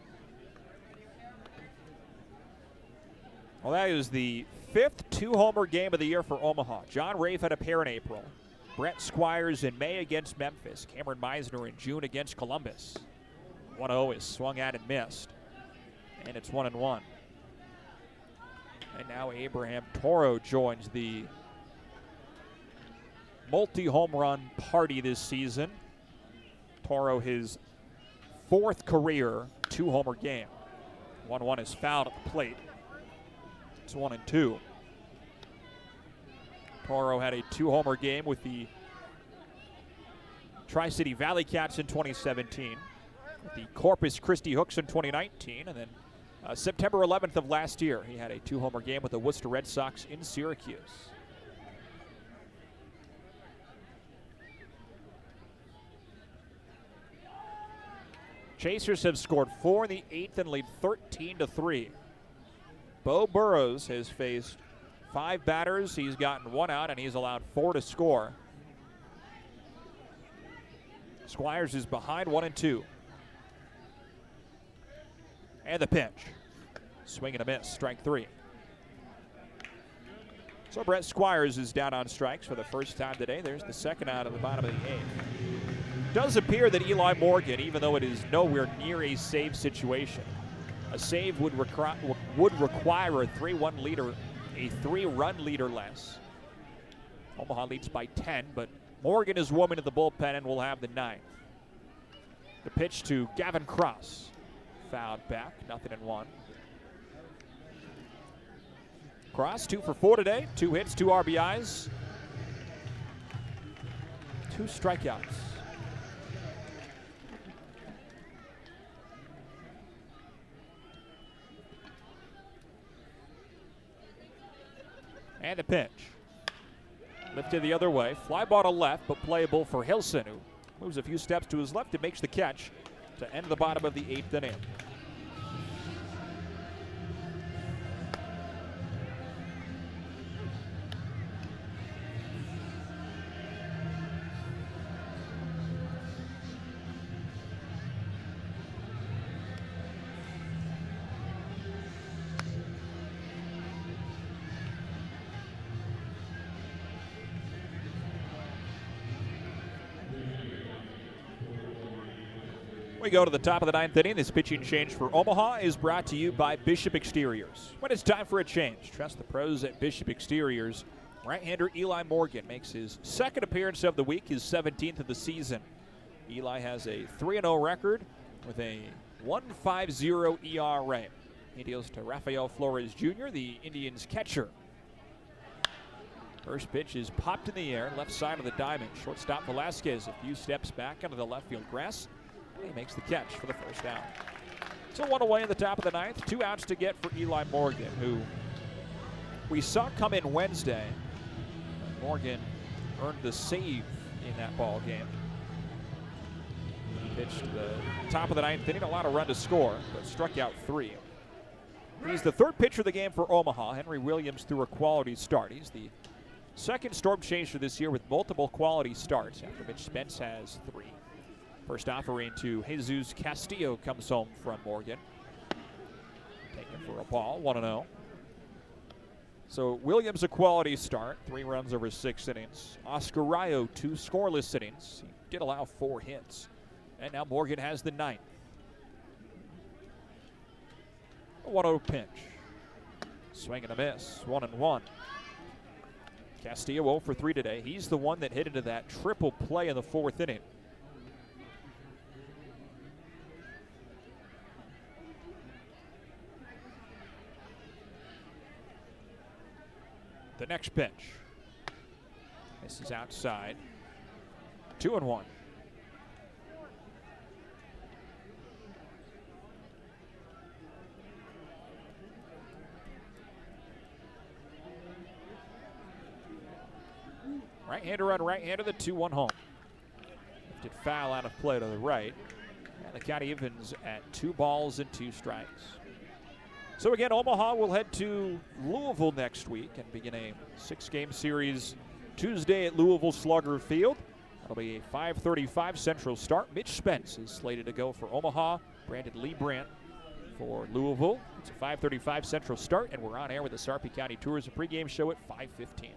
Well, that is the 5th 2-homer game of the year for Omaha. John Rafe had a pair in April. Brett Squires in May against Memphis. Cameron Meisner in June against Columbus. 1-0 is swung at and missed. And it's 1-1. And now Abraham Toro joins the multi-home run party this season. Toro, his 4th career 2-homer game. 1-1 is fouled at the plate. It's 1-2. Toro had a 2-homer game with the Tri-City Valley Cats in 2017, with the Corpus Christi Hooks in 2019, and then September 11th of last year, he had a 2-homer game with the Worcester Red Sox in Syracuse. Chasers have scored 4 in the 8th and lead 13-3. Bo Burrows has faced 5 batters. He's gotten 1 out, and he's allowed 4 to score. Squires is behind 1-2. And the pitch. Swing and a miss, strike 3. So Brett Squires is down on strikes for the first time today. There's the second out of the bottom of the 8th. Does appear that Eli Morgan, even though it is nowhere near a save situation, a save would require a 3-1 leader, a 3-run leader less. Omaha leads by 10, but Morgan is warming at the bullpen and will have the 9th. The pitch to Gavin Cross. Fouled back, 0-1. Cross 2 for 4 today, 2 hits, 2 RBIs, 2 strikeouts. And the pitch. Lifted the other way, fly ball to left, but playable for Hilson, who moves a few steps to his left and makes the catch to end the bottom of the 8th inning. We go to the top of the 9th inning. This pitching change for Omaha is brought to you by Bishop Exteriors. When it's time for a change, trust the pros at Bishop Exteriors. Right-hander Eli Morgan makes his 2nd appearance of the week, his 17th of the season. Eli has a 3-0 record with a 1.50 ERA. He deals to Rafael Flores Jr., the Indians' catcher. First pitch is popped in the air, left side of the diamond. Shortstop Velasquez a few steps back onto the left field grass. He makes the catch for the first out. So 1 away in the top of the 9th. 2 outs to get for Eli Morgan, who we saw come in Wednesday. Morgan earned the save in that ball game. Pitched to the top of the 9th inning, allowed a run to score, but struck out 3. He's the 3rd pitcher of the game for Omaha. Henry Williams threw a quality start. He's the 2nd storm chaser this year with multiple quality starts after Mitch Spence has 3. First offering to Jesus Castillo comes home from Morgan. Taken for a ball, 1-0. So Williams a quality start, 3 runs over 6 innings. Oscar Rayo 2 scoreless innings. He did allow 4 hits. And now Morgan has the 9th. A 1-0 pitch. Swing and a miss, 1-1. Castillo 0 for 3 today. He's the one that hit into that triple play in the 4th inning. The next pitch. This is outside. 2-1. Right-hander on right-hander, the 2-1 home. Lifted foul out of play to the right. And the count evens at 2 balls and 2 strikes. So again, Omaha will head to Louisville next week and begin a 6-game series Tuesday at Louisville Slugger Field. That'll be a 5:35 Central start. Mitch Spence is slated to go for Omaha. Brandon Lee Brandt for Louisville. It's a 5:35 Central start, and we're on air with the Sarpy County Tours, a pregame show at 5:15.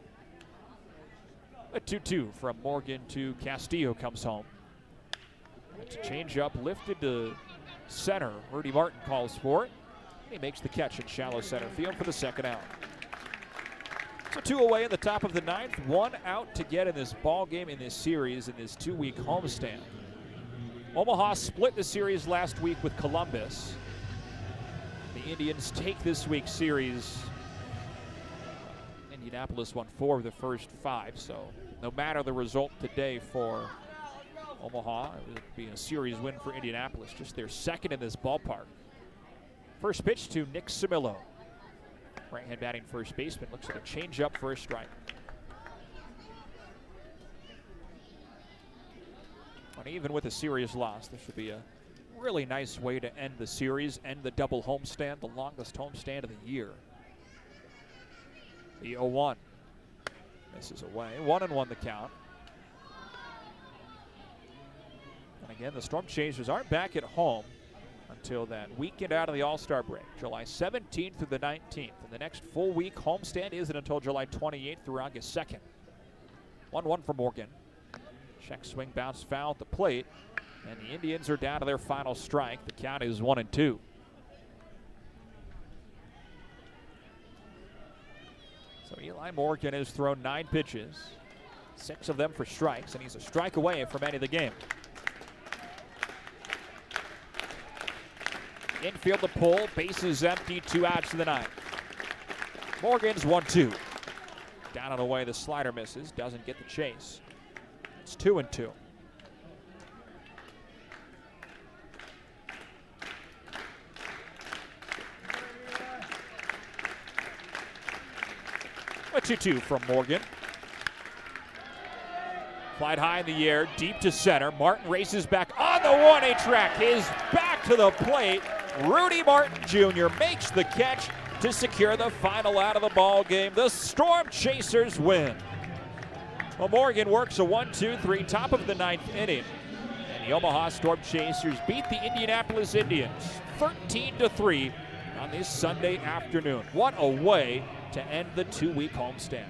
A 2-2 from Morgan to Castillo comes home. It's a change up lifted to center. Rudy Martin calls for it. He makes the catch in shallow center field for the second out. So 2 away in the top of the 9th. 1 out to get in this ball game in this series in this 2-week homestand. Omaha split the series last week with Columbus. The Indians take this week's series. Indianapolis won 4 of the first 5, so no matter the result today for Omaha, it would be a series win for Indianapolis, just their second in this ballpark. First pitch to Nick Simillo. Right-hand batting first baseman, looks like a change-up for a strike. And even with a serious loss, this should be a really nice way to end the series, end the double homestand, the longest homestand of the year. The 0-1 misses away. 1-1 the count. And again, the Storm Chasers aren't back at home until that weekend out of the All-Star break, July 17th through the 19th. And the next full week homestand isn't until July 28th through August 2nd. 1-1 for Morgan. Check swing, bounce foul at the plate. And the Indians are down to their final strike. The count is 1-2. So Eli Morgan has thrown 9 pitches, 6 of them for strikes, and he's a strike away from ending the game. Infield the pull, bases empty, 2 outs to the 9th. Morgan's 1-2. Down and away, the slider misses, doesn't get the chase. It's 2-2. A 2-2 from Morgan. Flied high in the air, deep to center. Martin races back on the 1A track. His back to the plate. Rudy Martin Jr. makes the catch to secure the final out of the ball game. The Storm Chasers win. Well, Morgan works a 1-2-3, top of the 9th inning. And the Omaha Storm Chasers beat the Indianapolis Indians 13-3 on this Sunday afternoon. What a way to end the 2-week homestand.